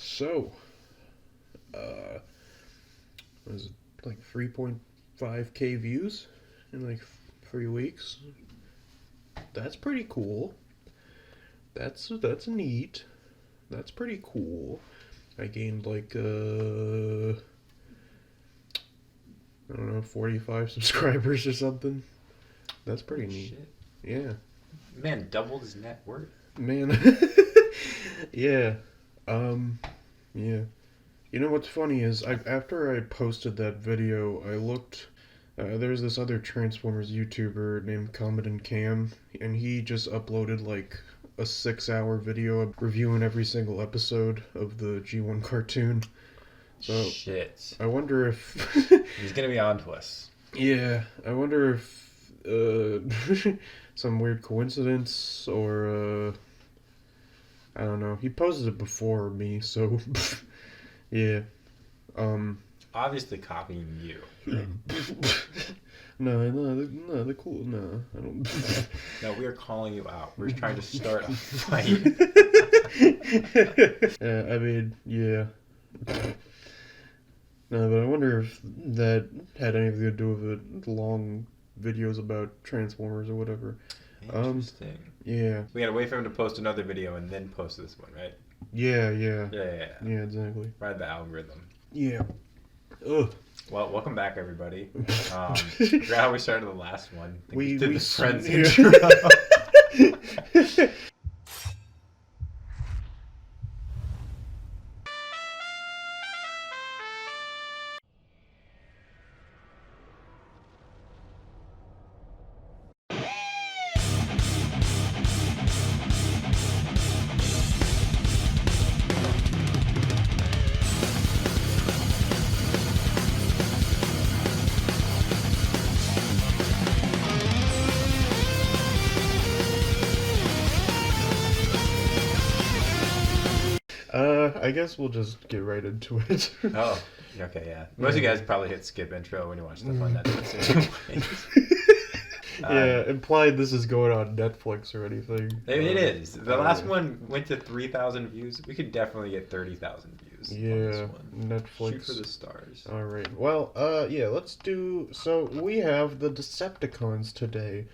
So, was it like 3.5k views in like 3 weeks? That's pretty cool. That's neat. That's pretty cool. I gained like I don't know, 45 subscribers or something. That's pretty neat. Shit. Yeah. Man, doubled his net worth. Man. Yeah. Yeah. You know what's funny is after I posted that video, I looked. There's this other Transformers YouTuber named Comet and Cam, and he just uploaded like a 6-hour video reviewing every single episode of the G1 cartoon. So Shit. I wonder if He's gonna be on to us. yeah, I wonder if some weird coincidence or I don't know. He posted it before me, so yeah. Obviously copying you. No, they're cool. No, I don't. No, we are calling you out. We're trying to start a fight. Yeah, I mean, yeah. No, but I wonder if that had anything to do with it. Long videos about Transformers or whatever. Interesting. Yeah. We gotta wait for him to post another video and then post this one, right? Yeah. Yeah. Yeah, exactly. Ride the algorithm. Yeah. Ugh. Well, welcome back, everybody. Forgot how we started the last one. I think we did the Friends yeah. intro. I guess we'll just get right into it. Oh, okay, yeah. Most of you guys probably hit skip intro when you watch stuff on Netflix. Yeah, implied this is going on Netflix or anything. It is. The last one went to 3,000 views. We could definitely get 30,000 views. Yeah, on this one. Netflix. Shoot for the stars. All right. Well, yeah, let's do. So we have the Decepticons today.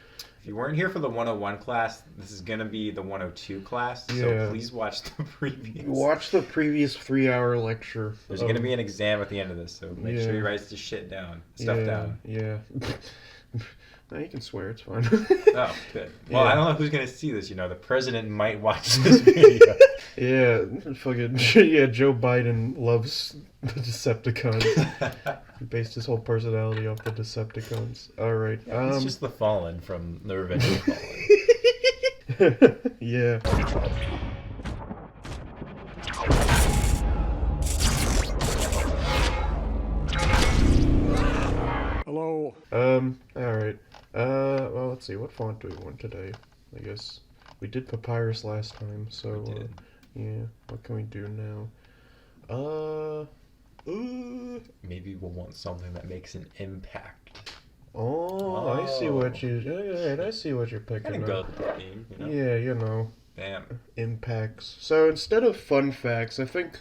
If you weren't here for the 101 class, this is going to be the 102 class, Yeah. so please watch the previous. Watch the previous 3-hour lecture. There's going to be an exam at the end of this, so make sure yeah. you write this shit down. Stuff down. Yeah. No, you can swear, it's fine. Oh, good. Well, Yeah. I don't know who's going to see this, The president might watch this video. Yeah, fucking, yeah, Joe Biden loves the Decepticons. He based his whole personality off the Decepticons. Alright, It's just the Fallen from the Revenge of the Fallen. yeah. Hello. Alright. Well, let's see, what font do we want today? I guess we did Papyrus last time, so, We did. yeah, what can we do now? Maybe we'll want something that makes an impact. Oh, I see what you. Alright, I see what you're Kind picking of go up. with the theme, Yeah, Bam. impacts. So instead of fun facts, I think.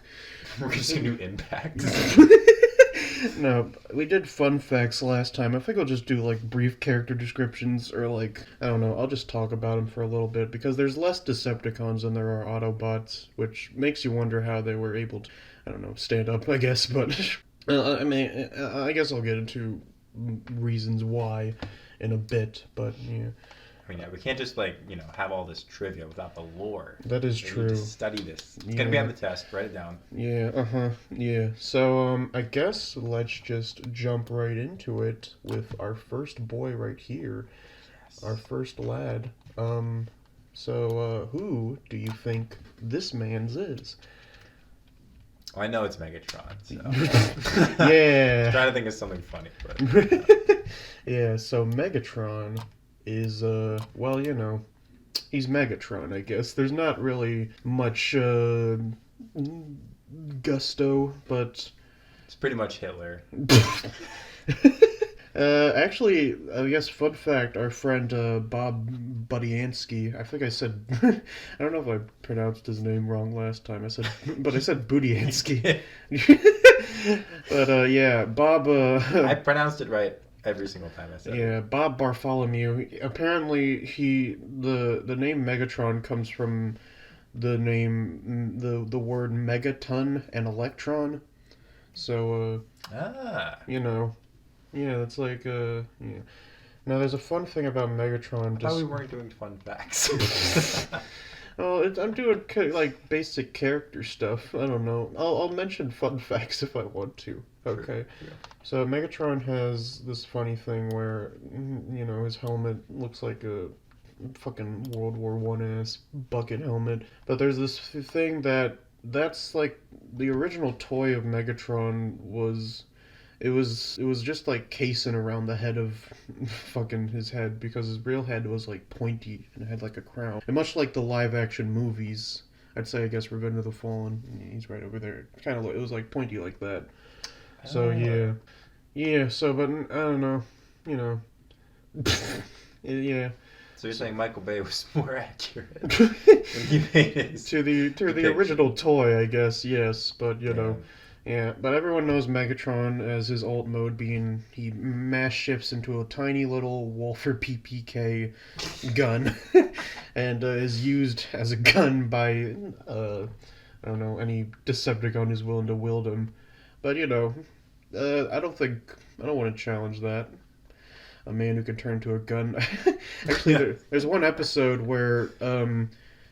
We're just gonna do impacts. No, we did fun facts last time. I think I'll just do like brief character descriptions, or like I don't know. I'll just talk about them for a little bit because there's less Decepticons than there are Autobots, which makes you wonder how they were able to, I don't know, stand up. I guess, but I mean, I guess I'll get into reasons why in a bit. But yeah, I mean, yeah, we can't just have all this trivia without the lore. that is We need true. to study this. It's gonna be Yeah. on the test. Write it down. Yeah, yeah. So, I guess let's just jump right into it with our first boy right here. Yes. Our first lad. So, who do you think this man's is? I know it's Megatron. So. Yeah. Trying to think of something funny, but Yeah, so Megatron is, well, he's Megatron, I guess. There's not really much, gusto, but... it's pretty much Hitler. Actually, I guess fun fact: our friend Bob Budiansky. I think I said, I don't know if I pronounced his name wrong last time. I said Budiansky. But yeah, Bob. I pronounced it right every single time I said it. Yeah, Bob Bartholomew. Apparently, the name Megatron comes from the word megaton and electron. So you know. Yeah, it's like, yeah. Now, there's a fun thing about Megatron. I thought we weren't doing fun facts. Well, I'm doing, like, basic character stuff. I don't know. I'll mention fun facts if I want to. Okay. Sure. Yeah. So, Megatron has this funny thing where, his helmet looks like a fucking World War I-ass bucket helmet. But there's this thing that's, like, the original toy of Megatron was... It was just like casing around the head of fucking his head because his real head was like pointy and had like a crown. And much like the live action movies, I'd say I guess Revenge of the Fallen, he's right over there. Kind of it was like pointy like that. So yeah. So but I don't know, yeah. So you're saying Michael Bay was more accurate when he made his to the original toy, I guess, yes, but you know. Yeah, but everyone knows Megatron as his alt mode being he mass shifts into a tiny little Wolfer PPK gun and is used as a gun by, I don't know, any Decepticon who's willing to wield him. But, I don't want to challenge that. A man who can turn to a gun. Actually, there's one episode where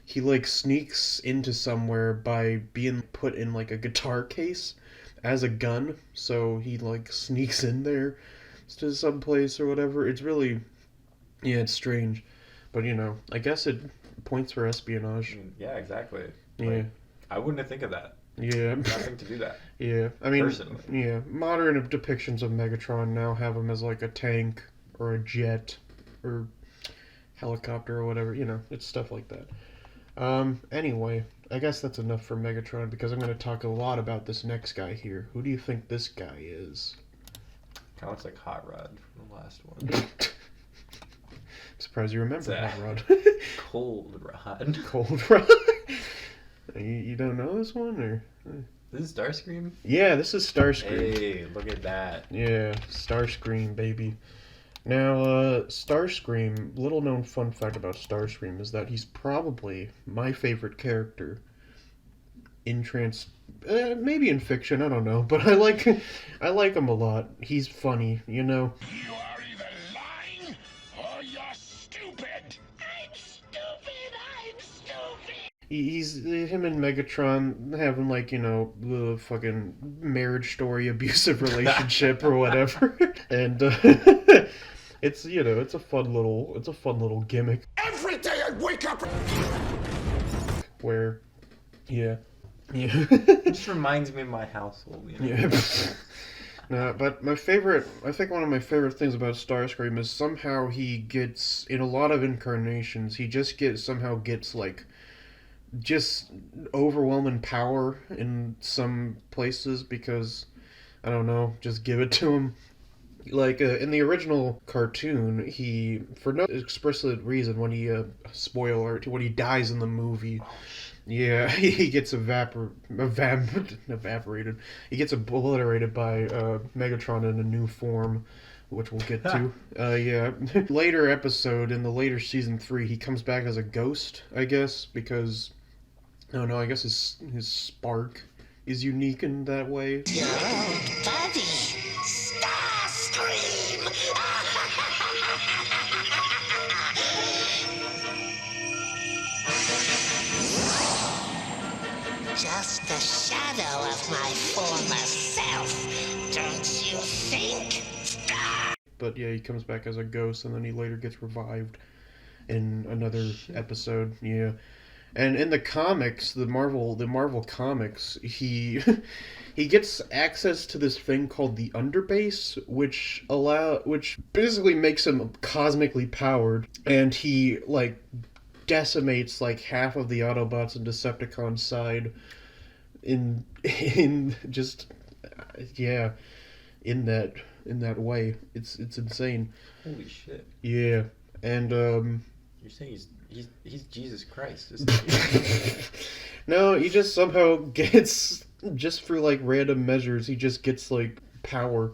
he like sneaks into somewhere by being put in like a guitar case as a gun, so he like sneaks in there to some place or whatever. It's really, it's strange, but I guess it points for espionage. Yeah, exactly. Yeah, like, I wouldn't think of that. Yeah, nothing to do that. Yeah, I mean, personally. Yeah, modern depictions of Megatron now have him as like a tank or a jet or helicopter or whatever. It's stuff like that. Anyway, I guess that's enough for Megatron because I'm going to talk a lot about this next guy here. Who do you think this guy is? Kind of looks like Hot Rod from the last one. Surprised you remember Hot Rod. Cold Rod. Cold Rod? You don't know this one? Or This is Starscream? Yeah, this is Starscream. Hey, look at that. Yeah, Starscream, baby. Now, Starscream, little known fun fact about Starscream is that he's probably my favorite character in maybe in fiction, I don't know, but I like him a lot. He's funny, You are either lying or you're stupid. I'm stupid. He's him and Megatron having like, the fucking marriage story, abusive relationship or whatever. And it's it's a fun little gimmick. Every day I wake up Where yeah. It just reminds me of my household, Yeah. No, but I think one of my favorite things about Starscream is somehow he gets, in a lot of incarnations, he somehow gets like just overwhelming power in some places because, I don't know, just give it to him. Like, in the original cartoon, he, for no explicit reason, when he, spoiler, when he dies in the movie, yeah, he gets evaporated. He gets obliterated by, Megatron in a new form, which we'll get to. Yeah. Later episode, in the later season 3, he comes back as a ghost, I guess, because, I don't know, I guess his spark is unique in that way. Your old buddy, Starscream! Just the shadow of my former self, don't you think? But yeah, he comes back as a ghost, and then he later gets revived in another episode. Yeah. And in the comics, the Marvel comics, he gets access to this thing called the Underbase, which basically makes him cosmically powered, and he like decimates like half of the Autobots and Decepticons side in just in that in that way. It's insane. Holy shit. Yeah, and You're saying he's Jesus Christ, isn't he? no, he just somehow gets, just for like random measures, he just gets like power.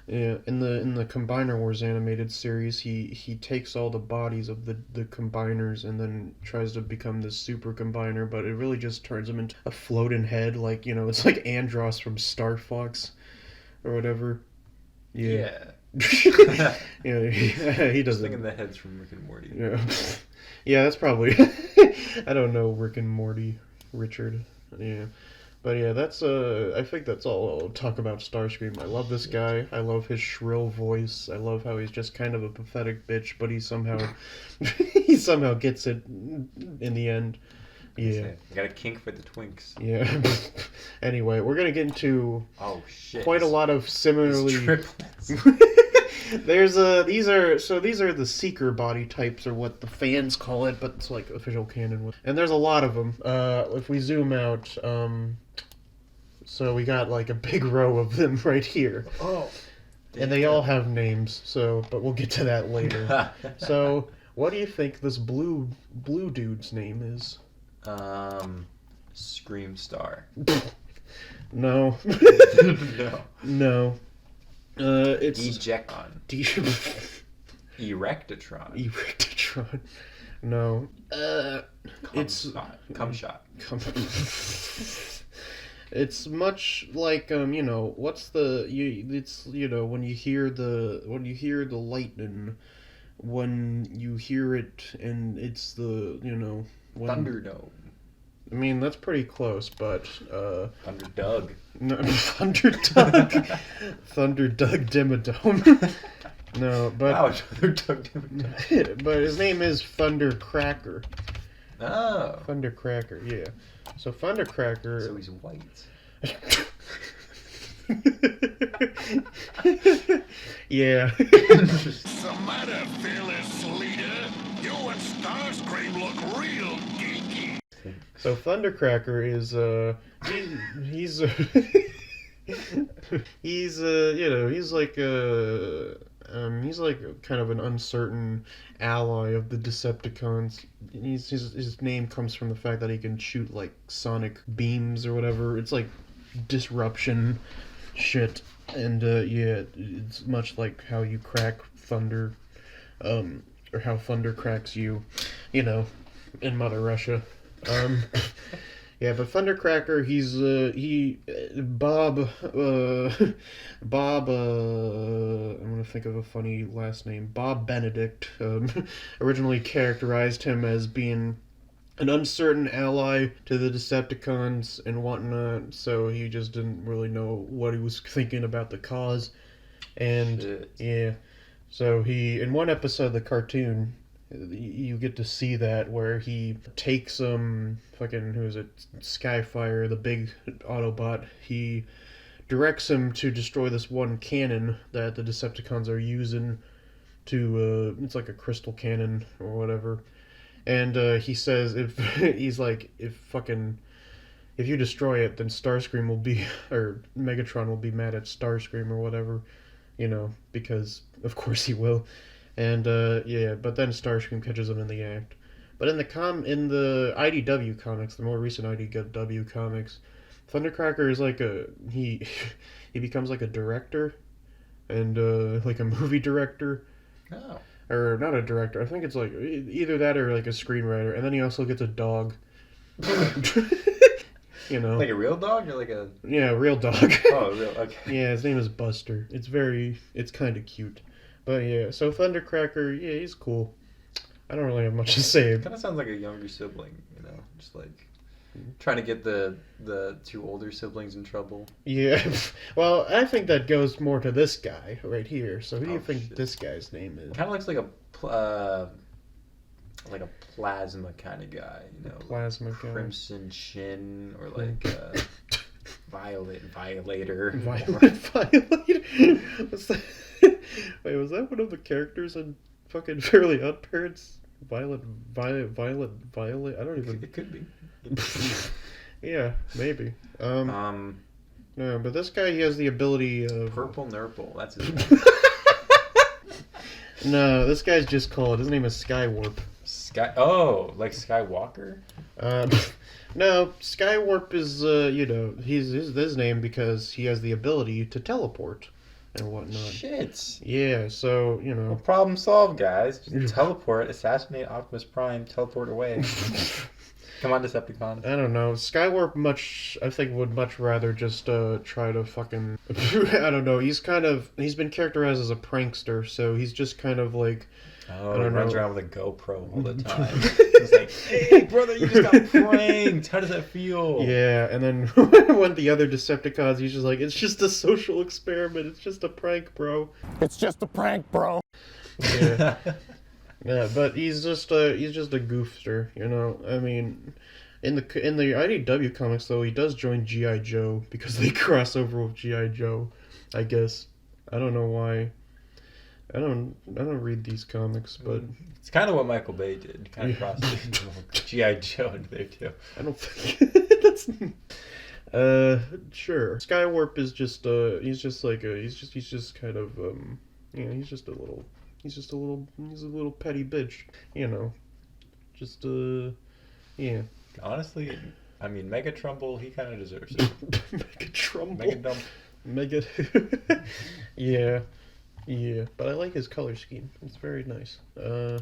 Yeah, in the Combiner Wars animated series, he takes all the bodies of the combiners and then tries to become this super combiner, but it really just turns him into a floating head, like, it's like Andros from Star Fox or whatever. Yeah. Yeah, he doesn't. Thinking the heads from Rick and Morty. Yeah, yeah, that's probably. I don't know Rick and Morty, Richard. Yeah. But yeah, that's I think that's all I'll talk about Starscream. I love this guy. I love his shrill voice. I love how he's just kind of a pathetic bitch, but he somehow gets it in the end. Yeah. I got a kink for the twinks. Yeah. Anyway, we're gonna get into quite a lot of similarly. Triplets. These are the Seeker body types, or what the fans call it, but it's like official canon. And there's a lot of them. If we zoom out, so we got like a big row of them right here. Oh. And they all have names, but we'll get to that later. So, what do you think this blue dude's name is? Scream Star. No. No. No. It's Ejecon. Erectatron. Erectatron. No. Cum shot. It's much like what's the it's when you hear the lightning, when you hear it, and it's the Thunderdome. I mean, that's pretty close, but Thunderdug. No, Thunderdug. Thunderdug Dimmadome. No, but wow, Thunderdug Dimmadome. But his name is Thundercracker. Oh. Thundercracker, yeah. So Thundercracker. So he's white. Yeah. The matter, fearless leader? You and Starscream look real geeky. So Thundercracker is he's like kind of an uncertain ally of the Decepticons. His name comes from the fact that he can shoot like sonic beams or whatever. It's like disruption shit, and it's much like how you crack thunder, or how thunder cracks you, in Mother Russia. Yeah, but Thundercracker, he's Bob, I'm gonna think of a funny last name. Bob Benedict originally characterized him as being an uncertain ally to the Decepticons and whatnot, so he just didn't really know what he was thinking about the cause. And Shit. Yeah, so in one episode of the cartoon, you get to see that, where he takes Skyfire, the big Autobot. He directs him to destroy this one cannon that the Decepticons are using to it's like a crystal cannon or whatever. And he says if you destroy it, then Starscream will be, or Megatron will be mad at Starscream or whatever, because of course he will. And but then Starscream catches him in the act. But in the IDW comics, the more recent IDW comics, Thundercracker is like he becomes like a director, and like a movie director. Oh. Or not a director. I think it's like either that or like a screenwriter. And then he also gets a dog. Like a real dog, or like a... Yeah, a real dog. Oh, real. Okay. Yeah, his name is Buster. It's kind of cute. But yeah, so Thundercracker, yeah, he's cool. I don't really have much to say. Kind of sounds like a younger sibling, just like trying to get the two older siblings in trouble. Yeah, well, I think that goes more to this guy right here. So who do you think this guy's name is? Kind of looks like a plasma kind of guy, Plasma guy. Crimson Chin, or like Violet Violator. Violet Violator? Wait, was that one of the characters in fucking Fairly Odd Parents? Violet. I don't even... It could be. Yeah, maybe. No, but this guy, he has the ability of... Purple Nurple. That's his name. No, this guy's just called... His name is Skywarp. Oh, like Skywalker? No, Skywarp is, he's his name because he has the ability to teleport and whatnot. Shit. Yeah, so, Well, problem solved, guys. Just teleport, assassinate Optimus Prime, teleport away. Come on, Decepticons. I don't know. Skywarp I think would much rather just try to fucking I don't know. He's been characterized as a prankster, so he's just kind of like he runs around with a GoPro all the time. He's like, hey brother, you just got pranked. How does that feel? Yeah, and then when the other Decepticons, he's just like, it's just a social experiment. It's just a prank, bro. It's just a prank, bro. Yeah. Yeah, but he's just a goofster, I mean, in the IDW comics though, he does join G.I. Joe because they cross over with G.I. Joe, I guess. I don't know why. I don't read these comics, but it's kind of what Michael Bay did. Kind of crossed G.I. Joe into there too. I don't think that's sure. Skywarp is just he's just kind of he's a little petty bitch, just yeah. Honestly, I mean, Megatrumble, he kind of deserves it. Megatrumble. Yeah, but I like his color scheme. It's very nice. Yeah.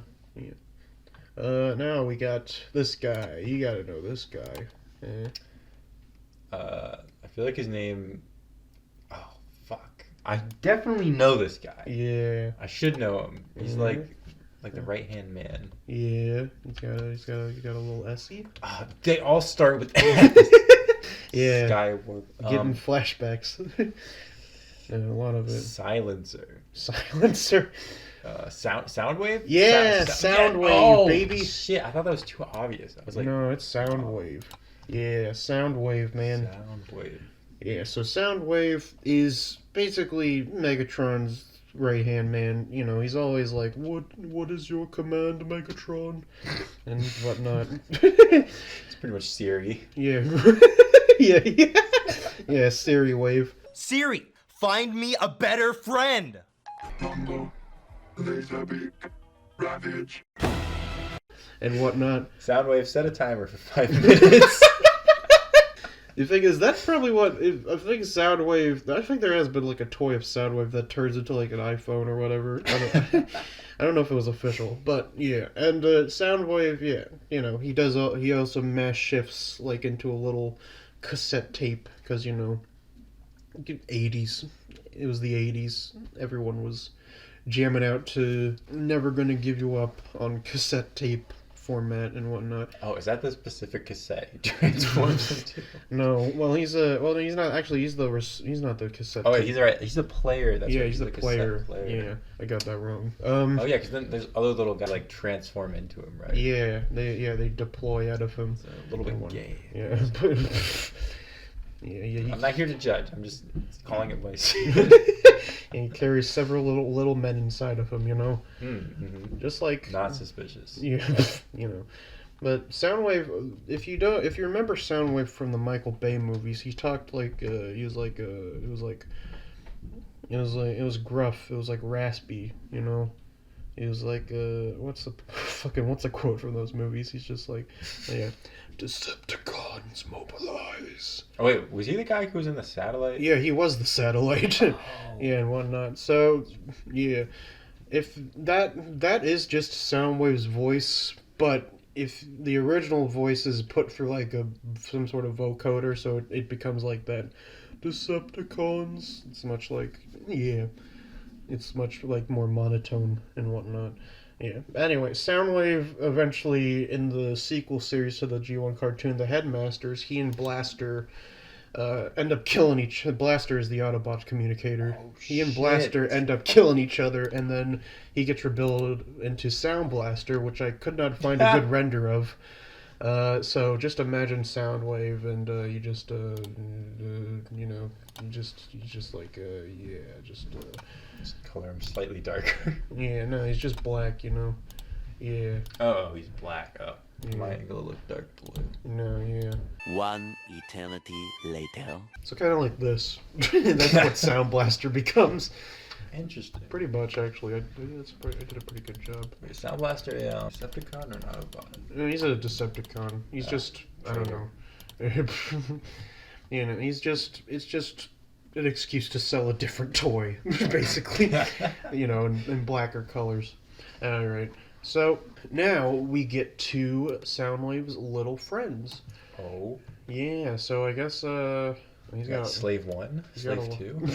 Now we got this guy. You gotta know this guy. I feel like his name. Oh fuck! I definitely know this guy. Yeah. I should know him. He's like the right hand man. Yeah. He's got a little Essie. They all start with Yeah. Skywarp. Getting flashbacks. And a lot of it. Silencer. Soundwave? Yeah, Soundwave, oh, baby. Shit, I thought that was too obvious. I was like, no, it's Soundwave. Yeah, Soundwave, man. Soundwave. Yeah, so Soundwave is basically Megatron's right-hand man. He's always like, what is your command, Megatron? And whatnot. It's pretty much Siri. Yeah. Yeah, Siri Wave. Siri, find me a better friend. Rumble, Laserbeak, Ravage. And whatnot. Soundwave, set a timer for 5 minutes. The thing is, that's probably I think Soundwave. I think there has been like a toy of Soundwave that turns into like an iPhone or whatever. I don't know if it was official, but yeah. And Soundwave, yeah, he does. He also mass shifts like into a little cassette tape because 80s. It was the 80s. Everyone was jamming out to "Never Gonna Give You Up" on cassette tape format and whatnot. Oh, is that the specific cassette he transforms into? No, well he's not actually. He's not the cassette. Oh, wait, tape. he's right. He's the player. That's Yeah, right. he's the player. player. Yeah, I got that wrong. Oh yeah, because then there's other little guys like transform into him, right? Yeah, they deploy out of him. It's a little bit gay. Yeah. Yeah. I'm not here to judge. I'm just calling it voice. And he carries several little men inside of him. Mm-hmm. Just like not suspicious. Yeah, But Soundwave, if you remember Soundwave from the Michael Bay movies, he talked like it was gruff. It was like raspy. It was like what's the quote from those movies? He's just like, yeah, Decepticons mobilize. Oh wait, was he the guy who was in the satellite? Yeah, he was the satellite. Oh. Yeah, and whatnot. So yeah, if that is just Soundwave's voice, but if the original voice is put through like some sort of vocoder, so it becomes like that, Decepticons. It's much like it's much like more monotone and whatnot. Yeah. Anyway, Soundwave eventually in the sequel series to the G1 cartoon, the Headmasters, he and Blaster end up killing each. Blaster is the Autobot communicator. Oh, he and Blaster end up killing each other, and then he gets rebuilt into Sound Blaster, which I could not find a good render of. So just imagine Soundwave, and you just color him slightly darker. Yeah, no, he's just black, Yeah. Oh, he's black. Oh. Might go a little dark blue. No, yeah. One eternity later. So kind of like this. That's what Sound Blaster becomes. Interesting. Pretty much, actually. I did a pretty good job. Wait, Sound Blaster, Decepticon or an Autobot? No, he's a Decepticon. He's just, I don't know. You know, it's just an excuse to sell a different toy, basically. You know, in blacker colors. Alright, so now we get to Soundwave's little friends. Oh. Yeah, so I guess, he's got Slave 1, Slave 2.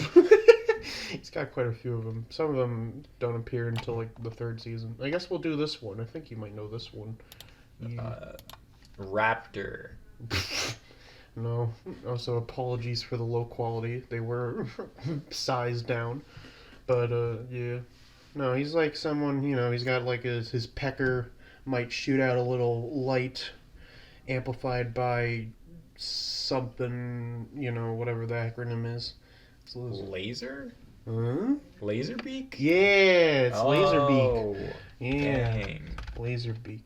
He's got quite a few of them. Some of them don't appear until, like, the 3rd season. I guess we'll do this one. I think you might know this one. Raptor. No. Also, apologies for the low quality. They were sized down. But, yeah. No, he's like someone, you know, he's got, like, his pecker might shoot out a little light amplified by something, you know, whatever the acronym is. Laser? Huh? Laserbeak? Yeah, it's Laserbeak. Oh, Yeah, dang. Laserbeak.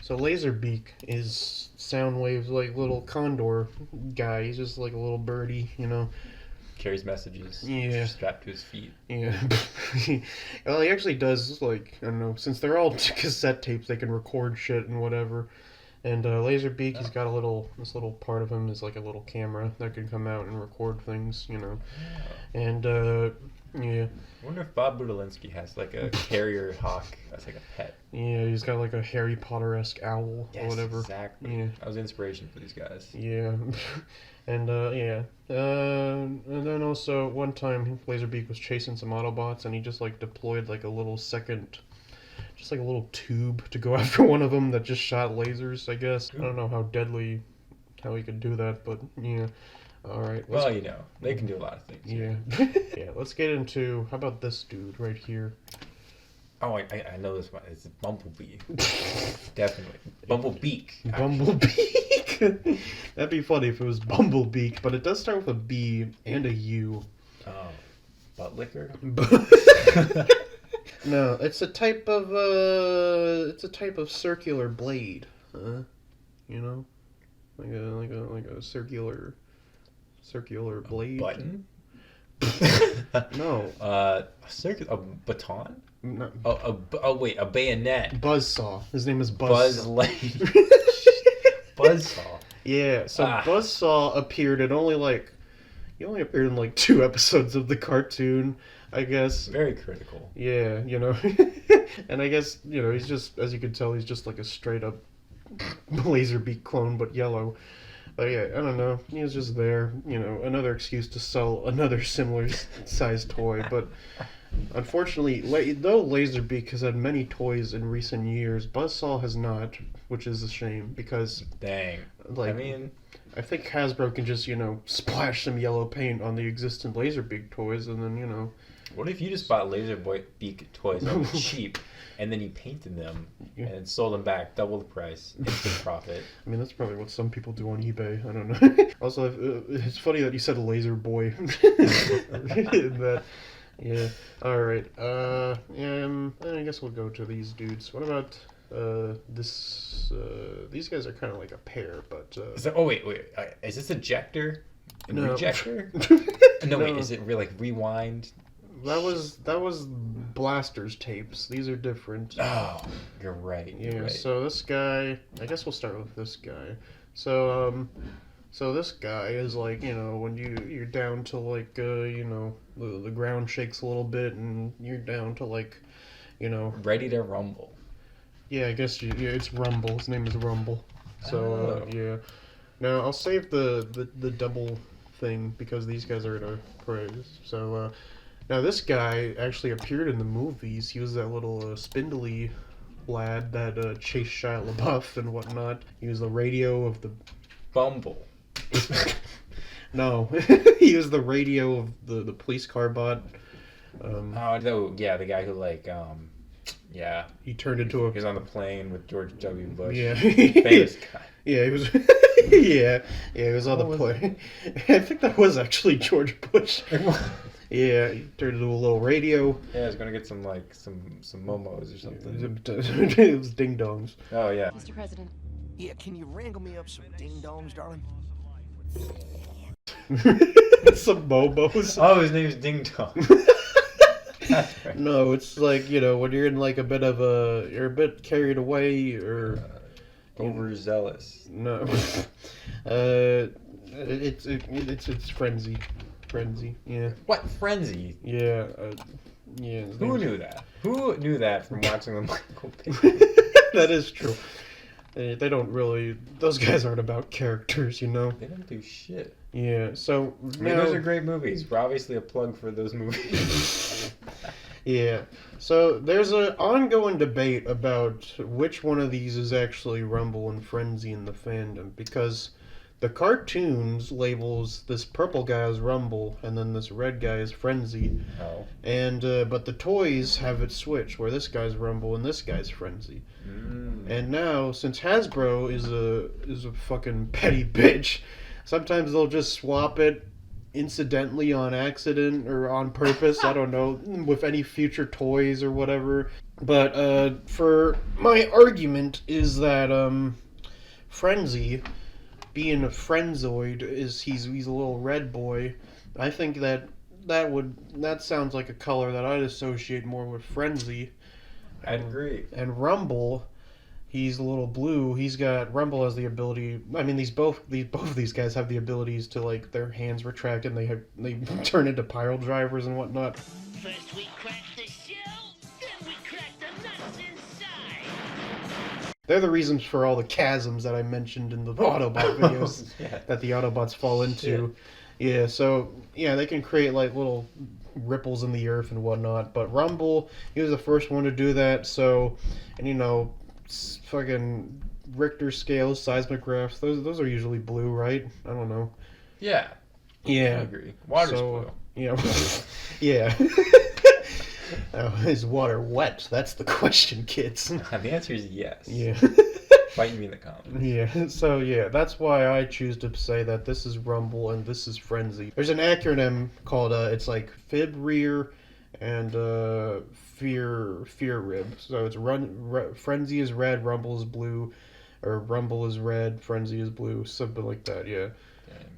So Laserbeak is Soundwave's like little condor guy. He's just like a little birdie, you know. Carries messages. Yeah. Strapped to his feet. Yeah. Well, he actually does, like, I don't know, since they're all cassette tapes, they can record shit and whatever. And Laserbeak, he's got this little part of him is like a little camera that can come out and record things, you know. And, yeah. I wonder if Bob Budalinski has like a carrier hawk that's like a pet. Yeah, he's got like a Harry Potter-esque owl or whatever. Exactly. Yeah. That was inspiration for these guys. Yeah. And, yeah. And then also, one time, Laserbeak was chasing some Autobots, and he just, like, deployed, like, a little second... Just, like, a little tube to go after one of them that just shot lasers, I guess. I don't know how he could do that, but, yeah. Alright. Well, you know, they can do a lot of things. Yeah. Yeah, let's get into... How about this dude right here? Oh, I know this one. It's Bumblebee. Definitely. Bumblebeak. actually. Bumblebeak? That'd be funny if it was Bumblebeak, but it does start with a B and a U. Oh. Butt liquor? No, it's a type of circular blade. You know? Like a circular blade. Button? No. A baton? No. Wait, a bayonet. Buzzsaw. His name is Buzz Buzzsaw. Lightyear. Buzzsaw. Yeah, so Buzzsaw appeared in he only appeared in like 2 episodes of the cartoon, I guess. Very critical. Yeah, you know. And I guess, you know, he's just, as you can tell, he's just like a straight up Laserbeak clone, but yellow. But yeah, I don't know. He was just there, you know, another excuse to sell another similar sized toy. But unfortunately, though Laserbeak has had many toys in recent years, Buzzsaw has not, which is a shame because... Dang. Like, I mean... I think Hasbro can just, you know, splash some yellow paint on the existing Laserbeak toys and then, you know... What if you just bought Laserbeak toys on the cheap, and then you painted them and sold them back, double the price, instant profit? I mean, that's probably what some people do on eBay. I don't know. Also, it's funny that you said Laser Boy. That, yeah. All right. I guess we'll go to these dudes. What about this? These guys are kind of like a pair, but. Wait. Is this ejector? No. Rejector? No, wait. Is it really like rewind? That was Blaster's tapes. These are different. Oh, you're right. Yeah. Right. So this guy, I guess we'll start with this guy. So this guy is like, you know, when you're down to like, you know, the ground shakes a little bit and you're down to like, you know, ready to rumble. Yeah, I guess it's Rumble. His name is Rumble. So yeah. Now I'll save the double thing because these guys are gonna praise. So. Now, this guy actually appeared in the movies. He was that little spindly lad that chased Shia LaBeouf and whatnot. He was the radio of the... Bumble. No. He was the radio of the police car bot. Yeah, the guy who, like, yeah. He turned into a... He was on the plane with George W. Bush. Yeah. Famous guy. Yeah, he was... yeah, he was on the plane. I think that was actually George Bush. Yeah, he turned into a little radio. Yeah, I was gonna get some momos or something. It was ding dongs. Oh yeah. Mr. President, Yeah, can you wrangle me up some ding-dongs, darling? Some bobos. Oh, his name's Ding Dong. That's right. No, it's like, you know, when you're in like you're a bit carried away or Overzealous. no. It's frenzy. Frenzy, yeah. What frenzy? Yeah, yeah. Who knew that? Who knew that from watching the Michael Bay? That is true. They don't really. Those guys aren't about characters, you know. They don't do shit. Yeah. So I mean, those are great movies. We're obviously a plug for those movies. Yeah. So there's an ongoing debate about which one of these is actually Rumble and Frenzy in the fandom, because the cartoons labels this purple guy as Rumble and then this red guy as Frenzy. Oh. And but the toys have it switched where this guy's Rumble and this guy's Frenzy. And now, since Hasbro is a fucking petty bitch, sometimes they'll just swap it incidentally on accident or on purpose. I don't know, with any future toys or whatever. But for my argument is that Frenzy, being a Frenzoid, he's a little red boy. I think that sounds like a color that I'd associate more with Frenzy. I'd agree. And Rumble, he's a little blue. Rumble has the ability. I mean, both of these guys have the abilities to, like, their hands retract and they turn into pile drivers and whatnot. First we crack the shell, then we crack the nuts inside. They're the reasons for all the chasms that I mentioned in the Autobot videos that the Autobots fall into. Yeah, so yeah, they can create like little ripples in the earth and whatnot. But Rumble, he was the first one to do that. So, and you know, fucking Richter scales, seismographs, those are usually blue, right? I don't know. Yeah. Yeah. I agree. Water's blue. Yeah. Yeah. Is water wet? That's the question, kids. The answer is yes. Yeah. Fight me in the comments. Yeah, so yeah, that's why I choose to say that this is Rumble and this is Frenzy. There's an acronym called, it's like Fib Rear and Fear Rib. So it's Frenzy is red, Rumble is blue, or Rumble is red, Frenzy is blue, something like that, yeah.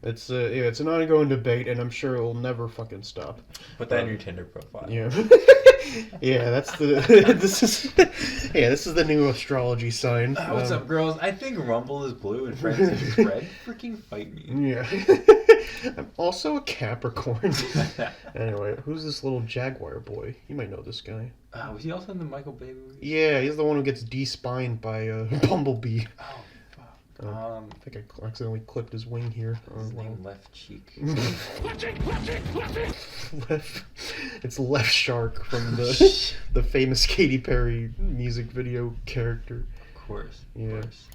It's it's an ongoing debate, and I'm sure it'll never fucking stop. Put that in your Tinder profile. Yeah. Yeah, that's the this is the new astrology sign. What's up, girls? I think Rumble is blue and Frenzy is red. Freaking fight me. Yeah. I'm also a Capricorn. Anyway, who's this little Jaguar boy? You might know this guy. Was he also in the Michael Bay movie? Yeah, he's the one who gets de-spined by Bumblebee. Oh, fuck. I think I accidentally clipped his wing here. His name Left Cheek. It's Left Shark from the famous Katy Perry music video character. Of course. Yeah. Of course.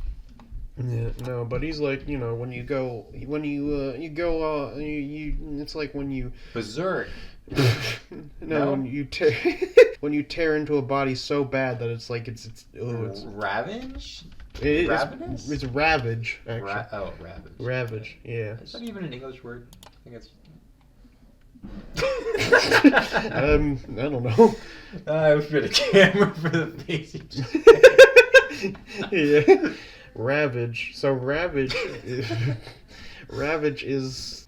Yeah, no, but he's like, you know, it's like when you Berserk. no, when you tear into a body so bad that it's like it's Ravage? Ravenous? It's Ravage, actually. Ravage. Ravage, yeah. Is that even an English word? I think it's... I don't know. I was for the camera for the face. Yeah. Ravage. So Ravage is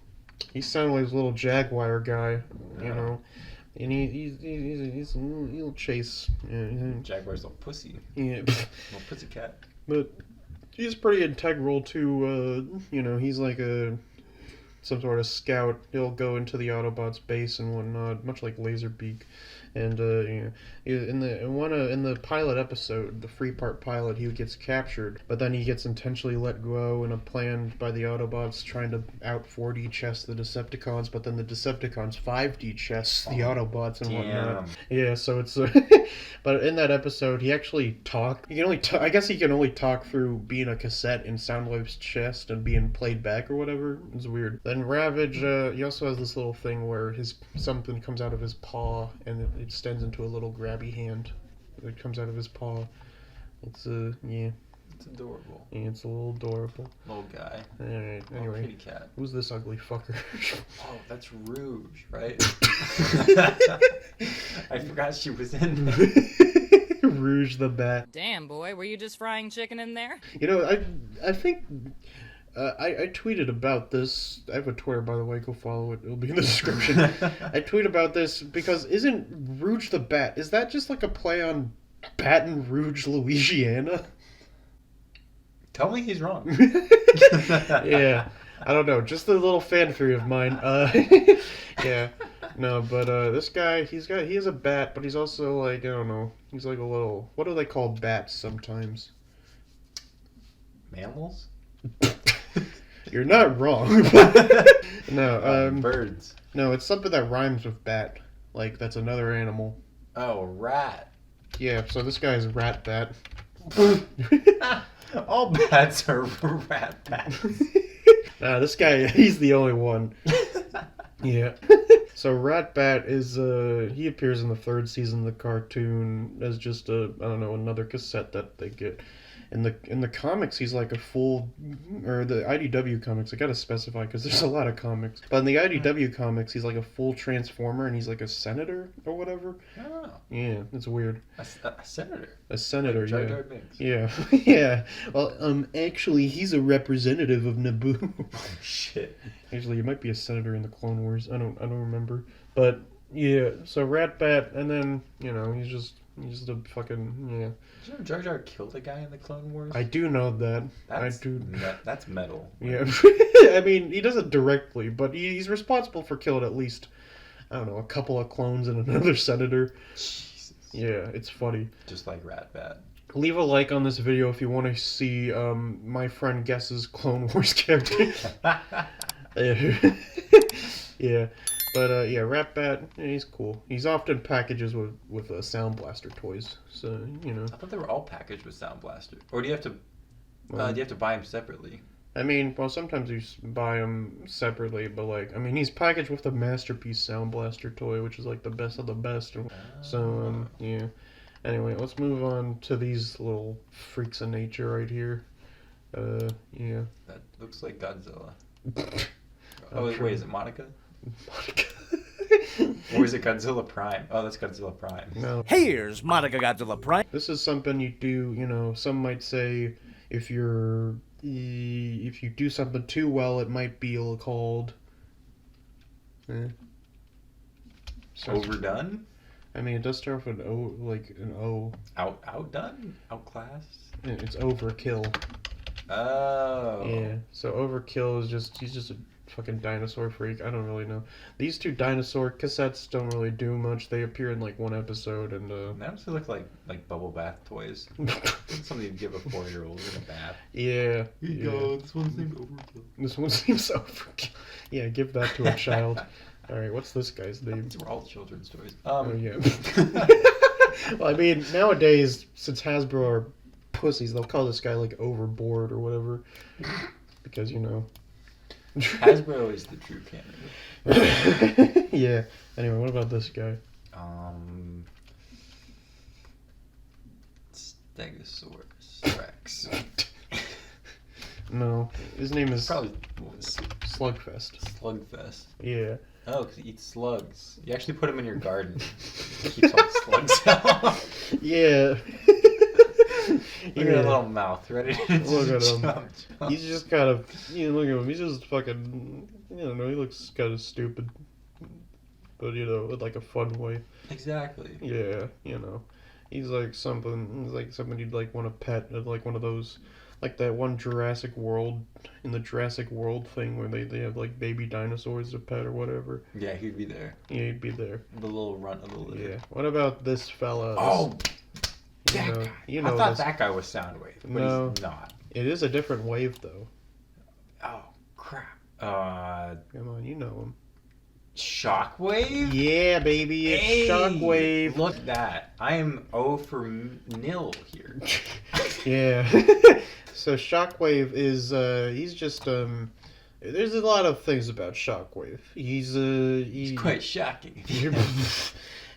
he's Soundwave's little Jaguar guy, you know. And he'll chase. Yeah, Jaguar's a pussy. Yeah. Little pussycat. But he's pretty integral to, you know, he's like some sort of scout. He'll go into the Autobots' base and whatnot, much like Laserbeak. And in the pilot episode, the free part pilot, he gets captured, but then he gets intentionally let go in a plan by the Autobots trying to out 4D chess the Decepticons, but then the Decepticons 5D chess the Autobots and whatnot. Yeah, so it's but in that episode, he actually talked. I guess he can only talk through being a cassette in Soundwave's chest and being played back or whatever. It's weird. Then Ravage, he also has this little thing where something comes out of his paw and it extends into a little grabby hand that comes out of his paw. It's yeah. It's adorable. Yeah, it's a little adorable. Little guy. Alright, anyway. Kitty cat. Who's this ugly fucker? Oh, that's Rouge, right? I forgot she was in there. Rouge the Bat. Damn, boy, were you just frying chicken in there? You know, I think I tweeted about this. I have a Twitter, by the way. Go follow it. It'll be in the description. I tweet about this because isn't Rouge the Bat? Is that just like a play on Baton Rouge, Louisiana? Tell me he's wrong. Yeah, I don't know. Just a little fan theory of mine. Yeah, no, but this guy, he is a bat, but he's also like, I don't know. He's like a little. What do they call bats sometimes? Mammals? You're not wrong. No, birds. No, it's something that rhymes with bat. Like that's another animal. Oh, rat. Yeah, so this guy's rat bat. All bats are rat bats. Nah, this guy, he's the only one. Yeah. So Ratbat is he appears in the 3rd season of the cartoon as just I don't know, another cassette that they get. In the comics, he's like a full, or the IDW comics, I gotta specify because there's a lot of comics. But in the IDW comics, he's like a full Transformer and he's like a senator or whatever. Oh. Yeah, it's weird. A senator. A senator, Jar yeah. Jar Binks. Yeah, yeah. Well, actually, he's a representative of Naboo. Oh, shit. Actually, he might be a senator in the Clone Wars. I don't remember. But yeah, so Ratbat, and then he's just a fucking yeah. Did you know Jar Jar killed a guy in the Clone Wars? I do know that. That's metal. Yeah, I mean he doesn't directly, but he's responsible for killing at least I don't know a couple of clones and another senator. Jesus. Yeah, it's funny. Just like Ratbat. Leave a like on this video if you want to see my friend Guess's Clone Wars character. Yeah. But yeah, Ratbat, he's cool. He's often packages with Sound Blaster toys, so I thought they were all packaged with Sound Blaster. Or do you have to buy them separately? I mean, well, sometimes you buy them separately, but like, I mean, he's packaged with the Masterpiece Sound Blaster toy, which is like the best of the best. So yeah. Anyway, let's move on to these little freaks of nature right here. Yeah. That looks like Godzilla. Oh wait, is it Monica? Or is it Godzilla Prime? Oh, that's Godzilla Prime. No. Here's Monica Godzilla Prime. This is something you do, some might say if you do something too well, it might be called Overdone? I mean, it does start with an O, like an O. Outdone? Outclassed? It's overkill. Oh. Yeah. So overkill is he's just a fucking dinosaur freak. I don't really know. These two dinosaur cassettes don't really do much. They appear in like one episode and They honestly look like bubble bath toys. Something you'd give a 4-year-old in a bath. Yeah. This one seems overkill. This one seems overkill. Yeah, give that to a child. Alright, what's this guy's name? These were all children's toys. Oh yeah. Well, I mean, nowadays, since Hasbro are pussies, they'll call this guy like Overboard or whatever. Because Hasbro is the true canon. Yeah. Anyway, what about this guy? Stegosaurus Rex. No, his name is Probably Slugfest. Slugfest. Yeah. Oh, because he eats slugs. You actually put him in your garden. He keeps all the slugs out. Yeah. Look at that little mouth, ready to Look at him. jump. He's just kind of, look at him. He's just fucking, I don't know, he looks kind of stupid. But, with like a fun way. Exactly. Yeah, He's like something you'd like want to pet at like one of those, like that one Jurassic World, in the Jurassic World thing where they have like baby dinosaurs to pet or whatever. Yeah, he'd be there. Yeah, he'd be there. The little runt of the litter. Yeah. What about this fella? Oh! That guy. I thought that guy was Soundwave, but No. he's not. It is a different wave though. Oh, crap. Come on, you know him. Shockwave? Yeah, baby, it's Hey, Shockwave. Look at that. I am 0 for nil here. Yeah. So Shockwave is he's just there's a lot of things about Shockwave. He's quite shocking.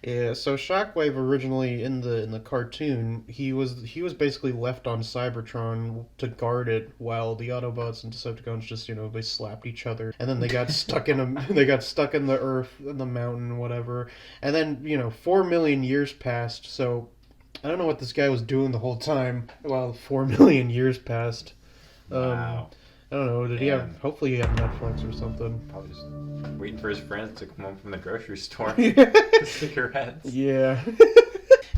Yeah, so Shockwave originally in the cartoon, he was basically left on Cybertron to guard it while the Autobots and Decepticons just, they slapped each other. And then they got stuck in the earth, in the mountain, whatever. And then, 4 million years passed, so I don't know what this guy was doing the whole time while 4 million years passed. Wow. I don't know. Did he have? Man. Hopefully, he had Netflix or something. Probably just waiting for his friends to come home from the grocery store. Yeah. Cigarettes. Yeah.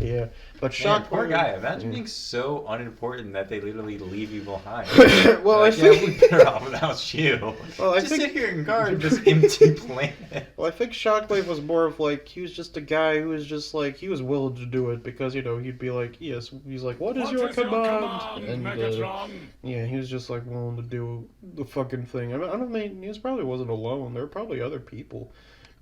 Yeah. But Man, Shockwave. poor guy. Imagine being so unimportant that they literally leave you behind. Well, Like, I think. yeah, we'd be better off without you. Well, I just think- sit here and guard this empty planet. Well, I think Shockwave was more of like he was just a guy who was just like he was willing to do it because he'd be like yes he's like what is your command and Megatron? yeah he was just like willing to do the fucking thing. I don't mean he probably wasn't alone. There were probably other people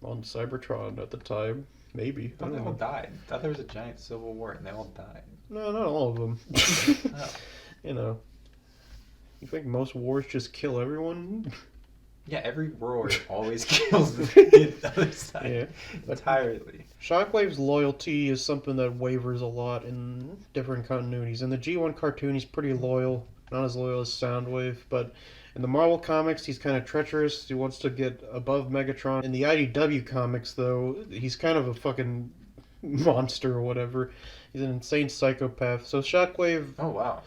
on Cybertron at the time. Maybe I thought they all died. I thought there was a giant civil war and they all died. No, not all of them. Oh. You know, you think most wars just kill everyone? Yeah, every war always kills the other side Yeah. entirely. Shockwave's loyalty is something that wavers a lot in different continuities. In the G1 cartoon, he's pretty loyal. Not as loyal as Soundwave, but in the Marvel comics, he's kind of treacherous. He wants to get above Megatron. In the IDW comics, though, he's kind of a fucking monster or whatever. He's an insane psychopath. So Shockwave... Oh, wow.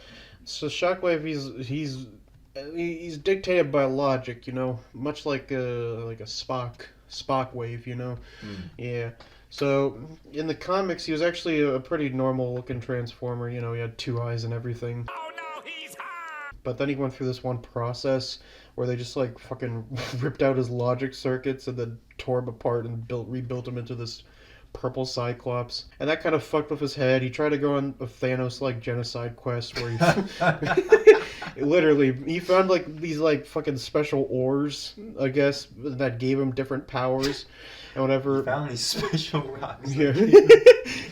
So Shockwave, he's dictated by logic, much like a Spock wave, Yeah. So in the comics, he was actually a pretty normal-looking Transformer. He had 2 eyes and everything. Oh no, he's hot! But then he went through this one process where they just like fucking ripped out his logic circuits and then tore him apart and rebuilt him into this purple Cyclops, and that kind of fucked with his head. He tried to go on a Thanos-like genocide quest where he literally he found like these like fucking special ores, I guess, that gave him different powers and whatever. He found these special rocks. Yeah,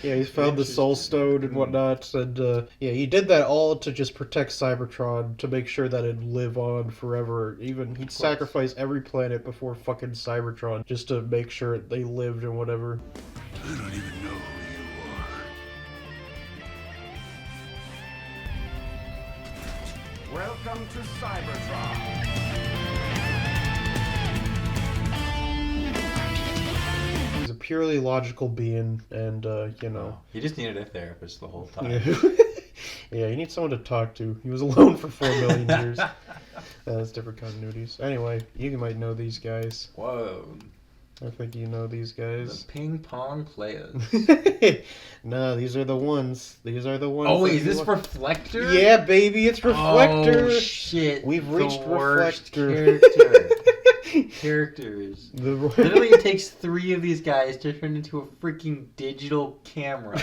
yeah, he found the Soul Stone and whatnot, and yeah, he did that all to just protect Cybertron to make sure that it'd live on forever. Even he'd sacrifice every planet before fucking Cybertron just to make sure they lived and whatever. I don't even know who you are. Welcome to Cybertron. He's a purely logical being, and He just needed a therapist the whole time. yeah. Yeah, you need someone to talk to. He was alone for 4 million years. That's different continuities. Anyway, you might know these guys. Whoa. I think you know these The guys. ping pong players. No, these are the ones. These are the ones. Oh, wait, that is this you- Reflector? Yeah, baby, it's Reflector. Oh, shit. We've The reached worst Reflector. Characters. The- Literally, it takes 3 of these guys to turn into a freaking digital camera.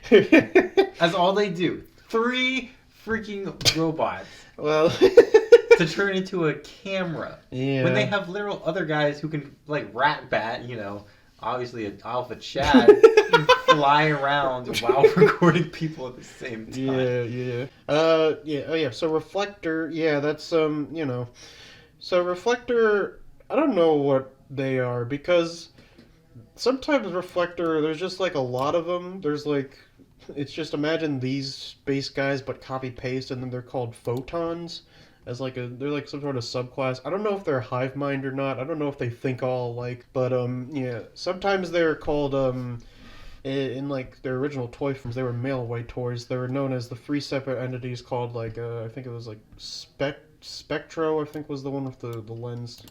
That's all they do. 3 freaking robots Well, to turn into a camera. yeah. When they have literal other guys who can, like Ratbat, obviously an Alpha Chad, can fly around while recording people at the same time. Yeah, yeah. Oh yeah. So Reflector, yeah, that's So Reflector, I don't know what they are because sometimes Reflector, there's just like a lot of them. There's like, it's just imagine these space guys but copy paste, and then they're called photons. As like they're like some sort of subclass. I don't know if they're hive mind or not. I don't know if they think all alike. But yeah, sometimes they're called in like their original toy forms, they were male white toys. They were known as the 3 separate entities called like I think it was like Spectro. I think was the one with the lens,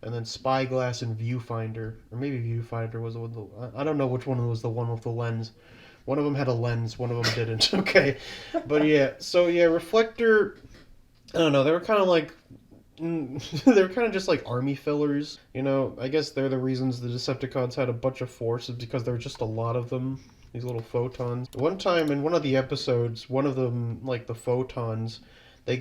and then Spyglass and Viewfinder, or maybe Viewfinder was the one. I don't know which one was the one with the lens. One of them had a lens. One of them didn't. Okay, but yeah. So yeah, Reflector. I don't know, they were kind of like, they were kind of just like army fillers, I guess they're the reasons the Decepticons had a bunch of forces, because there were just a lot of them, these little photons. One time in one of the episodes, one of them, like the photons, they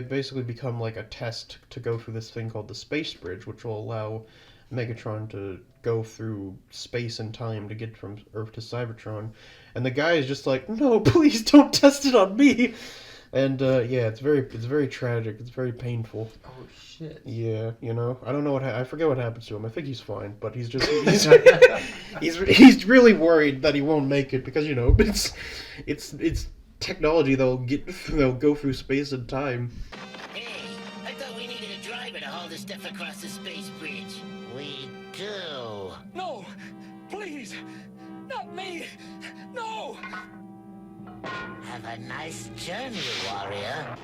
basically become like a test to go through this thing called the Space Bridge, which will allow Megatron to go through space and time to get from Earth to Cybertron. And the guy is just like, no, please don't test it on me. And yeah, it's very tragic. It's very painful. Oh, shit. Yeah, I don't know I forget what happens to him. I think he's fine, but he's just he's really worried that he won't make it because it's technology that'll go through space and time. Hey, I thought we needed a driver to haul the stuff across the space bridge. We do. No! Please! Not me! No! Have a nice journey, warrior.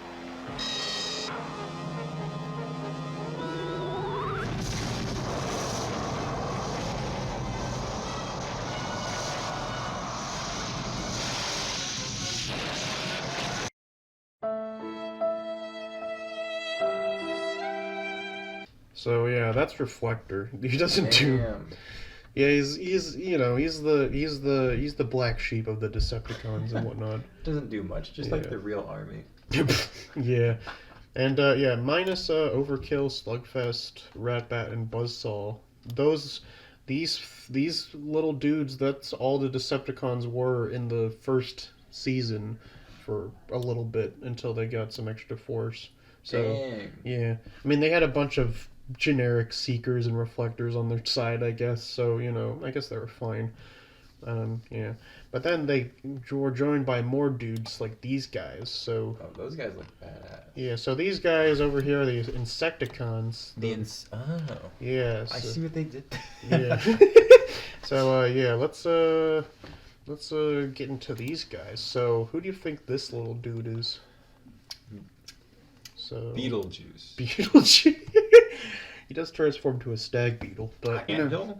So yeah, that's Reflector. He doesn't do. Damn. Yeah, he's the black sheep of the Decepticons and whatnot. Doesn't do much, just like the real army. Yeah, and yeah, minus Overkill, Slugfest, Ratbat, and Buzzsaw. These little dudes. That's all the Decepticons were in the first season for a little bit until they got some extra force. So Dang. yeah, I mean they had a bunch of generic Seekers and Reflectors on their side, I guess. So I guess they were fine. Yeah, but then they were joined by more dudes like these guys. So Oh, those guys look badass. yeah, so these guys over here are the Insecticons. Oh. Yeah. I So, see what they did. yeah. So yeah, let's get into these guys. So who do you think this little dude is? So Beetlejuice. Beetlejuice. He does transform to a stag beetle, but Anvil?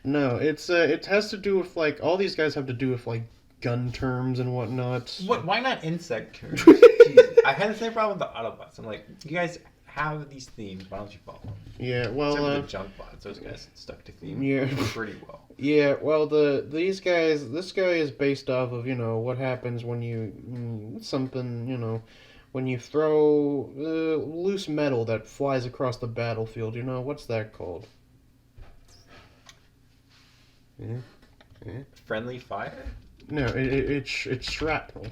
no, it has to do with like all these guys have to do with like gun terms and whatnot. What? Why not insect terms? Jeez, I had the same problem with the Autobots. I'm like, you guys have these themes. Why don't you follow them? Yeah, well, Except for the junk bots, those guys stuck to theme. Yeah. Pretty well. Yeah, well, this guy is based off of what happens when you when you throw loose metal that flies across the battlefield. What's that called? Yeah. Friendly fire? No, it's shrapnel.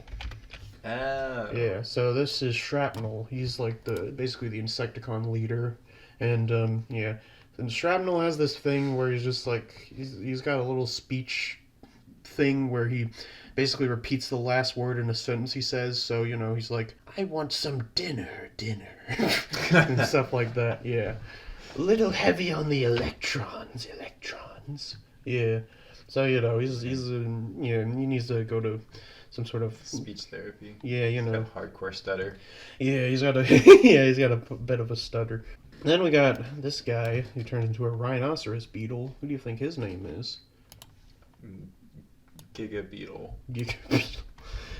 Oh. Yeah, so this is Shrapnel. He's like basically the Insecticon leader, and yeah, and Shrapnel has this thing where he's just like he's got a little speech thing where he basically repeats the last word in a sentence he says. So he's like, "I want some dinner," and stuff like that. Yeah, a little heavy on the electrons. Yeah, so he needs to go to some sort of Speech therapy. Yeah, Got hardcore stutter. Yeah, he's got a bit of a stutter. Then we got this guy who turns into a rhinoceros beetle. Who do you think his name is? Giga Beetle.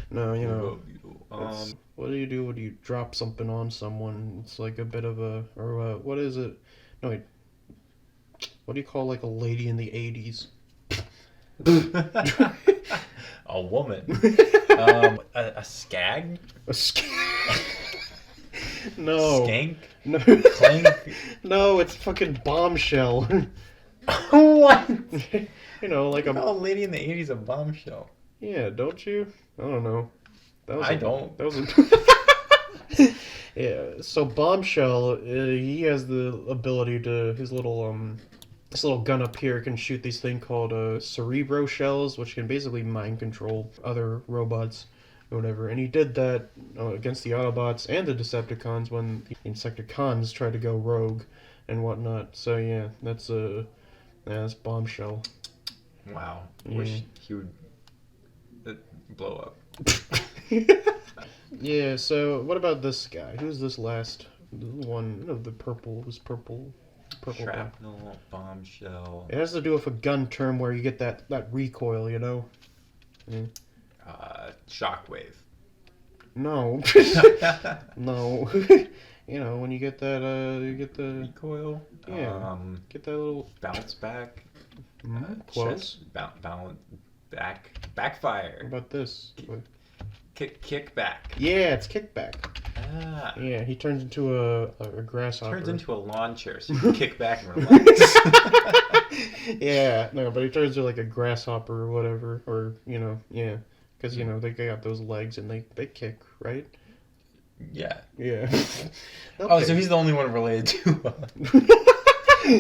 No, Giga Beetle. what do you do when you drop something on someone? It's like a bit of what is it? No, wait. What do you call like a lady in the 80s? A woman. A skag? A No. Skank? No. Clank? No, it's fucking bombshell. What? Like A lady in the 80s a bombshell. Yeah, don't you? I don't know. I don't. That was yeah. So Bombshell, he has the ability to his little gun up here can shoot these thing called Cerebro shells, which can basically mind control other robots or whatever. And he did that against the Autobots and the Decepticons when the Insecticons tried to go rogue and whatnot. So yeah, that's Bombshell. Wow. Yeah. Wish he would blow up. Yeah. So what about this guy? Who's this last one? No, the purple was purple. Purple guy. Shrapnel, bombshell. It has to do with a gun term where you get that recoil, Yeah. Shockwave. No. No. When you get that, you get the Recoil. Yeah. Get that little Bounce back. close. Balance. Backfire. What about this? Kick back. Yeah, it's kickback. Ah. Yeah, he turns into a grasshopper. Turns into a lawn chair so you can kick back and relax. Yeah, no, but he turns into like a grasshopper or whatever, or yeah, because they got those legs and they kick, right? Yeah. Yeah. Oh, so he's the only one related to.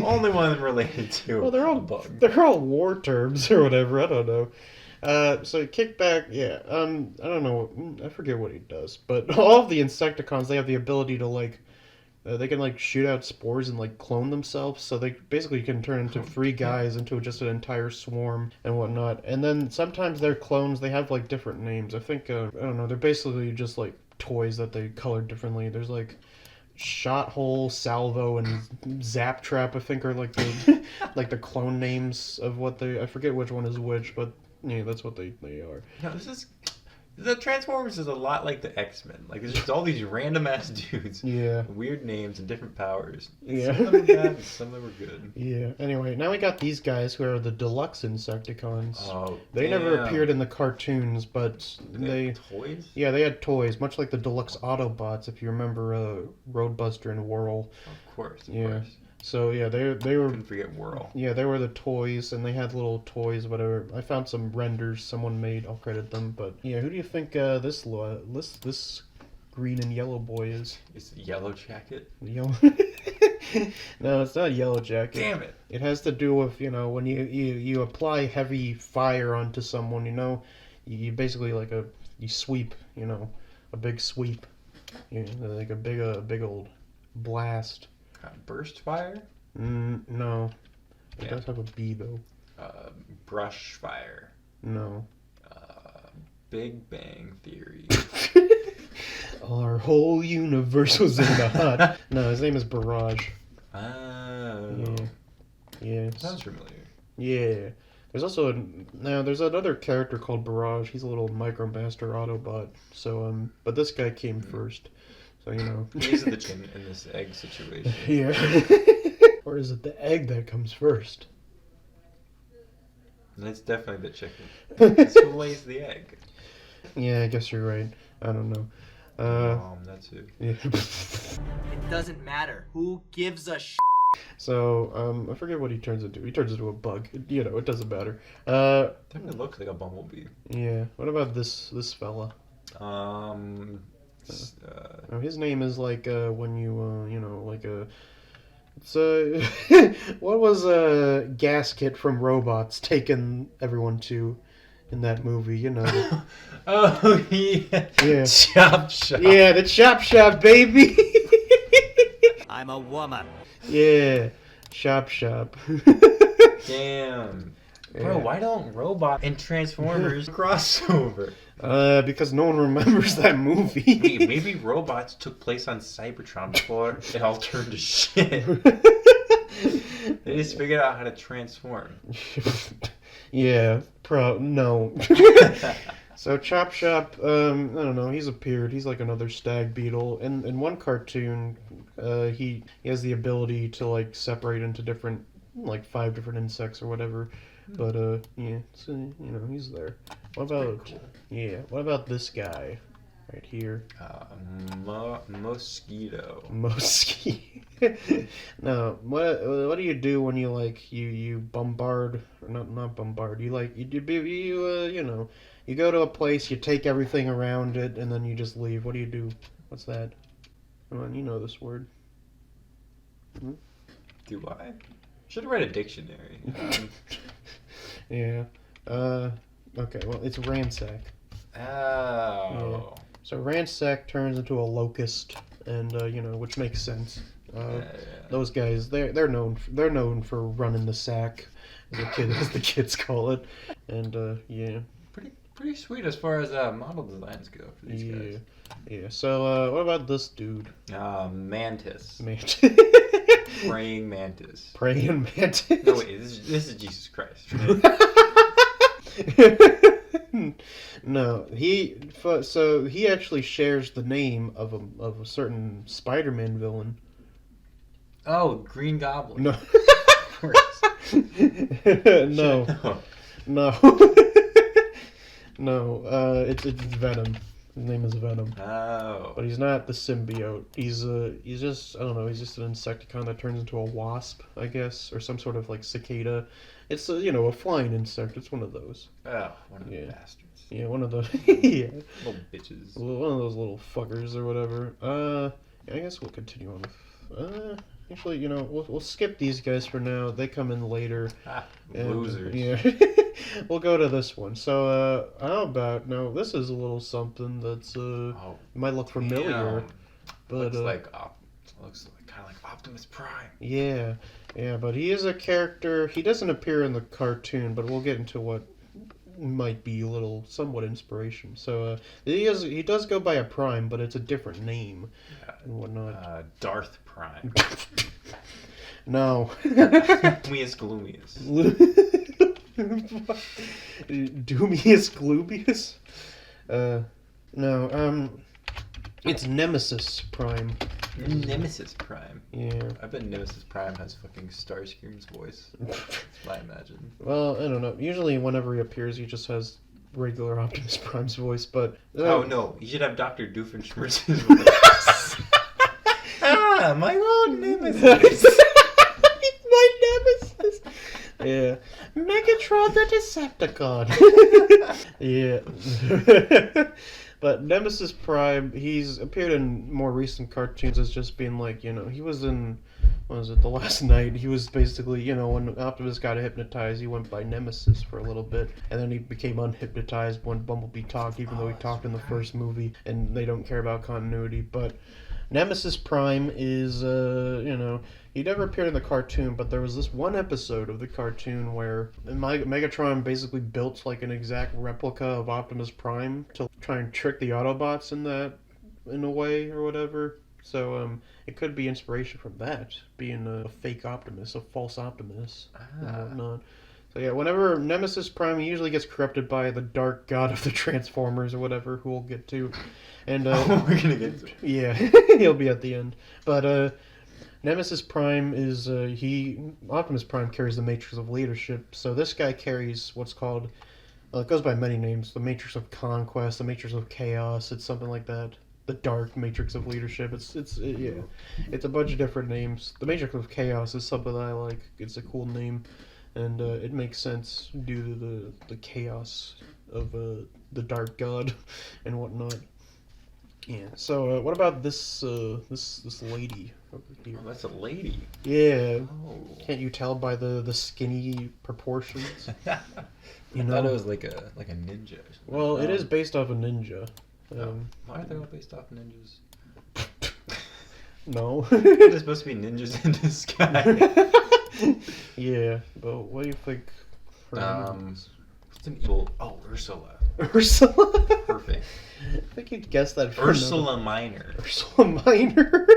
Only one related to. Well, they're all war terms or whatever. I don't know. So kickback, yeah. I don't know. I forget what he does, but all of the Insecticons, they have the ability to like They can like shoot out spores and like clone themselves, so they basically can turn into 3 guys into just an entire swarm and whatnot. And then sometimes their clones, they have like different names. I think I don't know. They're basically just like toys that they colored differently. There's like Shot Hole, Salvo, and Zap Trap. I think are like the like the clone names of what they. I forget which one is which, but yeah, that's what they are. No, the Transformers is a lot like the X-Men. Like, there's just all these random-ass dudes. Yeah. Weird names and different powers. Yeah. Some of them were bad and some of them were good. Yeah. Anyway, now we got these guys who are the deluxe Insecticons. Oh, They never damn. appeared in the cartoons, but They had toys? Yeah, they had toys, much like the deluxe Autobots, if you remember Roadbuster and Whirl. Of course, of Yeah. course. So yeah, they were. Couldn't forget Whirl. Yeah, they were the toys, and they had little toys, whatever. I found some renders someone made. I'll credit them. But yeah, who do you think this green and yellow boy is? It's Yellow Jacket. Yellow. No, it's not Yellow Jacket. Damn it! It has to do with, when you apply heavy fire onto someone, you basically you sweep, a big sweep, like a big old blast. Burst Fire? No. It Yeah. does have a B though. Brush Fire. No. Big Bang Theory. Our whole universe was in the hut. No, his name is Barrage. Oh. Yeah. Sounds familiar. Yeah. There's also there's another character called Barrage. He's a little Micromaster Autobot. So but this guy came first. So He's the chin in this egg situation. Yeah. Or is it the egg that comes first? It's definitely the chicken. It's who lays the egg. Yeah, I guess you're right. I don't know. That's it. Yeah. It doesn't matter. Who gives a So, I forget what he turns into. He turns into a bug. It doesn't matter. Definitely looks like a bumblebee. Yeah. What about this fella? His name is like when you it's what was Gasket from Robots taking everyone to in that movie? Oh yeah. Yeah. Chop Shop. Yeah, the Chop Shop, baby. I'm a woman. Yeah, Chop Shop. Damn. Yeah. Bro, why don't Robot and Transformers crossover? Because no one remembers that movie. Maybe Robots took place on Cybertron before it all turned to shit. They just figured out how to transform. Yeah, no. So Chop Shop, I don't know, he's appeared. He's like another stag beetle. In one cartoon, he has the ability to separate into different, 5 different insects or whatever. But yeah, so, he's there. What about what about this guy right here? Mosquito. No, what do you do when you bombard, or not bombard? You go to a place, you take everything around it, and then you just leave. What do you do? What's that? Come on, you know this word. Hmm? Do I? Should have read a dictionary. Yeah. Okay, well, it's ransack. Oh. Yeah. So ransack turns into a locust, and which makes sense. Those guys, they're known for running the sack, as the kids call it, and yeah. Pretty sweet as far as model designs go for these guys. Yeah. So what about this dude? Mantis. Praying mantis. Praying mantis. No wait, this is Jesus Christ. No, he actually shares the name of a certain Spider-Man villain. Oh, Green Goblin. No. Of course. No. No. It's Venom. His name is Venom. Oh. But he's not the symbiote. He's just, I don't know, he's just an Insecticon that turns into a wasp, I guess, or some sort of cicada. It's a flying insect. It's one of those. Oh, one of the bastards. Yeah, one of those. Yeah. Little bitches. One of those little fuckers or whatever. I guess we'll continue on with. Actually, we'll skip these guys for now. They come in later. Losers. Yeah. We'll go to this one. So, how about now? This is a little something that's might look familiar, but looks like Looks kind of like Optimus Prime. Yeah, but he is a character. He doesn't appear in the cartoon, but we'll get into what might be a little somewhat inspiration. So he does go by a Prime, but it's a different name and whatnot. Darth Prime. No. Gloomiest Gloomiest. Doomiest Gloomiest? No, it's Nemesis Prime. Nemesis Prime. Yeah. I bet Nemesis Prime has fucking Starscream's voice. That's what I imagine. Well, I don't know. Usually whenever he appears, he just has regular Optimus Prime's voice, but... Oh, no. He should have Dr. Doofenshmirtz's voice. My old Nemesis. My Nemesis. Yeah. Megatron the Decepticon. Yeah. But Nemesis Prime, he's appeared in more recent cartoons as just being like, he was in, what was it, The Last Night. He was basically, when Optimus got hypnotized, he went by Nemesis for a little bit. And then he became unhypnotized when Bumblebee talked, even though he talked in the first movie. And they don't care about continuity. But Nemesis Prime is, he never appeared in the cartoon, but there was this one episode of the cartoon where Megatron basically built like an exact replica of Optimus Prime to try and trick the Autobots in a way or whatever. So it could be inspiration from that, being a fake Optimus, a false Optimus, and whatnot. So yeah, whenever Nemesis Prime, he usually gets corrupted by the dark god of the Transformers or whatever, who we'll get to. And we're gonna get to it. Yeah, he'll be at the end. But Nemesis Prime is Optimus Prime carries the Matrix of Leadership. So this guy carries what's called, it goes by many names: the Matrix of Conquest, the Matrix of Chaos. It's something like that. The Dark Matrix of Leadership. It's a bunch of different names. The Matrix of Chaos is something that I like. It's a cool name, and it makes sense due to the chaos of the Dark God and whatnot. Yeah. So what about this lady over here? Oh, that's a lady. Yeah. Oh. Can't you tell by the skinny proportions? I thought it was like a ninja. Or something. Well, it is based off a ninja. Why are they all based off ninjas? No. They're supposed to be ninjas in disguise. Yeah, but what do you think? What's an evil? Oh, Ursula. Ursula. Perfect. I think you'd guess that. Ursula Minor. Ursula Minor.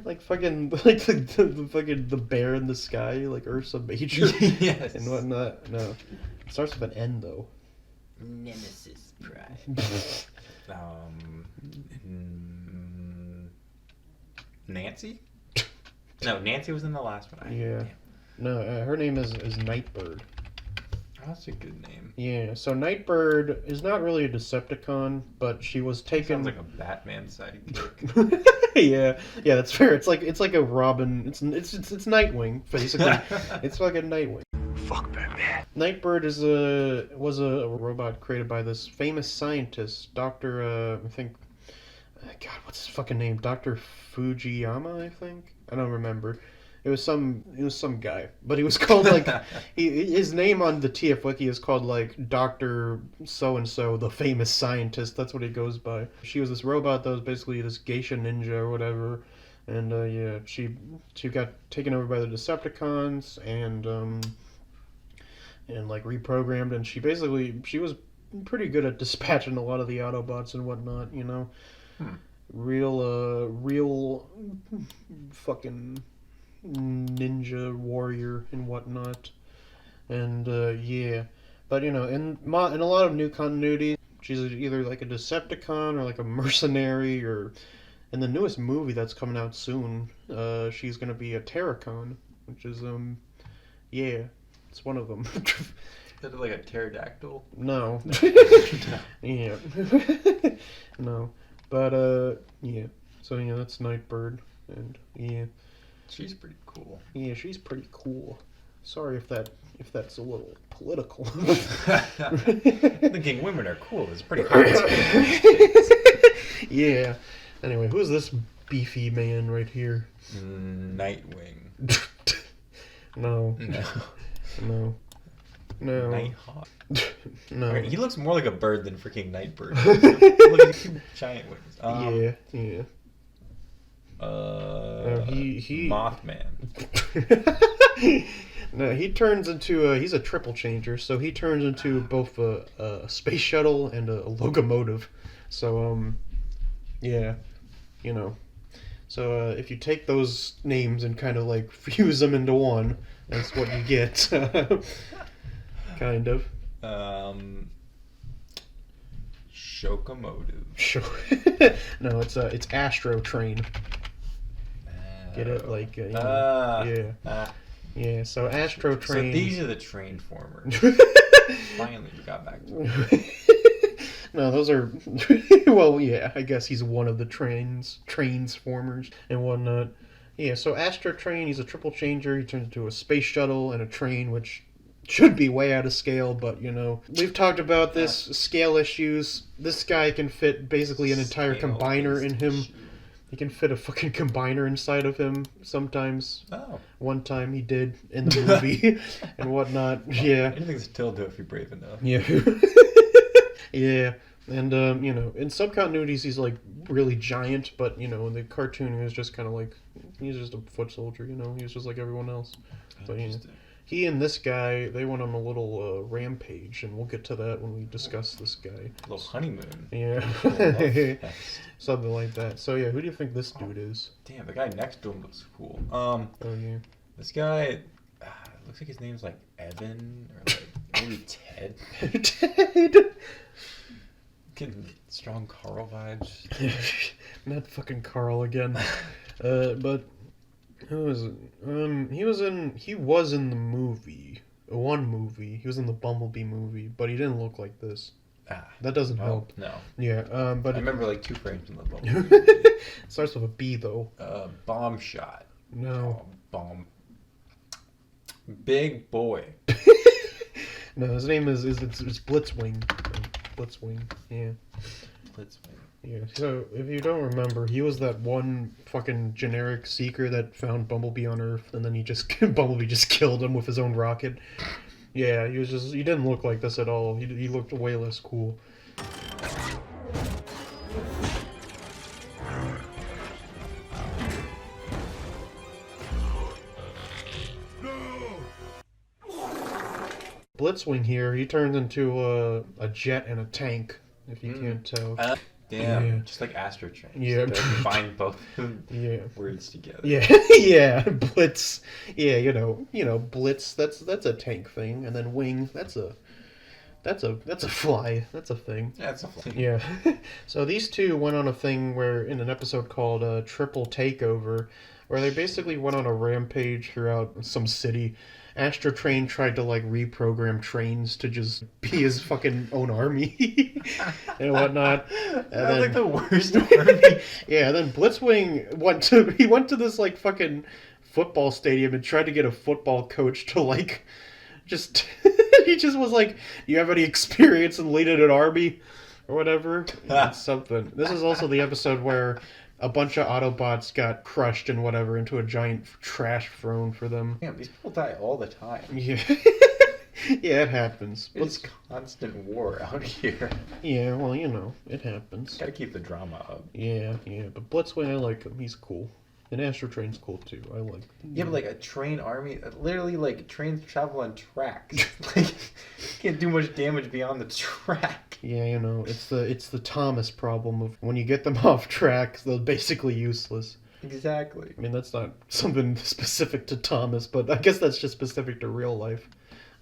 Like the bear in the sky, like Ursa Major. Yes. And whatnot. No, it starts with an N though. Nemesis Prime. Nancy? No, Nancy was in the last one. Yeah. No, her name is Nightbird. Oh, that's a good name. Yeah, so Nightbird is not really a Decepticon, but she was taken. Sounds like a Batman sidekick. yeah, that's fair. It's like a Robin. It's Nightwing basically. It's like a Nightwing. Fuck Batman. Nightbird was a robot created by this famous scientist, Dr. I think. God, what's his fucking name? Dr. Fujiyama, I think. I don't remember. It was some guy, but he was called like his name on the TF Wiki is called like Dr. So and So, the famous scientist. That's what he goes by. She was this robot that was basically this geisha ninja or whatever, and she got taken over by the Decepticons and like reprogrammed, and she was pretty good at dispatching a lot of the Autobots and whatnot, real fucking ninja warrior and whatnot, and but in a lot of new continuity, she's either like a Decepticon or like a mercenary, or in the newest movie that's coming out soon, she's gonna be a Terrorcon, which is it's one of them. Is it like a pterodactyl? No. Yeah. No. But so that's Nightbird, and She's pretty cool. Yeah, she's pretty cool. Sorry if that's a little political. Thinking women are cool is pretty hard. Yeah. Anyway, who's this beefy man right here? Nightwing. No. Nighthawk. No. He looks more like a bird than freaking Nightbird. Look at the giant wings. Yeah. Mothman. No, he turns into he's a triple changer, so he turns into both a space shuttle and a locomotive. So yeah, you know. So if you take those names and kind of like fuse them into one, that's what you get. Kind of. Shokomotive. Sure. No, it's Astro Train. Get it? Like yeah. So Astro Train. So these are the train formers. Finally, we got back to it. No, those are well, yeah. I guess he's one of the trains formers and whatnot. Yeah. So Astro Train, he's a triple changer. He turns into a space shuttle and a train, which should be way out of scale, but you know, we've talked about this scale issues. This guy can fit basically an entire combiner in him. He can fit a fucking combiner inside of him sometimes. Oh. One time he did in the movie and whatnot. Yeah. Anything's still do if you're brave enough. Yeah. Yeah. And, you know, in some continuities he's like really giant, but, you know, in the cartoon he was just kind of like, he's just a foot soldier, you know, he was just like everyone else. But, you know, he and this guy, they went on a little rampage, and we'll get to that when we discuss this guy. A little honeymoon. Yeah. Something like that. So, yeah, who do you think this dude is? Damn, the guy next to him looks cool. Oh, yeah. This guy, looks like his name's like Evan, or like maybe Ted. Ted! Getting strong Carl vibes. Not fucking Carl again. But... who is it? He was in the movie. One movie. He was in the Bumblebee movie, but he didn't look like this. That doesn't help. No. Yeah, but... I remember like 2 frames in the Bumblebee movie. Starts with a B, though. Bomb shot. No. Bomb. Big boy. No, his name is it's Blitzwing. Blitzwing, yeah. Blitzwing. Yeah, so if you don't remember, he was that one fucking generic seeker that found Bumblebee on Earth, and then Bumblebee just killed him with his own rocket. Yeah, he didn't look like this at all. He looked way less cool. Blitzwing here, he turns into a jet and a tank, if you can't tell. Damn, Yeah. just like Astro Train. Yeah. Combine both Yeah. words together. Yeah, yeah, Blitz. Yeah, you know, Blitz. That's a tank thing, and then Wing. That's a fly. That's a thing. Yeah, it's a fly. Yeah. So these two went on a thing where in an episode called Triple Takeover, where they basically went on a rampage throughout some city. Astro Train tried to like reprogram trains to just be his fucking own army and whatnot. And That's like the worst army. Yeah, then Blitzwing went to this like fucking football stadium and tried to get a football coach to like just he just was like, "You have any experience in leading an army or whatever?" Something. This is also the episode where a bunch of Autobots got crushed and whatever into a giant trash thrown for them. Damn, these people die all the time. Yeah. Yeah, it happens. It's constant war out here. Yeah, well, you know, it happens. Gotta keep the drama up. Yeah, but Blitzwing, I like him. He's cool. And Astro Train's cool too. I like him. Yeah, but like a train army, literally like trains travel on tracks. Like, can't do much damage beyond the track. Yeah, you know, it's the Thomas problem of when you get them off track, they're basically useless. Exactly. I mean, that's not something specific to Thomas, but I guess that's just specific to real life.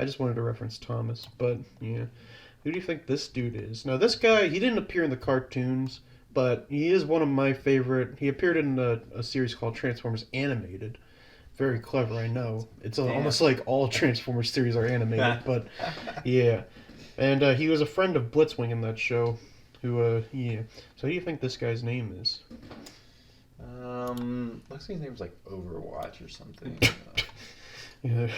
I just wanted to reference Thomas, but yeah. Who do you think this dude is? Now, this guy, he didn't appear in the cartoons, but he is one of my favorite. He appeared in a series called Transformers Animated. Very clever, I know. It's almost like all Transformers series are animated, but yeah. And he was a friend of Blitzwing in that show. Yeah. So who do you think this guy's name is? Looks like his name's like Overwatch or something. Yeah.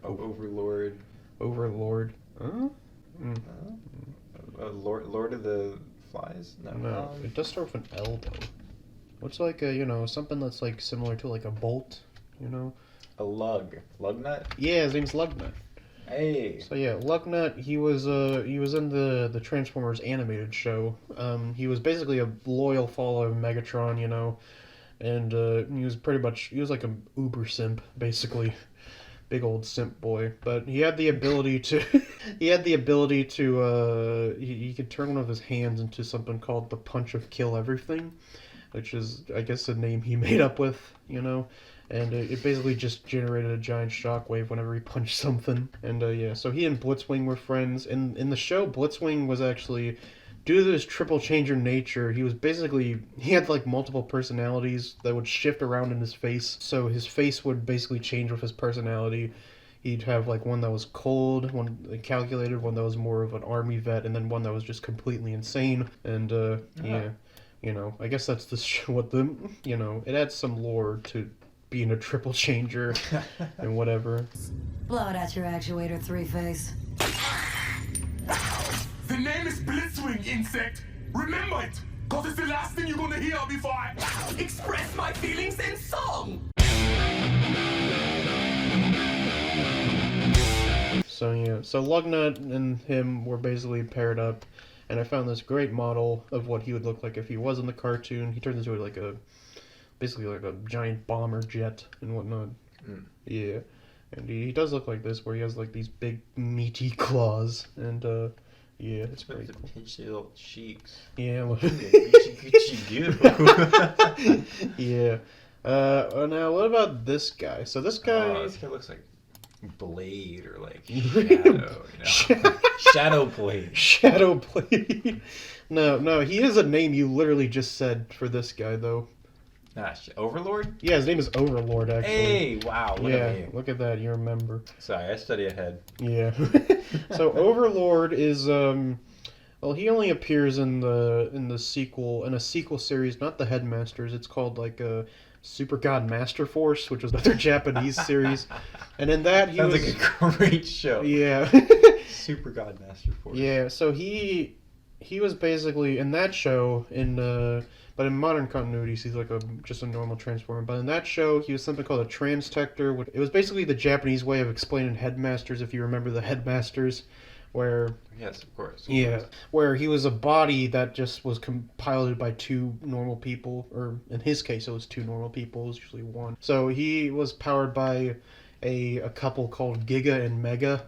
Overlord. Overlord. Huh? Lord of the Flies? No, it does start with an L though. What's like a something that's like similar to like a bolt, A lug. Lugnut? Yeah, his name's Lugnut. Hey. So yeah, Lugnut, he was in the Transformers animated show. He was basically a loyal follower of Megatron, and he was like an uber simp, basically. Big old simp boy, but he had the ability to he could turn one of his hands into something called the Punch of Kill Everything, which is, I guess, a name he made up with, you know, and it basically just generated a giant shockwave whenever he punched something. And yeah, so he and Blitzwing were friends. In the show, Blitzwing was actually, due to his triple changer nature, he had like multiple personalities that would shift around in his face. So his face would basically change with his personality. He'd have like one that was cold, one calculated, one that was more of an army vet, and then one that was just completely insane. And yeah, you know, I guess that's it adds some lore to being a triple changer and whatever. Blow it at your actuator, Three-Face. The name is Blitzwing, Insect. Remember it, cause it's the last thing you're gonna hear before I express my feelings in song. So yeah, so Lugnut and him were basically paired up, and I found this great model of what he would look like if he was in the cartoon. He turns into basically like a giant bomber jet and whatnot. Yeah, and he does look like this, where he has like these big meaty claws, and yeah, it's pretty cool. Pinchy little cheeks. Yeah, look. Yeah. Now what about this guy? So this guy. Oh, this guy looks like Blade or like Shadow. You know? Shadow Blade. Shadow Blade. No, he has a name you literally just said for this guy though. Overlord? Yeah, his name is Overlord, actually. Hey, wow, look at me. Look at that, you remember. Sorry, I study ahead. Yeah. So Overlord is well, he only appears in a sequel series, not the Headmasters. It's called like Super God Master Force, which was another Japanese series. And in that Sounds like a great show. Yeah. Super God Master Force. Yeah, so he was basically in that show but in modern continuities, he's like just a normal Transformer. But in that show, he was something called a Transtector. It was basically the Japanese way of explaining Headmasters, if you remember the Headmasters, where... Yes, of course. Yeah, where he was a body that just was piloted by two normal people, or in his case, it was two normal people. It was usually one. So he was powered by a couple called Giga and Mega.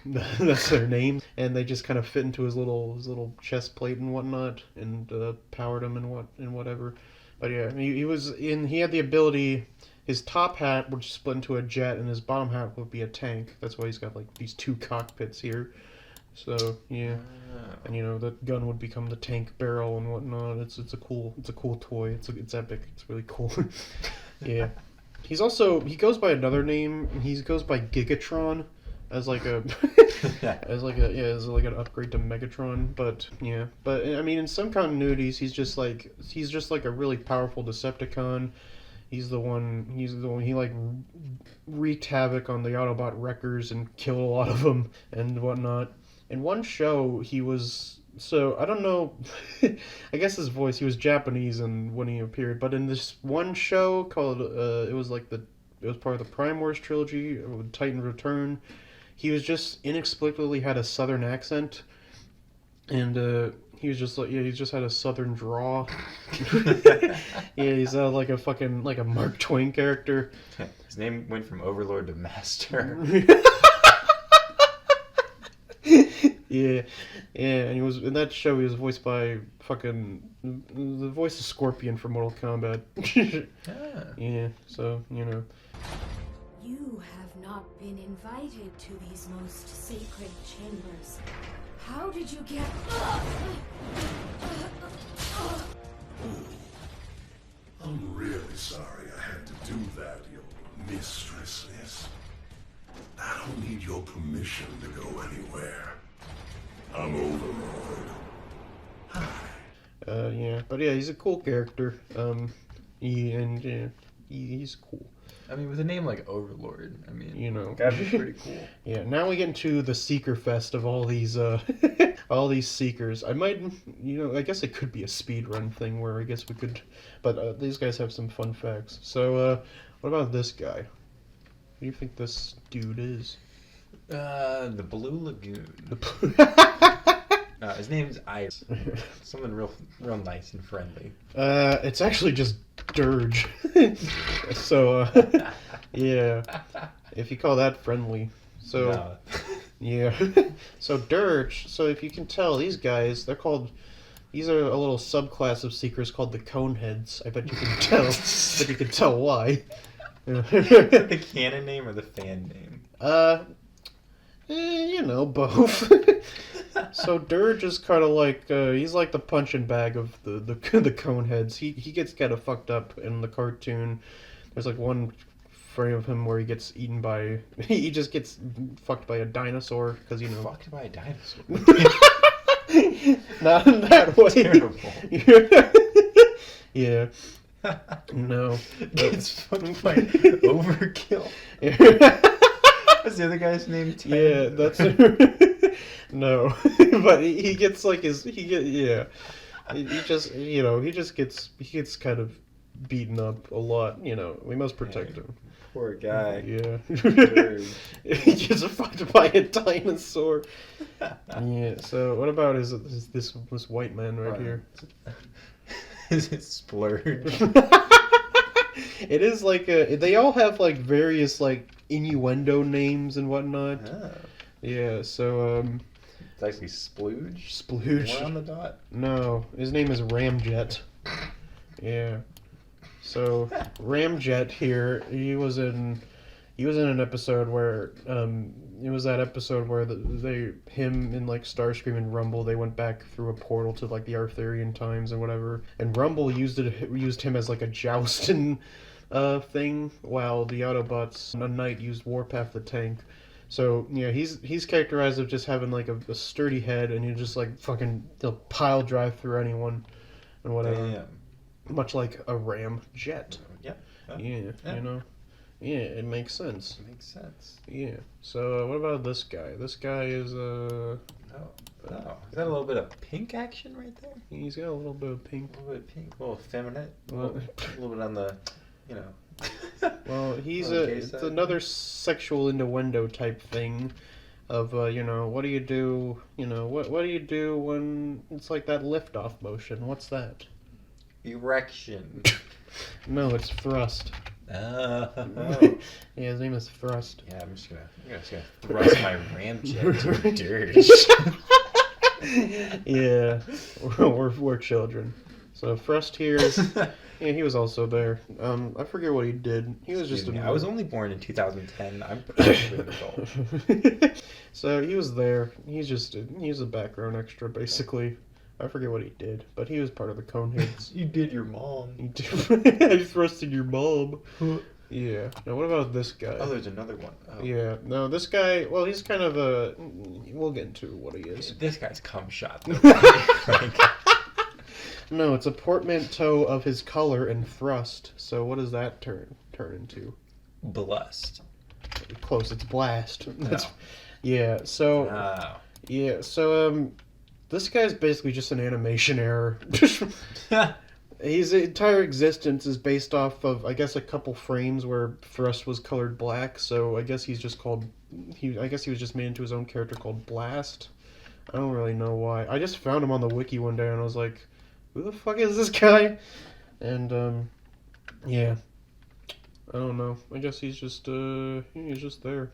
That's their name, and they just kind of fit into his little chest plate and whatnot, and powered him and whatever. But yeah, he had the ability. His top hat would split into a jet, and his bottom hat would be a tank. That's why he's got like these two cockpits here. So yeah, and you know the gun would become the tank barrel and whatnot. It's a cool toy. It's epic. It's really cool. Yeah, he goes by another name. He goes by Gigatron. As like an upgrade to Megatron, but I mean in some continuities he's just like a really powerful Decepticon. He's the one he like wreaked havoc on the Autobot wreckers and killed a lot of them and whatnot. In one show he was, so I don't know, I guess his voice, he was Japanese and when he appeared, but in this one show called it was part of the Prime Wars trilogy, Titan Return. He was just inexplicably had a southern accent, and he was just like, yeah, he just had a southern draw. Yeah, he's like a Mark Twain character. His name went from Overlord to Master. Yeah, and he was in that show. He was voiced by the voice of Scorpion from Mortal Kombat. Yeah, so you know. You have not been invited to these most sacred chambers. How did you get... I'm really sorry I had to do that, your mistressness. I don't need your permission to go anywhere. I'm Overlord. Hi. Yeah, but yeah, he's a cool character. He's cool. I mean, with a name like Overlord, I mean, you know, gotta be pretty cool. Yeah, now we get into the Seeker Fest of all these, all these Seekers. I might, I guess it could be a speed run thing where I guess we could, but these guys have some fun facts. So, what about this guy? Who do you think this dude is? The Blue Lagoon. His name's Iris. Something real nice and friendly. It's actually just Dirge. So, yeah. If you call that friendly. So, No. yeah. So Dirge, so if you can tell, these guys, these are a little subclass of Seekers called the Coneheads. I bet you can tell. But you can tell why. Is that the canon name or the fan name? You know, both. So Dirge is kind of like he's like the punching bag of the Coneheads. He gets kind of fucked up in the cartoon. There's like one frame of him where he gets eaten by he just gets fucked by a dinosaur because you know. Fucked by a dinosaur. Not in that way. Terrible. Yeah. No. Gets fucked by Overkill. What's the other guy's name? Yeah, that's no, but he gets like he just he gets kind of beaten up a lot. You know, we must protect him. Poor guy. Yeah, he gets fucked by a dinosaur. Yeah. So what about this white man right here? Is it Splurge? It is like they all have like various like innuendo names and whatnot. Oh. Yeah, so It's actually Splooge. Splooge. One on the dot. No, his name is Ramjet. Yeah. So Ramjet here, he was in an episode where it was that episode where him and like Starscream and Rumble, they went back through a portal to like the Arthurian times and whatever, and Rumble used him as like a jousting thing, while the Autobots a Knight used Warpath the tank. So yeah, he's characterized of just having like a sturdy head, and he'll just like he'll pile drive through anyone and whatever. Damn. Much like a ram jet. Yeah. Yeah, you know. Yeah, it makes sense. Makes sense. Yeah. So what about this guy? This guy is Oh. Is that a little bit of pink action right there? he's got a little bit of pink. A little bit of pink, a little feminine, a Well- little bit on the, you know. Well, he's On the gay it's side. another sexual innuendo type thing of what do you do, what do you do when it's like that lift-off motion? What's that? Erection. No, it's thrust. Oh. Yeah, his name is Thrust. Yeah, I'm just gonna thrust my ramjet through dirt. Yeah, we're children. So Thrust here is, yeah, he was also there. I forget what he did. He was just. I was only born in 2010. I'm probably an adult. So he was there. He's a background extra basically. I forget what he did, but he was part of the Coneheads. You did your mom. He thrusted your mom. Yeah. Now what about this guy? Oh, there's another one. Oh. Yeah. No, this guy. Well, he's kind of a. We'll get into what he is. This guy's cum shot. No, it's a portmanteau of his color and thrust. So what does that turn into? Blust. Close. It's blast. That's. No. Yeah. So. Oh. Yeah. So this guy's basically just an animation error. His entire existence is based off of, I guess, a couple frames where Thrust was colored black. So I guess he's just called. I guess he was just made into his own character called Blast. I don't really know why. I just found him on the wiki one day and I was like, "Who the fuck is this guy?" And yeah, I don't know. I guess he's just there. He's there.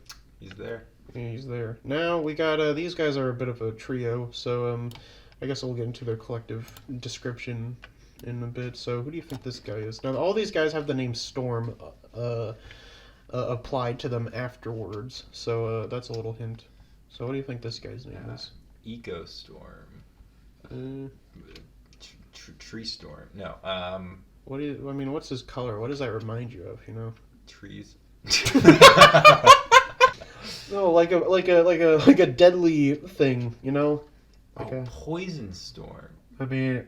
Yeah, he's there. Now we got these guys are a bit of a trio. So I guess we'll get into their collective description in a bit. So who do you think this guy is? Now all these guys have the name Storm applied to them afterwards. So that's a little hint. So what do you think this guy's name is? Eco Storm. Tree Storm. No. What do you? I mean, what's his color? What does that remind you of? Trees. No, like a deadly thing. Like Oh, Poison Storm. I mean,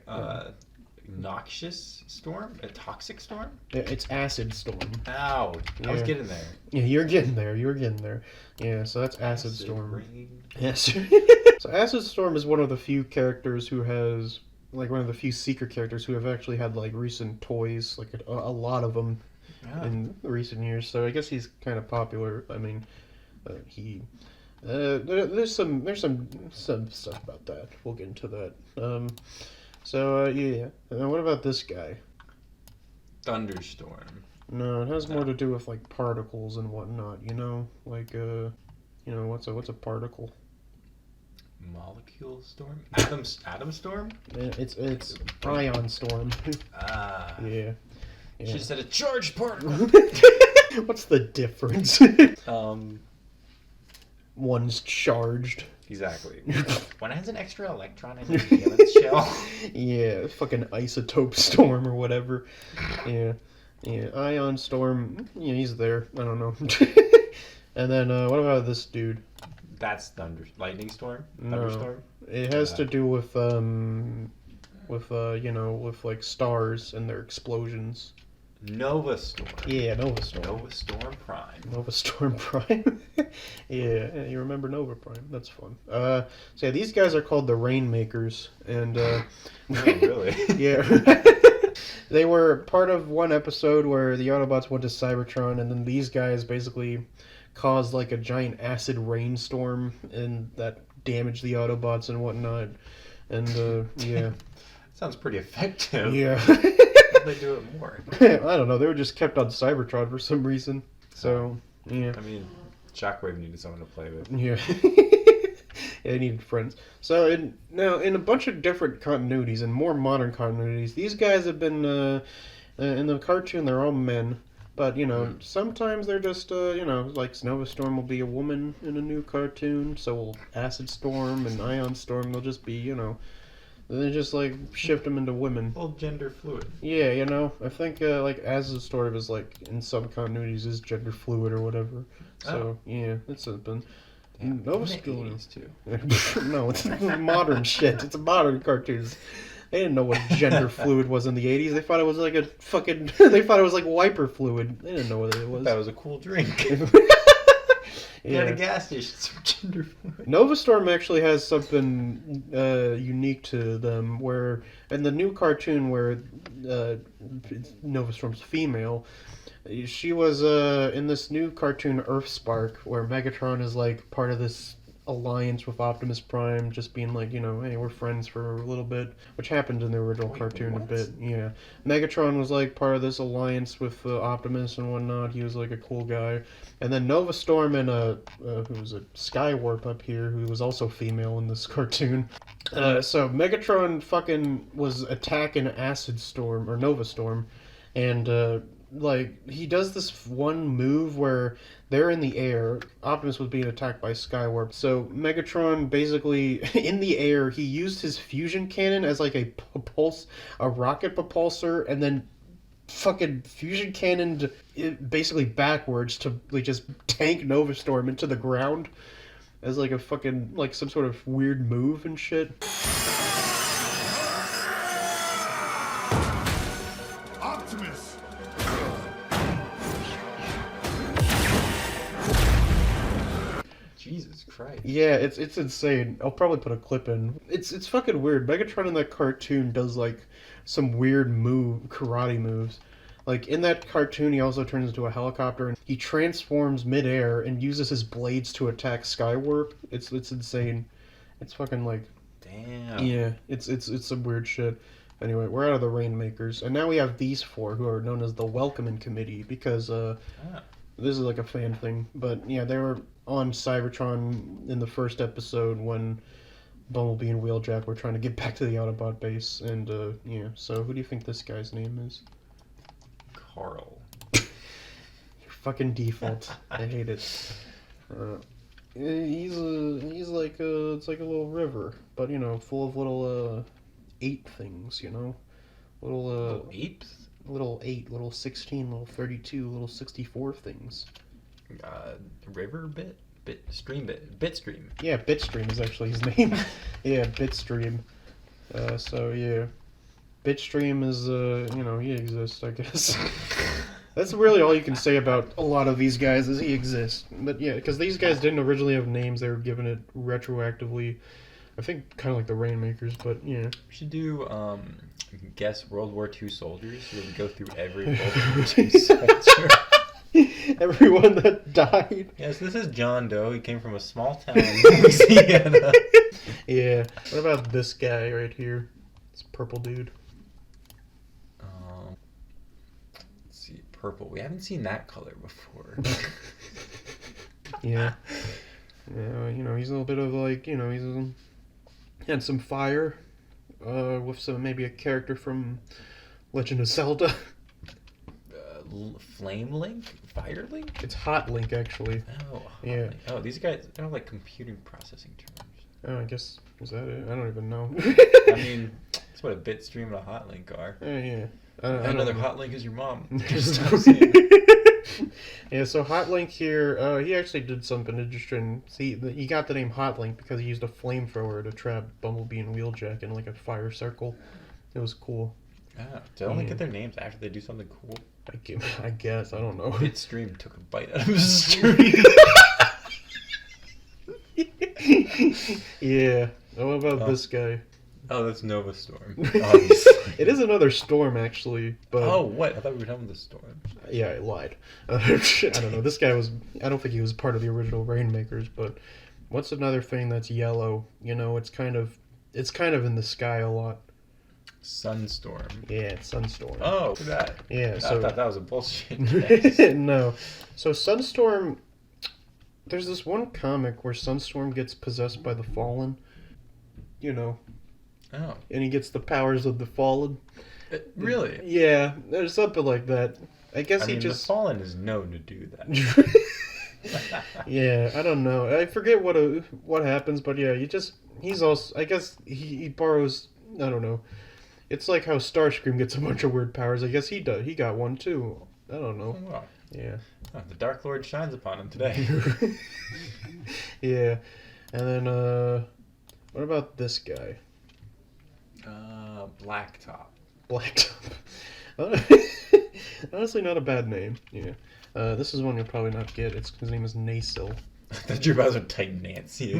Noxious Storm? A Toxic Storm? it's Acid Storm. Ow. I was Yeah. getting there. Yeah, you're getting there. Yeah, so that's Acid Storm. Rain. Yes. So Acid Storm is one of the few characters who has, like, one of the few Seeker characters who have actually had, like, recent toys, like, a lot of them in recent years. So I guess he's kind of popular. I mean, There's some stuff about that. We'll get into that. Yeah. And then what about this guy? Thunderstorm. No, it has more to do with like particles and whatnot. Like what's a particle? Molecule storm. Atom storm. It's ion storm. Yeah. She just said a charged particle. What's the difference? One's charged. Exactly. One has an extra electron in its shell. Yeah, fucking isotope storm or whatever. Yeah, ion storm. Yeah, he's there. I don't know. And then what about this dude? That's lightning storm. No, Thunderstorm. it has to do with like stars and their explosions. Nova Storm. Yeah, Nova Storm. Nova Storm Prime. Nova Storm Prime. Yeah, you remember Nova Prime. That's fun. So yeah, these guys are called the Rainmakers, and Oh, really? yeah. They were part of one episode where the Autobots went to Cybertron, and then these guys basically caused like a giant acid rainstorm and that damaged the Autobots and whatnot. And yeah. Sounds pretty effective. Yeah. How'd they do it more? I don't know. They were just kept on Cybertron for some reason. So yeah. I mean, Shockwave needed someone to play with. Yeah. Yeah, they needed friends. So in a bunch of different continuities and more modern continuities, these guys have been in the cartoon. They're all men. But, sometimes they're just, like Nova Storm will be a woman in a new cartoon, so will Acid Storm and Ion Storm, they'll just be, they just, like, shift them into women. A little gender fluid. Yeah, I think, like, Acid Storm is, like, in some continuities is gender fluid or whatever. So, yeah, it's something. Nova Storm. Too. No, it's modern shit. It's a modern cartoon. They didn't know what gender fluid was in the 80s. They thought it was like they thought it was like wiper fluid. They didn't know what it was. That was a cool drink. Yeah. At a gas station, some gender fluid. Nova Storm actually has something unique to them, where in the new cartoon where Nova Storm's female, she was in this new cartoon Earthspark, where Megatron is like part of this alliance with Optimus Prime, just being like, hey, we're friends for a little bit, which happened in the original cartoon a bit. Yeah, Megatron was like part of this alliance with Optimus and whatnot. He was like a cool guy. And then Nova Storm and who was it, Skywarp up here, who was also female in this cartoon. So Megatron fucking was attacking Acid Storm or Nova Storm, and like he does this one move where they're in the air. Optimus was being attacked by Skywarp. So Megatron basically in the air, he used his fusion cannon as like a rocket propulsor, and then fucking fusion cannoned it basically backwards to like just tank Nova Storm into the ground as like a fucking like some sort of weird move and shit. Optimus! Jesus Christ. Yeah, it's insane. I'll probably put a clip in. It's fucking weird. Megatron in that cartoon does like some weird karate moves. Like in that cartoon, he also turns into a helicopter and he transforms midair and uses his blades to attack Skywarp. It's insane. It's fucking like, damn. Yeah, it's some weird shit. Anyway, we're out of the Rainmakers, and now we have these four who are known as the Welcoming Committee because this is like a fan thing. But yeah, they were on Cybertron in the first episode when Bumblebee and Wheeljack were trying to get back to the Autobot base, and yeah. So who do you think this guy's name is? Carl. Your fucking default. I hate it. He's like it's like a little river, but full of little ape things, little apes, little 8, little 16, little 32, little 64 things. River Bitstream. Yeah, Bitstream is actually his name. Yeah, Bitstream. So yeah, Bitstream is he exists, I guess. That's really all you can say about a lot of these guys is he exists. But yeah, because these guys didn't originally have names; they were given it retroactively. I think kind of like the Rainmakers, but yeah. We should do guess World War II soldiers, where we go through every World War II soldier. everyone that died. Yes, this is John Doe. He came from a small town in Louisiana. Yeah. What about this guy right here? This purple dude. Let's see, purple. We haven't seen that color before. Yeah. Yeah, you know, he's a little bit of like, you know, he had some fire, with some, maybe a character from Legend of Zelda. Flame Link? Fire Link? It's Hot Link, actually. Oh, Yeah. Oh, these guys, they're like computing processing terms. Oh, I guess, is that it? I don't even know. I mean, that's what a bit stream and a hot link are. Oh, yeah. I Another don't know. hot link is your mom. Yeah, so Hot Link here, he actually did something interesting. See, he got the name Hot Link because he used a flamethrower to trap Bumblebee and Wheeljack in like a fire circle. It was cool. Oh, do they only get their names after they do something cool? I guess, I don't know. Bitstream took a bite out of his stream. Yeah. What about this guy? Oh, that's Nova Storm. Obviously. It is another Storm, actually. But Oh, what? I thought we were talking about the Storm. yeah, I lied. I don't know. This guy was... I don't think he was part of the original Rainmakers, but what's another thing that's yellow? You know, it's kind of in the sky a lot. Sunstorm. Yeah, it's Sunstorm. Oh, look at that. Yeah, I so... thought that was a bullshit. No. So Sunstorm... There's this one comic where Sunstorm gets possessed by the Fallen. You know. Oh. And he gets the powers of the Fallen. Really? Yeah, there's something like that. I guess I mean, just... the Fallen is known to do that. Yeah, I don't know. I forget what happens, but yeah, he's also... I guess he borrows... I don't know. It's like how Starscream gets a bunch of weird powers. I guess he got one too. I don't know. Oh, wow. Yeah. Oh, the Dark Lord shines upon him today. Yeah. And then, what about this guy? Blacktop. Blacktop. Honestly, not a bad name. Yeah. This is one you'll probably not get. His name is Nasil. I thought you were about to type Nancy.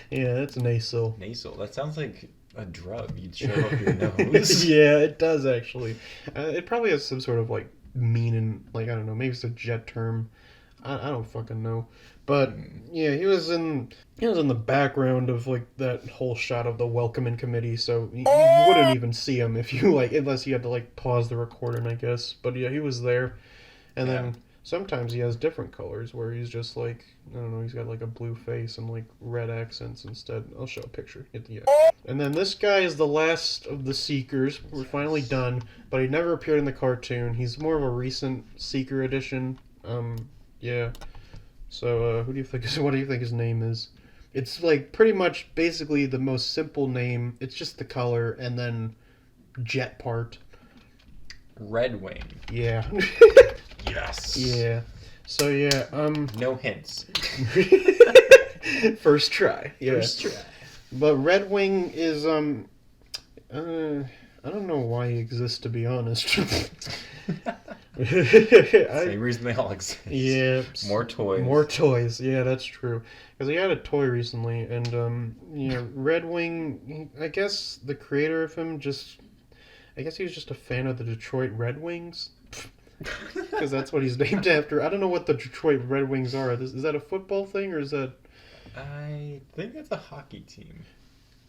Yeah, that's Nasil. Nasal. That sounds like a drug you'd shove up your nose. Yeah, it does actually. It probably has some sort of like meaning, like I don't know, maybe it's a jet term. I don't fucking know. But yeah, he was in the background of like that whole shot of the welcoming committee, so you wouldn't even see him if you like, unless you had to like pause the recording, I guess. But yeah, he was there. And then sometimes he has different colors where he's just like, I don't know, he's got like a blue face and like red accents instead. I'll show a picture. And then this guy is the last of the Seekers. We're finally done, but he never appeared in the cartoon. He's more of a recent Seeker edition. Yeah. So, what do you think his name is? It's like pretty much basically the most simple name. It's just the color and then jet part. Red Wing. Yeah. Yes. Yeah. So yeah, No hints. First try. Yeah. First try. But Red Wing is I don't know why he exists, to be honest. Same reason they all exist. Yeah. More toys. More toys. Yeah, that's true. Because he had a toy recently, and Red Wing. I guess the creator of him I guess he was just a fan of the Detroit Red Wings. Because that's what he's named after. I don't know what the Detroit Red Wings are. Is that a football thing, or is that... I think it's a hockey team.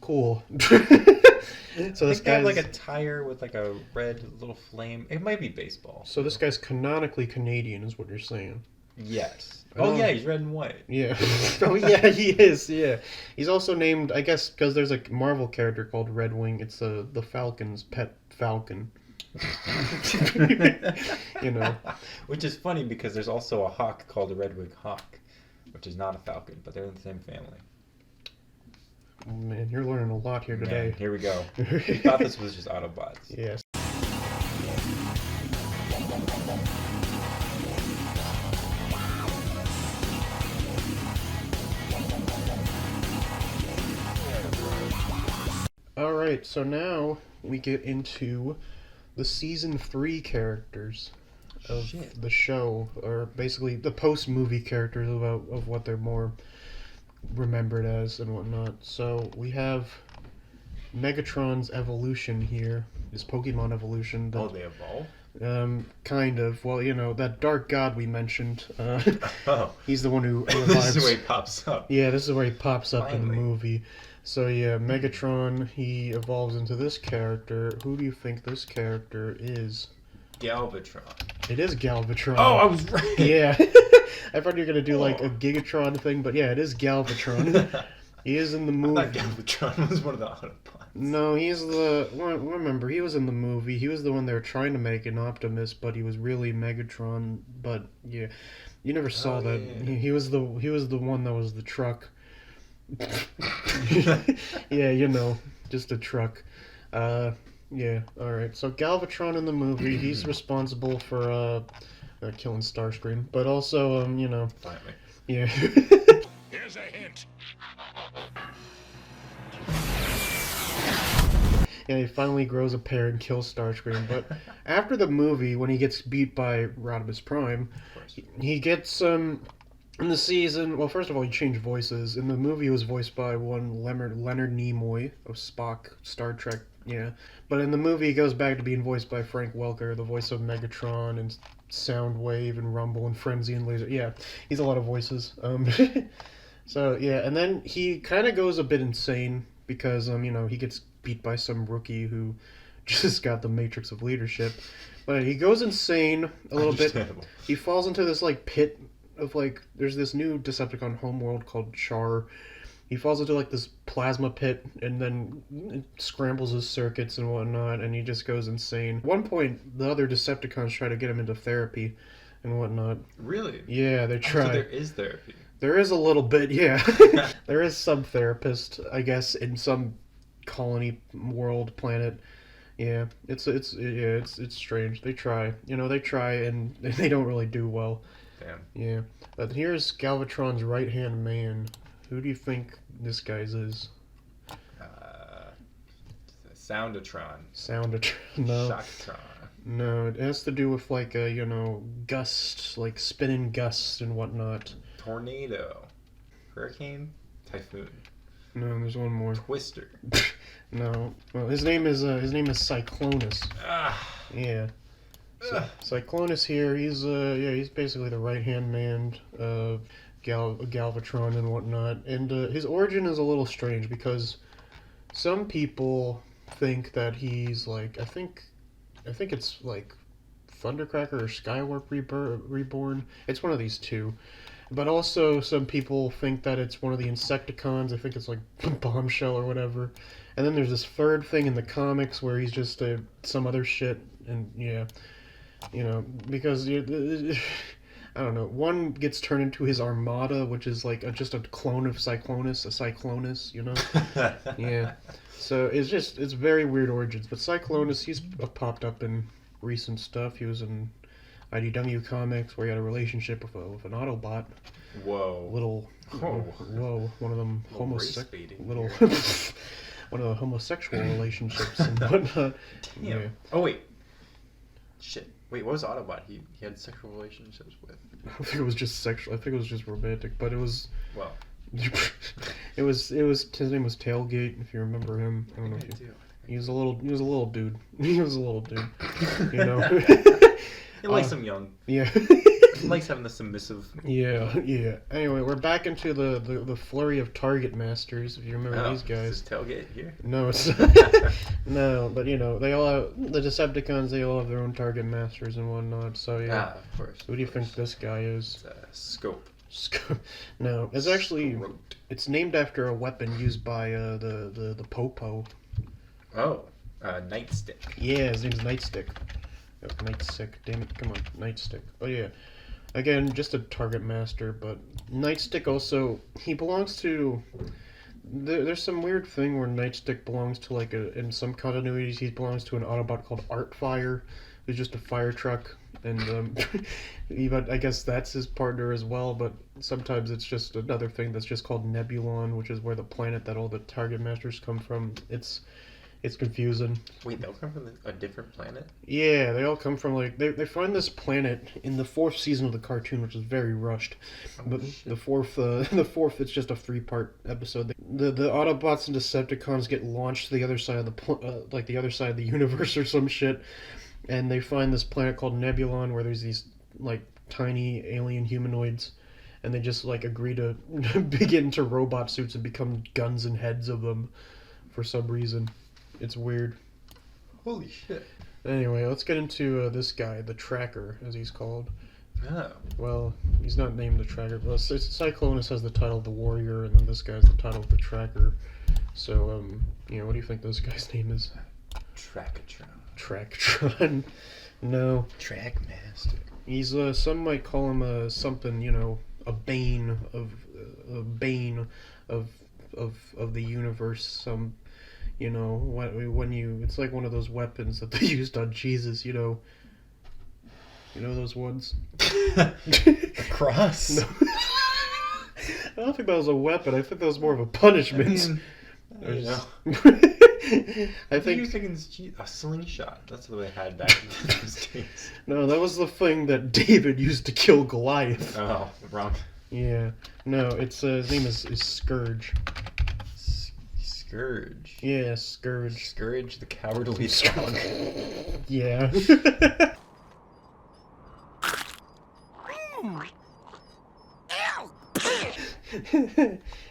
Cool. So I this think they have guy's like a tire with like a red little flame. It might be baseball. So this guy's canonically Canadian, is what you're saying. Yes. Oh. Oh yeah, he's red and white. Yeah. Oh yeah, he is. Yeah. He's also named, I guess, because there's a Marvel character called Red Wing. It's the Falcon's pet falcon. You know. Which is funny because there's also a hawk called a Redwing hawk, which is not a falcon, but they're in the same family. Oh, man, you're learning a lot here today. Man, here we go. We thought this was just Autobots. Yes. Alright, so now we get into the Season 3 characters of the show, or basically the post-movie characters of what they're more remembered as and whatnot. So we have Megatron's evolution here, his Pokemon evolution. Oh, they evolve? Kind of. Well, that Dark God we mentioned. Oh. He's the one who revives. This is where he pops up. Yeah, this is where he pops up in the Finally. movie. So yeah, Megatron, he evolves into this character. Who do you think this character is? Galvatron. It is Galvatron. Oh, I was right. Yeah. I thought you were going to do like a Gigatron thing, but yeah, it is Galvatron. He is in the movie. I thought Galvatron was one of the Autobots. No, he's remember, he was in the movie. He was the one they were trying to make an Optimus, but he was really Megatron. But yeah, you never saw that. Yeah. He was the one that was the truck. Yeah, just a truck. Yeah, alright. So Galvatron in the movie, he's responsible for killing Starscream, but also Finally. yeah. Here's a hint. Yeah, he finally grows a pair and kills Starscream. But after the movie, when he gets beat by Rodimus Prime, he gets in the season. Well, first of all, he changed voices. In the movie, he was voiced by one Leonard Nimoy of Spock, Star Trek. Yeah, but in the movie, he goes back to being voiced by Frank Welker, the voice of Megatron and Soundwave and Rumble and Frenzy and Laser. Yeah, he's a lot of voices. So yeah, and then he kind of goes a bit insane because he gets beat by some rookie who just got the Matrix of Leadership. But he goes insane a little bit. He falls into this like pit of like there's this new Decepticon homeworld called Char. He falls into like this plasma pit and then it scrambles his circuits and whatnot, and he just goes insane. At one point, the other Decepticons try to get him into therapy and whatnot. Really? Yeah, they try. So there is therapy. There is a little bit, yeah. There is some therapist, I guess, in some colony world planet. Yeah, it's strange. They try, and they don't really do well. Damn. Yeah, but here's Galvatron's right hand man. Who do you think this guy's is? Soundatron. Soundatron? No. Shocktron. No, it has to do with like a gust, like spinning gusts and whatnot. Tornado. Hurricane. Typhoon. No, there's one more. Twister. No, well, his name is Cyclonus. Ah. Yeah. So, Cyclonus here, he's basically the right hand man of Galvatron and whatnot, and his origin is a little strange because some people think that he's like I think it's like Thundercracker or Skywarp Reborn. It's one of these two. But also some people think that it's one of the Insecticons. I think it's like Bombshell or whatever. And then there's this third thing in the comics where he's just some other shit. And yeah, because I don't know. One gets turned into his Armada, which is like just a clone of Cyclonus, a Cyclonus, Yeah. So it's very weird origins. But Cyclonus, he's popped up in recent stuff. He was in IDW comics where he had a relationship with an Autobot. Whoa. Whoa. One of them Little one of the homosexual relationships and whatnot. Damn. Yeah. Oh wait. Shit. Wait, what was Autobot he had sexual relationships with? I think it was just sexual. I think it was just romantic, but it was. Well. It was. His name was Tailgate. If you remember him, I don't know if you. do. He was a little dude. He was a little dude. He likes him young. Yeah. He likes having the submissive. Yeah. Anyway, we're back into the flurry of Targetmasters. If you remember these guys. Is this tailgate here? No, it's no, but they all have the Decepticons. They all have their own Targetmasters and whatnot. So yeah. Of course. Who do you think this guy is? It's Scope. No, it's actually Scrote. it's named after a weapon used by the Popo. Oh, Nightstick. Yeah, his name's Nightstick. Oh, Nightstick, damn it, come on, Nightstick. Oh yeah, again, just a Targetmaster, but Nightstick also, he belongs to, there's some weird thing where Nightstick belongs to in some continuities, he belongs to an Autobot called Artfire, who's just a fire truck, and even, I guess that's his partner as well, but sometimes it's just another thing that's just called Nebulon, which is where the planet that all the Targetmasters come from. It's confusing. Wait, they'll come from a different planet? Yeah, they all come from they find this planet in the 4th season of the cartoon, which is very rushed. But the fourth it's just a 3-part episode. The Autobots and Decepticons get launched to the other side of the the other side of the universe or some shit, and they find this planet called Nebulon where there's these like tiny alien humanoids, and they just like agree to get into robot suits and become guns and heads of them for some reason. It's weird. Holy shit. Anyway, let's get into this guy, the Tracker, as he's called. Oh. Well, he's not named the Tracker, but Cyclonus has the title of the Warrior, and then this guy's the title of the Tracker. So, what do you think this guy's name is? Trackatron. No. Trackmaster. He's, some might call him, something, a bane of the universe. Some, it's like one of those weapons that they used on Jesus, You know those ones? A cross? No. I don't think that was a weapon. I think that was more of a punishment. I think you're thinking a slingshot. That's what they had back in those days. No, that was the thing that David used to kill Goliath. Oh, wrong. Yeah. No, it's his name is Scourge. Scourge. Yeah, Scourge. Scourge the cowardly dog. Yeah.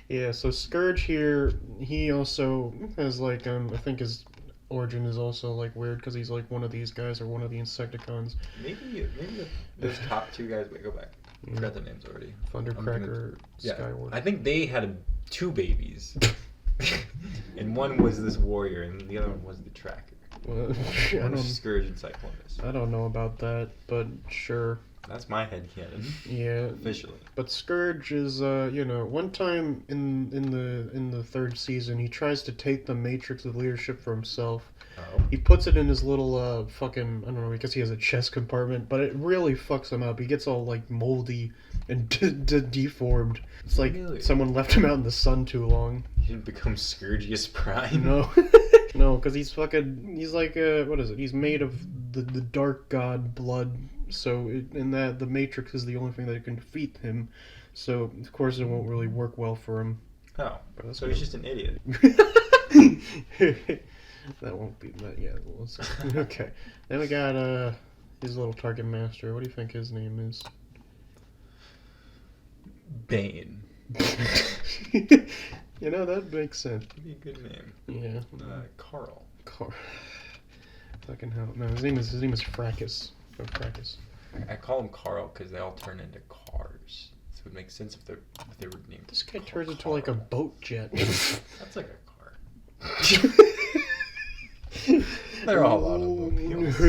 Yeah, so Scourge here, he also has like, I think his origin is also like weird because he's like one of these guys or one of the Insecticons. Maybe those top two guys, wait, go back. I forgot their names already. Thundercracker, Yeah, Skyward. I think they had two babies. And one was this warrior and the other one was the Tracker. Well, One was Scourge and Cyclonus. I don't know about that, but sure. That's my headcanon. Yeah. Officially. But Scourge is, one time in the third season, he tries to take the matrix of leadership for himself. Oh. He puts it in his little, fucking, I don't know, because he has a chest compartment, but it really fucks him up. He gets all, like, moldy and deformed. It's like someone left him out in the sun too long. He didn't become Scourgius Prime? No. No, because he's like, what is it? He's made of the dark god blood. So in that, the Matrix is the only thing that can defeat him. So of course it won't really work well for him. Oh, so he's just an idiot. That won't be that. Yeah. Okay. Then we got his little Targetmaster. What do you think his name is? Bane. That makes sense. That'd be a good name. Yeah. Carl. Fucking hell. No, his name is Fracus. Oh, Fracus. I call him Carl because they all turn into cars. So it would make sense if they were named. This guy turns into like a boat jet. That's like a car. They're all automobiles.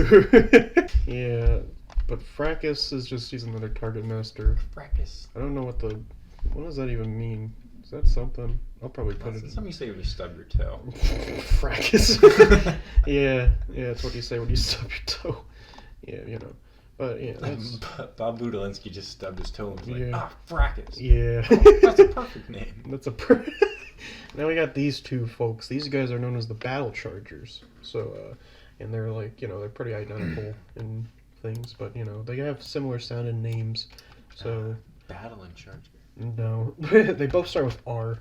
Yeah, but Fracus is he's another Targetmaster. Fracus. I don't know what does that even mean? Is that something? I'll probably put it. That's something you say when you stub your toe. Fracus. Yeah, that's what you say when you stub your toe. Yeah, But yeah, that's... Bob Budalinski just stubbed his toe and was Yeah. like, Fracus. Yeah. That's a perfect name. Now we got these two folks. These guys are known as the Battle Chargers. So, and they're like, they're pretty identical in things, but they have similar sounding names. So Battle and Charger. No, they both start with R.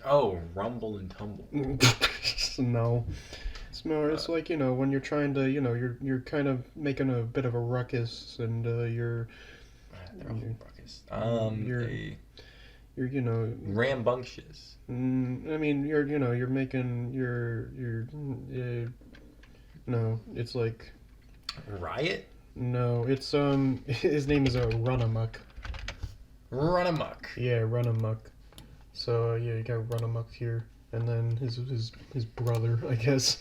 Oh, Rumble and Tumble. No. It's like, when you're trying to, you're kind of making a bit of a ruckus, and you're... They're all ruckus. You're rambunctious. I mean, you're making, no, it's like... Riot? No, it's, his name is Run Amok. Run Amok. Yeah, Run Amok. So, you got Run Amok here. And then his brother, I guess.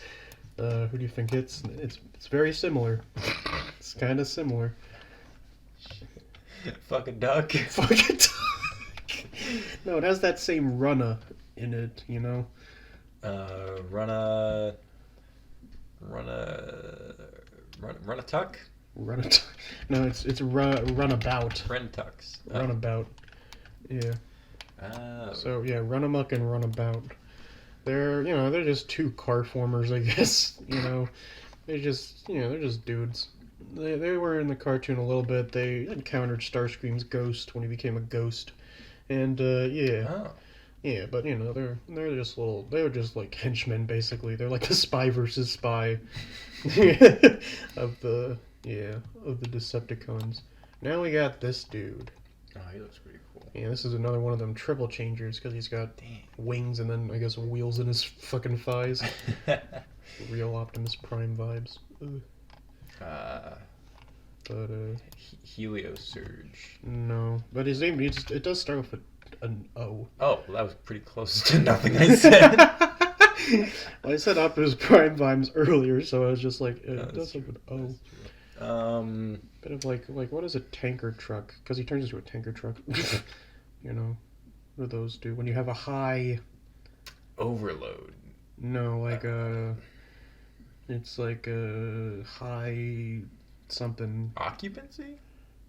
Who do you think it's very similar. It's kind of similar. Fuck a duck. Fuck a duck. No, it has that same runna in it, Run a tuck? No, it's runabout. Rentux. Runabout. Yeah. Oh. So yeah, Run Amok and Runabout. They're they're just two car formers, I guess. They're just dudes. They were in the cartoon a little bit. They encountered Starscream's ghost when he became a ghost, and yeah. Oh. Yeah, but you know, they're just little. They were just like henchmen, basically. They're like the spy versus spy of the Decepticons. Now we got this dude. Oh, he looks pretty cool. Yeah, this is another one of them triple changers because he's got wings and then I guess wheels in his fucking thighs. Real Optimus Prime vibes. Ugh. But Heliosurge. no, but his name it does start with an O. Oh, well, that was pretty close to nothing I said. Well, I said Optimus Prime vibes earlier, so I was just like, it does have an O. Bit of like what is a tanker truck? Because he turns into a tanker truck. You know, what do those do? When you have a high Overload. No, like it's like a high something. Occupancy?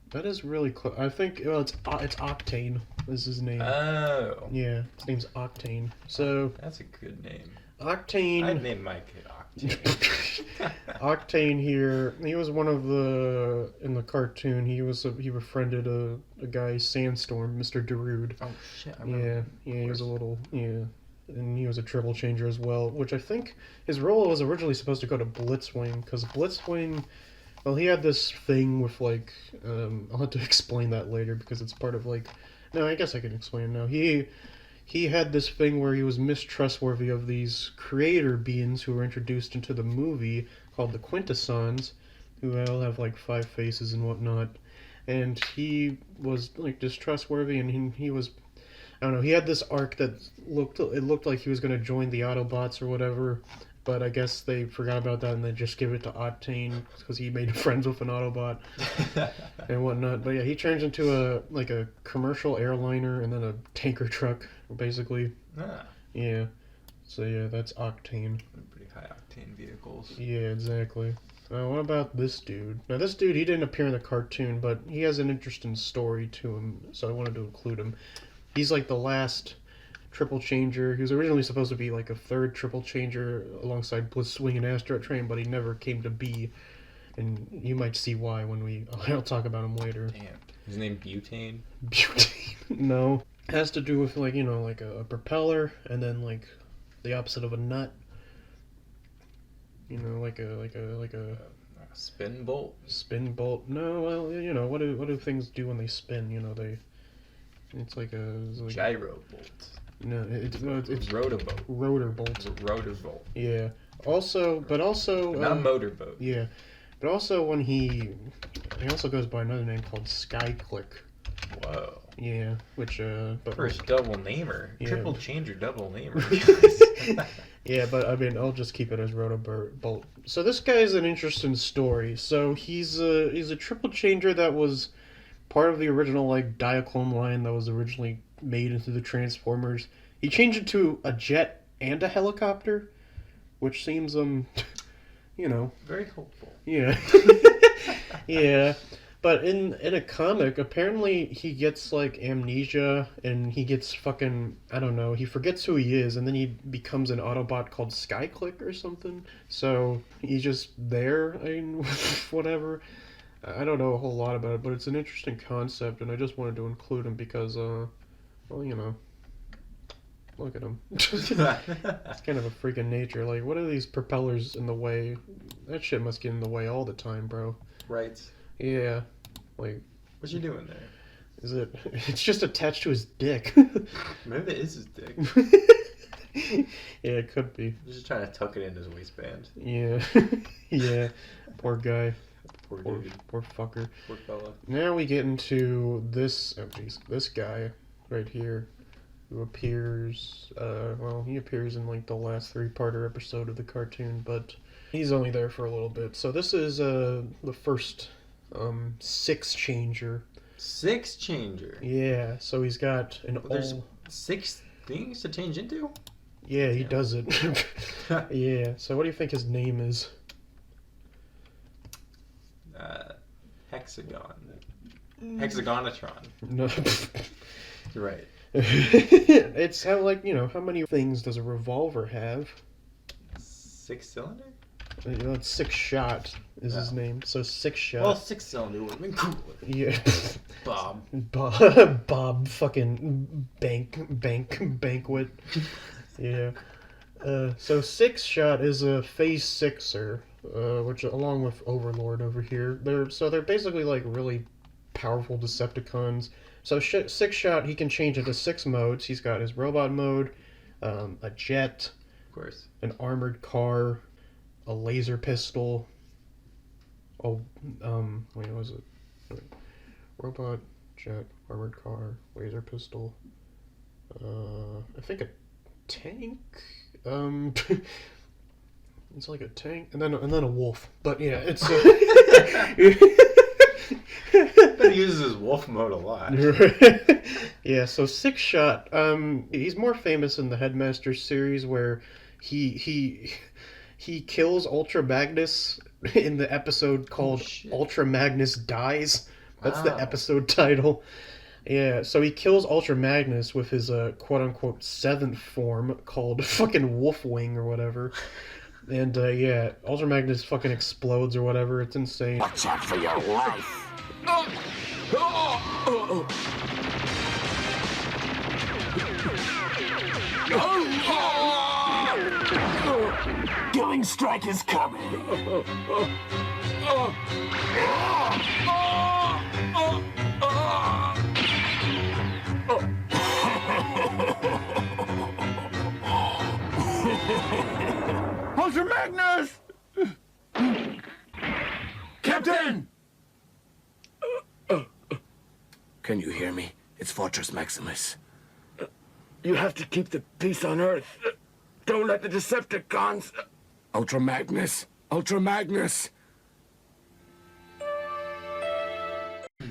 That is really close. I think it's Octane is his name. Oh. Yeah, his name's Octane. So That's a good name. Octane. I'd name my kid Octane. Octane here. He was one of the in the cartoon. He befriended a guy Sandstorm, Mr. Darude. Oh shit! I remember. Yeah, he was a little and he was a triple changer as well. Which I think his role was originally supposed to go to Blitzwing because Blitzwing. Well, he had this thing with like I'll have to explain that later because it's part of like. No, I guess I can explain it now. He had this thing where he was mistrustworthy of these creator beings who were introduced into the movie called the Quintessons, who all have like 5 faces and whatnot. And he was like distrustworthy, and he was, I don't know. He had this arc that looked like he was going to join the Autobots or whatever, but I guess they forgot about that and they just give it to Octane because he made friends with an Autobot and whatnot. But yeah, he turns into a commercial airliner and then a tanker truck, basically. Ah. Yeah. So yeah, that's Octane. Pretty high octane vehicles. Yeah, exactly. What about this dude? Now this dude, he didn't appear in the cartoon, but he has an interesting story to him, so I wanted to include him. He's like the last triple changer. He was originally supposed to be like a third triple changer alongside Blitzwing and Astro Train, but he never came to be. And you might see why when I'll talk about him later. Damn. His name Butane? Butane. No. It has to do with like, you know, like a propeller and then like the opposite of a nut. You know, like a spin bolt? Spin bolt. No, well, you know, what do things do when they spin? You know, it's like gyro bolt. No, it's Roto-Bolt. Rotor bolt. Rotor-Bolt. Yeah. But also not motorboat. Yeah. But also when he also goes by another name called Skyclick. Whoa. Yeah, which but first double namer. Yeah. Triple changer double namer. Yeah, but I mean I'll just keep it as Roto-Bolt. So this guy is an interesting story. So he's a triple changer that was part of the original like Diaclone line that was originally made into the Transformers. He changed it to a jet and a helicopter, which seems you know, very hopeful. Yeah. Yeah. But in a comic, apparently he gets like amnesia and he gets fucking, I don't know, he forgets who he is and then he becomes an Autobot called Skyclick or something. So he's just there, I mean, whatever. I don't know a whole lot about it, but it's an interesting concept, and I just wanted to include him because, well, you know, look at him. It's kind of a freaking nature. Like, what are these propellers in the way? That shit must get in the way all the time, bro. Right. Yeah. Like. What you doing there? Is it? It's just attached to his dick. Maybe it is his dick. Yeah, it could be. He's just trying to tuck it in his waistband. Yeah. Yeah. Poor guy. Poor fucker. Poor fella. Now we get into this guy right here, who appears, he appears in like the last 3-parter episode of the cartoon, but he's only there for a little bit. So this is the first Six Changer. Six Changer? Yeah, so he's got there's 6 things to change into? Yeah, he does it. Yeah, so what do you think his name is? Hexagon. Hexagonatron. No. You're right. It's how, like, you know, how many things does a revolver have? 6-cylinder? Sixshot is his name. So Sixshot. Well, 6-cylinder would have been cool. Yeah. Bob. Bob fucking banquet. Yeah. So Sixshot is a phase sixer, which along with Overlord over here, they're basically like really powerful Decepticons. So Sixshot, he can change into 6 modes. He's got his robot mode, a jet, Of course. an armored car, a laser pistol. Oh, wait, what was it? Wait. Robot, jet, armored car, laser pistol. I think a tank. It's like a tank, and then a wolf. But yeah, it's. But he uses his wolf mode a lot. Yeah, so Sixshot, he's more famous in the Headmasters series where he kills Ultra Magnus in the episode called Ultra Magnus Dies. That's the episode title. Yeah, so he kills Ultra Magnus with his quote-unquote 7th form called fucking Wolfwing or whatever. And yeah, Ultra Magnus fucking explodes or whatever. It's insane. Watch out for your life. Killing strike is coming. Ultra Magnus! Captain! Can you hear me? It's Fortress Maximus. You have to keep the peace on Earth. Don't let the Decepticons... Ultra Magnus! Ultra Magnus!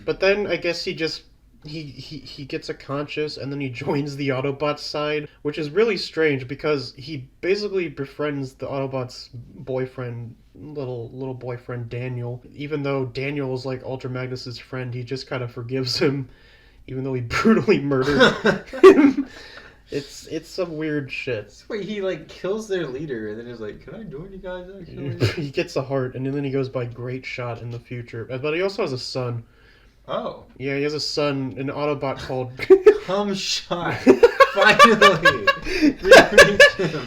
But then I guess he just he gets a conscious and then he joins the Autobot side, which is really strange because he basically befriends the Autobot's boyfriend, little boyfriend Daniel. Even though Daniel is like Ultra Magnus's friend, he just kind of forgives him, even though he brutally murdered him. It's some weird shit. Wait, he like kills their leader and then he's like, "Can I join you guys?" Actually, he gets a heart and then he goes by Great Shot in the future. But he also has a son. Oh. Yeah, he has a son, an Autobot called... Come shot. Finally.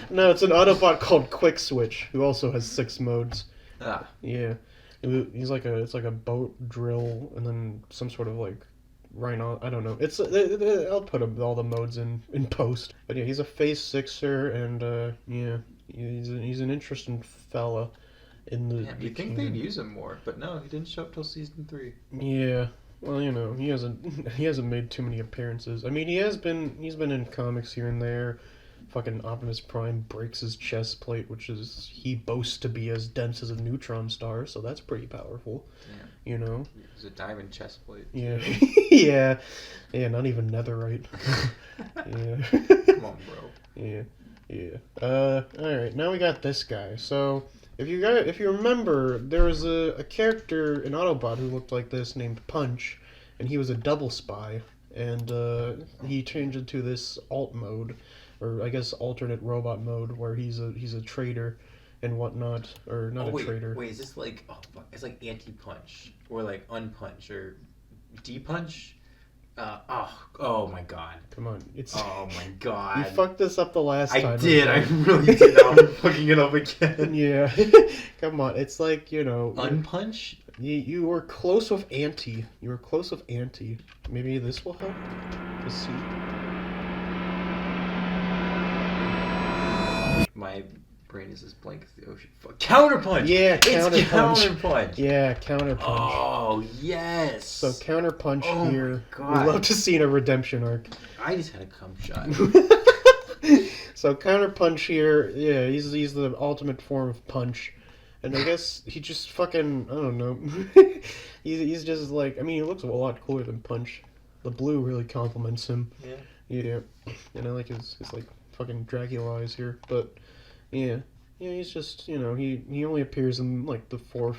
No, it's an Autobot called Quick Switch, who also has 6 modes. Ah. Yeah. It's like a boat drill, and then some sort of like rhino. I don't know. I'll put all the modes in post. But yeah, he's a phase sixer, and yeah, he's an interesting fella. You'd think they'd use him more, but no, he didn't show up till season 3. Yeah. Well, you know, he hasn't made too many appearances. I mean, he's been in comics here and there. Fucking Optimus Prime breaks his chest plate, which is he boasts to be as dense as a neutron star, so that's pretty powerful. Yeah. You know. It's a diamond chest plate. Yeah. Yeah. Yeah. Not even netherite. Yeah. Come on, bro. Yeah. Yeah. All right. Now we got this guy. So. If you remember, there was a character in Autobot who looked like this named Punch, and he was a double spy, and he changed into this alt mode, or I guess alternate robot mode, where he's a traitor and whatnot, or not a traitor. Wait, is this like it's like anti-punch or like unpunch or de-punch? Oh my god. Come on, it's. Oh my god. You fucked this up the last time. I did. I really did. Now I'm fucking it up again. Yeah. Come on, it's like, you know. Unpunch? You were close with anti. You were close with anti. Maybe this will help to see. My brain is as blank as the ocean. Counterpunch! Yeah, Counterpunch. It's Counterpunch! Yeah, Counterpunch. Oh, yes! So Counterpunch here. God. We love to see in a redemption arc. I just had a cum shot. So Counterpunch here, yeah, he's the ultimate form of punch. And I guess he just fucking, I don't know. he's just like, I mean, he looks a lot cooler than Punch. The blue really compliments him. Yeah. Yeah. And I like his like fucking Dracula eyes here, but yeah, he's just, you know, he only appears in like the 4th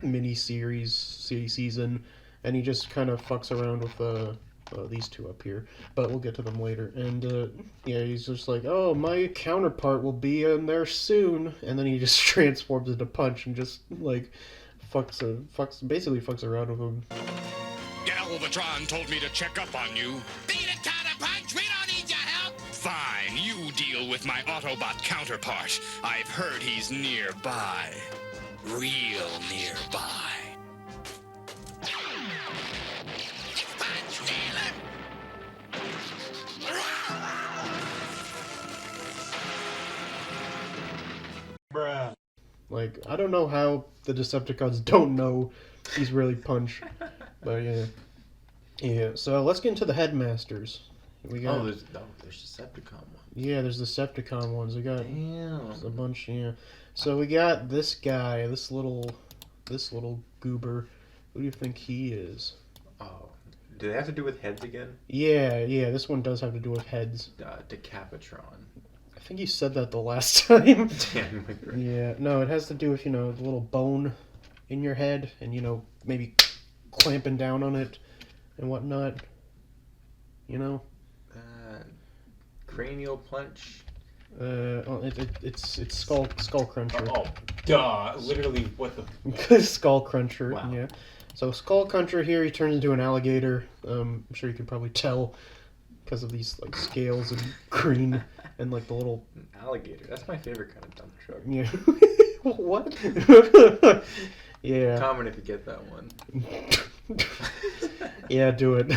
mini series season, and he just kind of fucks around with these two up here, but we'll get to them later. And yeah, he's just like, oh, my counterpart will be in there soon, and then he just transforms into Punch and just like basically fucks around with him. Galvatron told me to check up on you. Beat it, Counterpunch! We don't need your help! Fine, you deal with my Autobot counterpart. I've heard he's nearby. Real nearby. It's Punch, steal him! Bruh. Like, I don't know how the Decepticons don't know he's really Punch, but yeah. Yeah, so let's get into the Headmasters. We got, There's Decepticon one. yeah, there's the Decepticon ones. We got Damn. a bunch, yeah. So we got this guy, this little goober. Who do you think he is? Oh, do they have to do with heads again? Yeah, this one does have to do with heads. Decapitron. I think you said that the last time. Damn, like, right. Yeah, no, it has to do with, the little bone in your head and, maybe clamping down on it and whatnot. Cranial punch. It's Skull Cruncher. Oh, duh! Literally, what the? Skull Cruncher. Wow. Yeah. So Skull Cruncher here, he turns into an alligator. I'm sure you can probably tell because of these like scales and green and like the little Alligator. That's my favorite kind of dump truck. Yeah. What? Yeah. Comment if you get that one. Yeah, do it.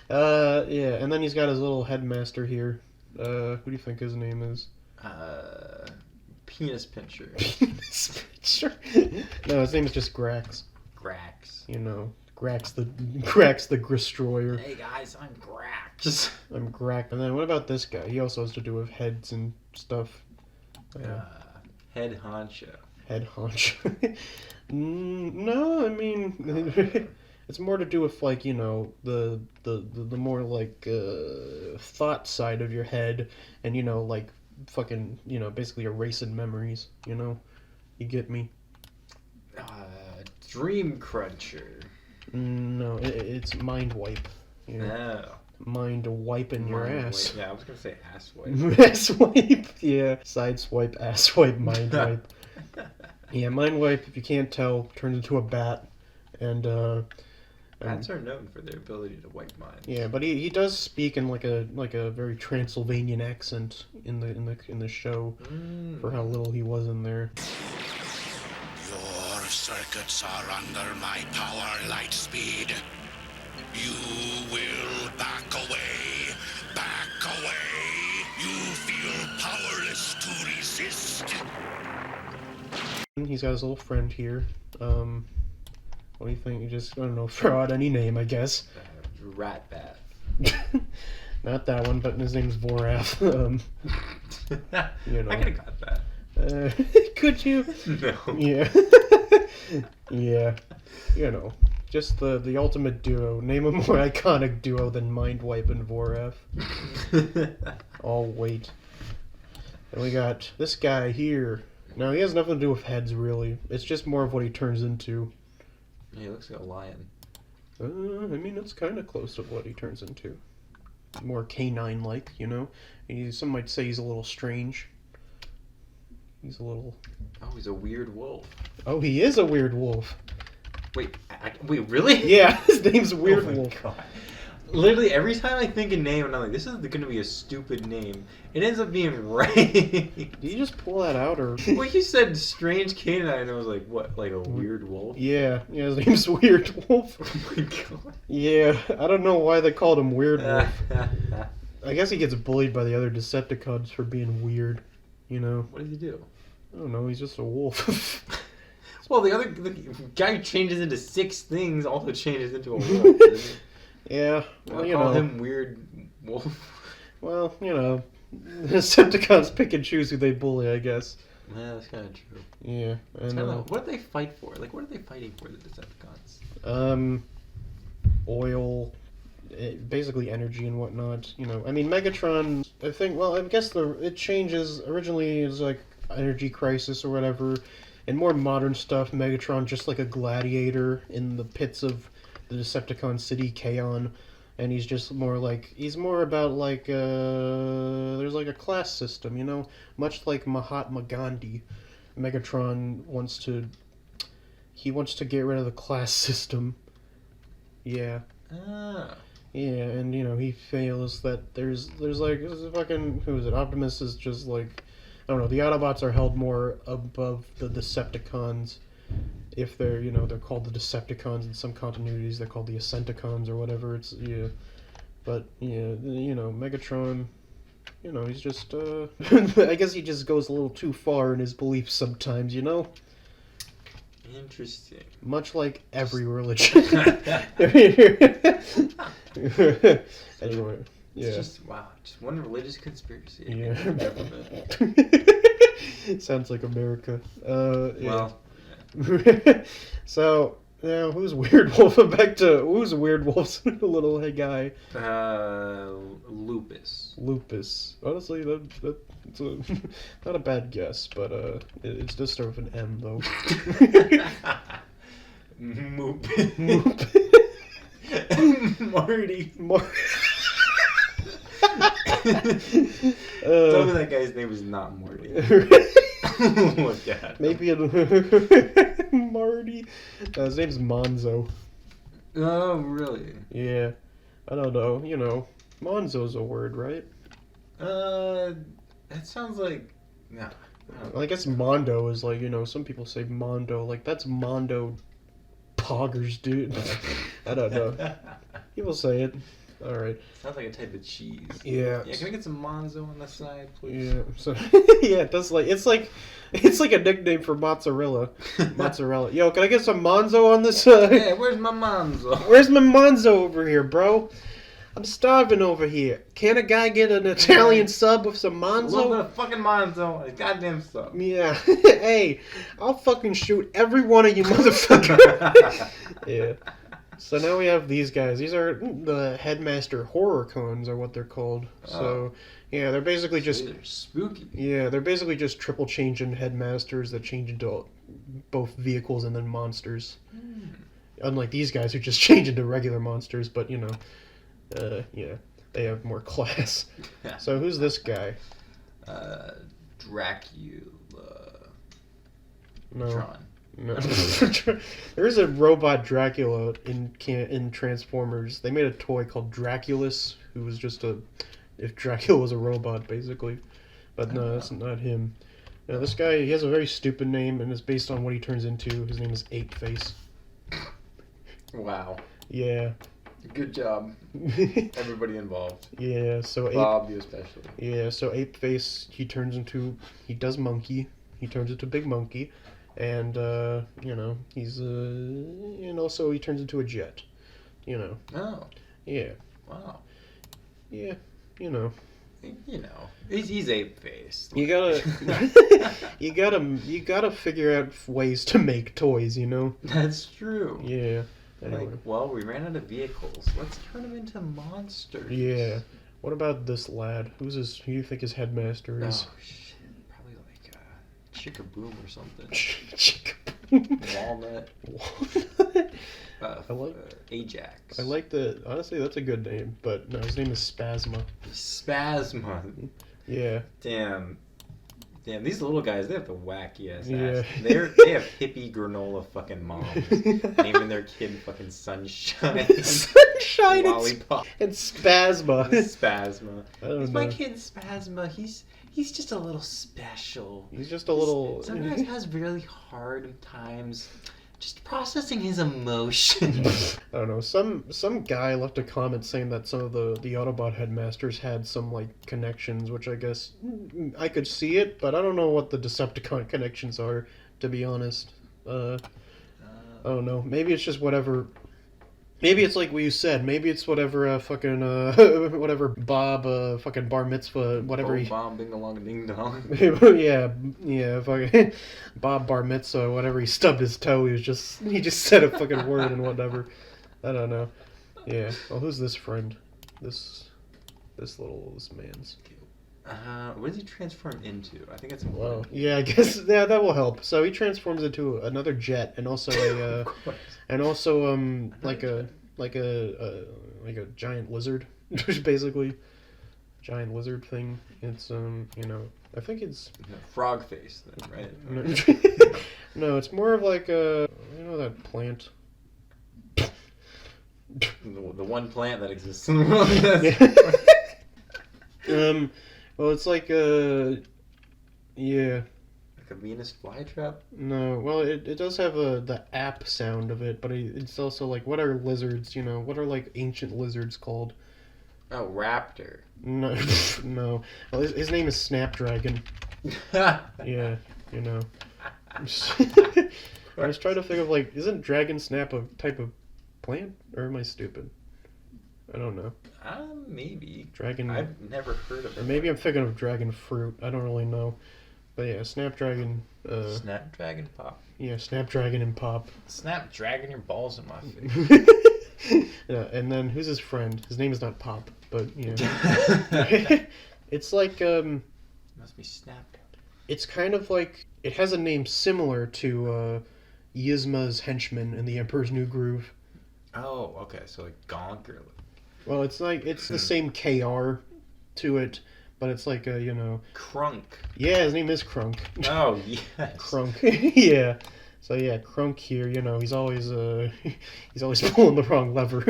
Yeah, and then he's got his little headmaster here. Who do you think his name is? Penis pincher. Penis pincher? No, his name is just Grax. Grax. Grax the Destroyer. Hey guys, I'm Grax. I'm Grax. And then what about this guy? He also has to do with heads and stuff. Head honcho. Head honcho. No, I mean, it's more to do with like the more like thought side of your head, and like fucking basically erasing memories. You get me? Dream cruncher. No, it's mind wipe. No. Mind wiping your ass. Yeah, I was gonna say ass wipe. Ass wipe. Yeah, side swipe, ass wipe, mind wipe. Yeah, mind wipe. If you can't tell, turns into a bat, and bats are known for their ability to wipe minds. Yeah, but he does speak in like a very Transylvanian accent in the show for how little he was in there. Your circuits are under my power light speed. You will back away. Back away. You feel powerless to resist. He's got his little friend here. What do you think? You just, I don't know, throw out any name, I guess. Ratbat. Not that one, but his name's Vorath. I could have got that. Could you? No. Yeah. Yeah. Just the ultimate duo. Name a more iconic duo than Mindwipe and Vorath. I'll wait. And we got this guy here. Now, he has nothing to do with heads, really. It's just more of what he turns into. Yeah, he looks like a lion. I mean, it's kind of close to what he turns into. More canine-like, Some might say he's a little strange. He's a little... Oh, he's a weird wolf. Oh, he is a weird wolf. Wait, wait, really? Yeah, his name's Weird Oh my Wolf. God. Literally, every time I think a name, and I'm like, this is going to be a stupid name, it ends up being right. Did you just pull that out, or...? Well, you said strange canine, and I was like, what, like a weird wolf? Yeah, his name's Weird Wolf. Oh my God. Yeah, I don't know why they called him Weird Wolf. I guess he gets bullied by the other Decepticons for being weird, What does he do? I don't know, he's just a wolf. Well, the guy who changes into 6 things also changes into a wolf, doesn't he? Yeah, well, call him Weird Wolf. Well, the Decepticons pick and choose who they bully, I guess. Yeah, that's kind of true. Yeah, and what do they fight for? Like, what are they fighting for, the Decepticons? Oil, basically energy and whatnot. I mean, Megatron. I guess it changes. Originally, it was like energy crisis or whatever. In more modern stuff, Megatron just like a gladiator in the pits of the Decepticon city, Kaon. and he's just more like he's more about like there's like a class system, you know, much like Mahatma Gandhi. Megatron wants to get rid of the class system. Yeah. Ah. Yeah, and you know he feels that there's like this is fucking who is it? Optimus is just like I don't know. The Autobots are held more above the Decepticons. If they're they're called the Decepticons in some continuities, they're called the Insecticons or whatever. It's but Megatron. He's just I guess he just goes a little too far in his beliefs sometimes. Interesting. Much like every religion. Anyway, yeah. It's just wow, just one religious conspiracy. Yeah. Sounds like America. Yeah. Well. So now who's Weird Wolf? Back to who's Weird Wolf's little guy? Lupus. Lupus. Honestly, it's not a bad guess, but it's just sort of an M though. Moop. Marty. Tell me that guy's name is not Morty. Look at maybe Marty. His name's Monzo. Oh, really? Yeah. I don't know. Monzo's a word, right? That sounds like no. I guess Mondo is like, some people say Mondo, like that's Mondo poggers, dude. I don't know. People say it. All right. Sounds like a type of cheese. Yeah. Yeah. Can we get some Monzo on the side, please? Yeah. So yeah, it does it's like a nickname for mozzarella. Mozzarella. Yo, can I get some Monzo on this side? Hey, where's my Monzo? Where's my Monzo over here, bro? I'm starving over here. Can a guy get an Italian sub with some Monzo? A little bit of fucking Monzo. A goddamn sub. Yeah. Hey, I'll fucking shoot every one of you motherfuckers. Yeah. So now we have these guys. These are the Headmaster Horrorcons, are what they're called. So, yeah, they're basically just... They're spooky. Yeah, they're basically just triple changing Headmasters that change into both vehicles and then monsters. Unlike these guys who just change into regular monsters, but, yeah, they have more class. So who's this guy? Dracula. No. Tron. No. There's a robot Dracula in Transformers. They made a toy called Draculus, who was just if Dracula was a robot, basically. But no, that's not him. No, this guy, he has a very stupid name, and it's based on what he turns into. His name is Ape Face. Wow. Yeah. Good job. Everybody involved. Yeah, so Bob, you especially. Yeah, so Ape Face, he does monkey. He turns into Big Monkey. And, he's, and also he turns into a jet, Oh. Yeah. Wow. Yeah, He's ape-faced. You gotta, you gotta figure out ways to make toys, That's true. Yeah. Anyway. We ran out of vehicles. Let's turn them into monsters. Yeah. What about this lad? Who do you think his headmaster is? Oh, shit. Probably like Chickaboom or something. Chickaboom. Walnut. I like Ajax. Honestly, that's a good name, but no, his name is Spasma. Spasma. Yeah. Damn, these little guys, they have the wackiest Yeah. ass. They have hippie granola fucking moms naming their kid fucking Sunshine. Sunshine Lollipop. and Spasma. Spasma. I don't know. My kid Spasma. He's just a little special. He's just a little... Sometimes has really hard times just processing his emotions. I don't know. Some guy left a comment saying that some of the Autobot headmasters had some connections, which I guess I could see it, but I don't know what the Decepticon connections are, to be honest. I don't know. Maybe it's just whatever. Maybe it's like what you said. Maybe it's whatever whatever Bob fucking bar mitzvah whatever he. Bob ding along ding dong. yeah, fucking Bob bar mitzvah whatever he stubbed his toe. He just said a fucking word and whatever. I don't know. Yeah. Well, who's this friend? This man's. What does he transform into? I think it's Well, yeah, I guess that will help. So he transforms into another jet and also a like a like a giant lizard, basically. Giant lizard thing. It's I think it's frog face then, right? No, it's more of like that plant. The one plant that exists in the world. Well, it's like yeah. Like a Venus flytrap? No, well, it does have the app sound of it, but it's also like, what are lizards? What are like ancient lizards called? Oh, raptor. No, no. Well, his name is Snapdragon. Yeah, I was trying to think of like, isn't dragon snap a type of plant, or am I stupid? I don't know. Maybe. Dragon. I've never heard of it. Or maybe I'm thinking of dragon fruit. I don't really know. But yeah, Snapdragon. Snapdragon pop. Yeah, Snapdragon and pop. Snapdragon your balls in my face. Yeah, and then who's his friend? His name is not Pop, but it's like Must be Snap. It's kind of like it has a name similar to Yzma's henchman in the Emperor's New Groove. Oh, okay, so like Gonk or. Well, it's like it's the same KR to it, but it's like Crunk. Yeah, his name is Crunk. Oh yes. Crunk. Yeah. So yeah, Crunk here, he's always pulling the wrong lever.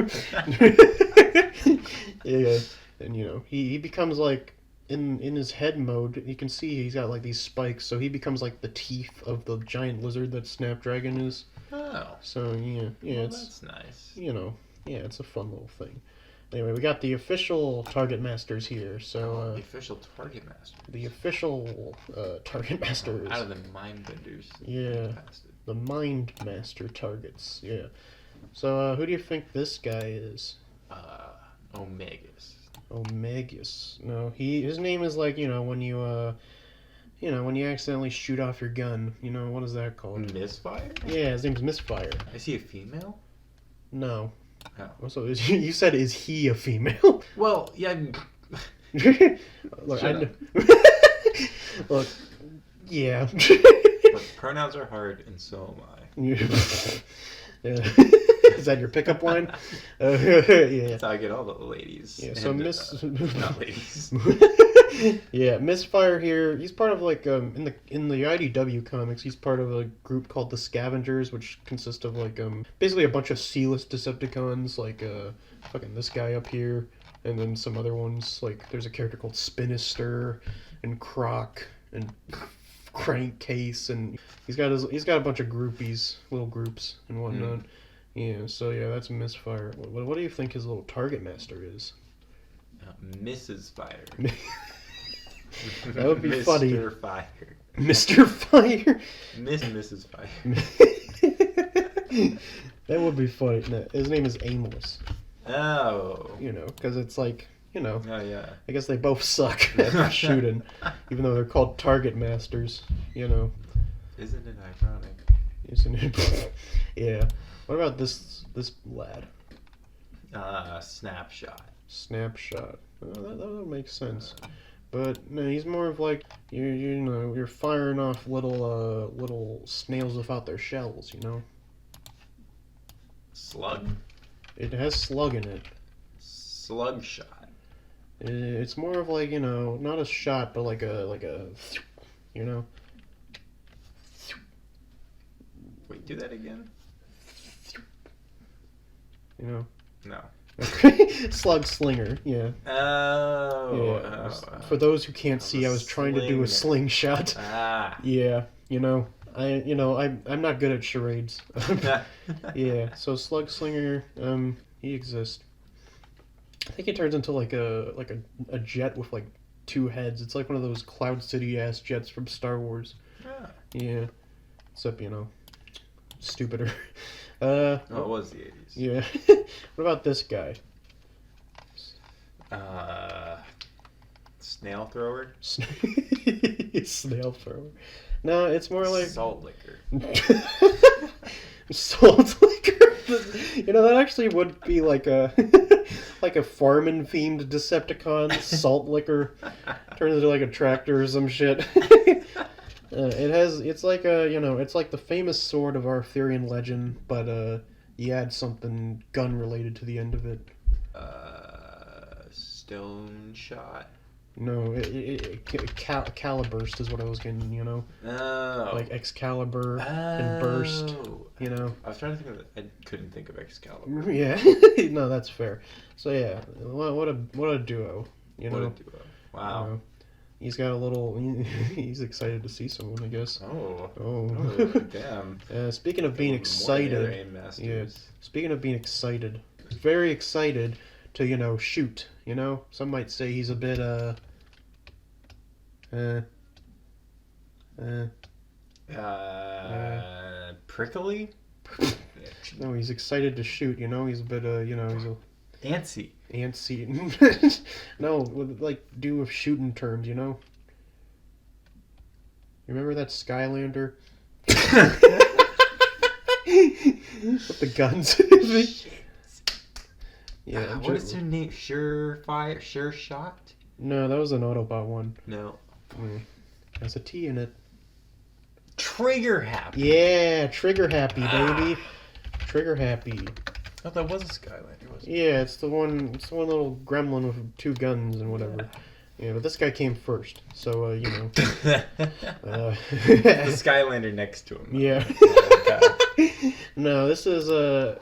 Yeah, and he becomes like in his head mode. You can see he's got like these spikes, so he becomes like the teeth of the giant lizard that Snapdragon is. Oh. So yeah, well, it's that's nice. Yeah, it's a fun little thing. Anyway, we got the official Targetmasters here. So the official Targetmaster. The official Targetmasters. Out of the Mindbenders. Yeah. The Mind Master targets, yeah. So, who do you think this guy is? Omegas. Omegas. No, his name is like, when you accidentally shoot off your gun. What is that called? Misfire? Yeah, his name's Misfire. Is he a female? No. Oh. So, you said, is he a female? Well, yeah. Look, Look, yeah. Look, pronouns are hard, and so am I. Yeah. Is that your pickup line? Yeah. That's how I get all the ladies. Yeah. So not ladies. Yeah, Misfire here. He's part of like in the IDW comics. He's part of a group called the Scavengers, which consists of like basically a bunch of C-list Decepticons, like fucking this guy up here, and then some other ones. Like there's a character called Spinister and Croc and Crankcase, and he's got a bunch of groupies, little groups and whatnot. Yeah, so yeah, that's Misfire. What do you think his little Targetmaster is? Mrs. Fire. That would be funny. Mr. Fire. Mr. Fire. Mrs. Fire. That would be funny. No, his name is Aimless. Oh. Because it's like. Oh, yeah. I guess they both suck at shooting, even though they're called Targetmasters, Isn't it ironic? Isn't it? Yeah. What about this lad? Snapshot. Snapshot. Well, that makes sense. But no, he's more of like you're firing off little snails without their shells, Slug. It has slug in it. Slug shot. It's more of like, not a shot, but like a, Wait, do that again? No. Slug slinger, yeah. Oh. Yeah. For those who can't see, I was trying to do a slingshot. Ah. Yeah, I'm not good at charades. Yeah, so slug slinger, he exists. I think it turns into like a jet with like two heads. It's like one of those Cloud City ass jets from Star Wars. Yeah. Except, stupider. It was the 80s. Yeah. What about this guy? Snail thrower? Snail thrower. No, it's more like salt liquor. Salt liquor. That actually would be like a like a farming themed Decepticon. Salt liquor turns into like a tractor or some shit. It's like it's like the famous sword of Arthurian legend, but you add something gun related to the end of it. Stone shot. No, Caliburst is what I was getting, you know? Oh. Like Excalibur and Burst, you know? I was trying to think of it. I couldn't think of Excalibur. Yeah, no, that's fair. So yeah, what a duo, you know? What a duo. Wow. You know, he's got a little, he's excited to see someone, I guess. Oh, damn. Speaking of being excited, yeah, speaking of being excited, very excited to, you know, shoot, you know? Some might say he's a bit, prickly? No, he's excited to shoot, you know? He's a bit, you know, he's a... Antsy. No, like, do with shooting terms, you know? You remember that Skylander? With the guns. Yeah. What is their name? Surefire? Sure Shot? No, that was an Autobot one. No. Has a T in it. Trigger Happy. Yeah, Trigger Happy, baby. Trigger Happy. I thought that was a Skylander, wasn't it? Yeah, it's the one little gremlin with 2 guns and whatever. Yeah, but this guy came first, so, you know. The Skylander next to him. Yeah. No, this is,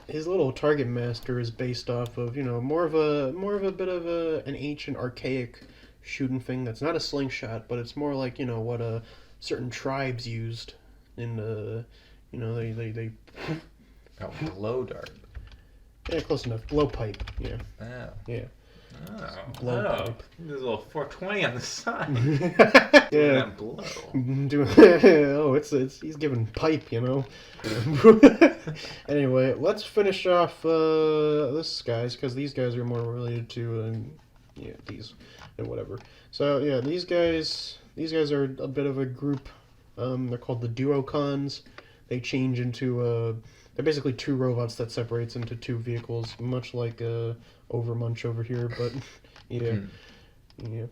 his little Targetmaster is based off of, you know, more of a bit of an ancient, archaic shooting thing that's not a slingshot, but it's more like, you know, what, certain tribes used in, you know, they... Oh, blow dart. Yeah, close enough. Blowpipe, yeah. Oh. Yeah. Oh. Blowpipe. There's a little 420 on the side. Yeah. That blow. Oh, it's he's giving pipe, you know. Anyway, let's finish off this guys, because these guys are more related to yeah, these and whatever. So yeah, these guys are a bit of a group. They're called the Duocons. They change into they're basically 2 robots that separates into 2 vehicles, much like Overmunch over here, but yeah, yeah,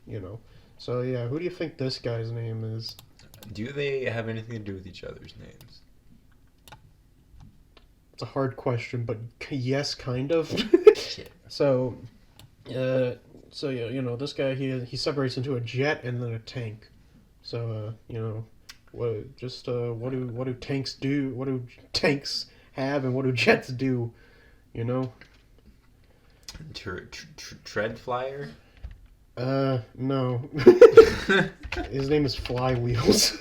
you know. So yeah, who do you think this guy's name is? Do they have anything to do with each other's names? It's a hard question, but yes, kind of. So yeah, you know, this guy he separates into a jet and then a tank. So you know, what do tanks do? What do tanks have, and what do jets do? You know. Tread Flyer? No. His name is Flywheels.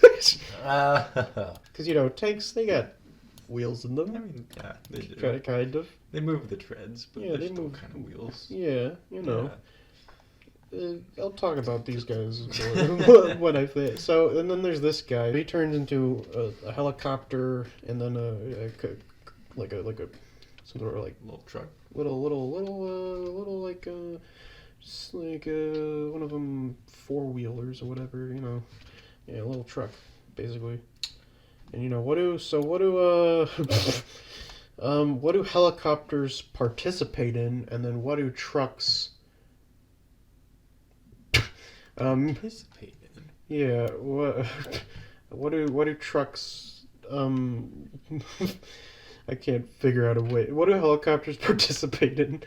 Because, you know, tanks, they got wheels in them. I mean, yeah, they do. Kind of. They move the treads, but yeah, they move kind of wheels. Yeah, you know. Yeah. I'll talk about these guys when I say. So, and then there's this guy. He turns into a helicopter, and then like a some sort of like little truck. Little like just like one of them 4-wheelers or whatever, you know. Yeah, a little truck, basically. And you know, what do helicopters participate in, and then what do trucks participate in? Yeah, what do trucks I can't figure out a way. What do helicopters participate in?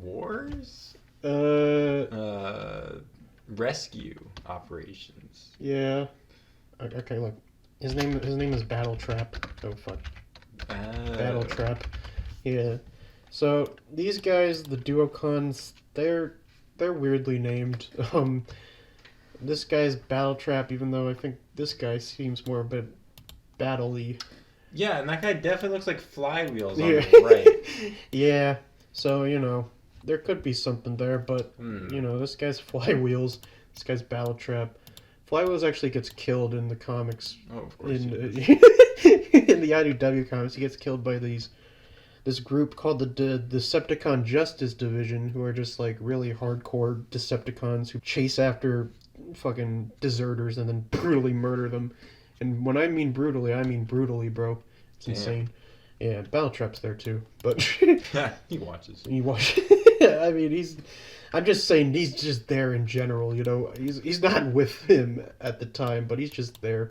Wars? Rescue operations. Yeah. Okay, look. His name is Battle Trap. Oh fuck. Battle Trap. Yeah. So these guys, the Duocons, they're weirdly named. This guy's Battle Trap, even though I think this guy seems more a bit battle-y. Yeah, and that guy definitely looks like flywheels on the right. Yeah, so, you know, there could be something there, but, you know, this guy's Flywheels, this guy's Battle Trap. Flywheels actually gets killed in the comics. Oh, of course. In the IDW comics, he gets killed by this group called the Decepticon Justice Division, who are just, like, really hardcore Decepticons who chase after fucking deserters and then brutally murder them. And when I mean brutally, bro. It's insane. Yeah, Battle Trap's there too, but he watches. He watches. I mean, I'm just saying he's just there in general, you know. He's not with him at the time, but he's just there.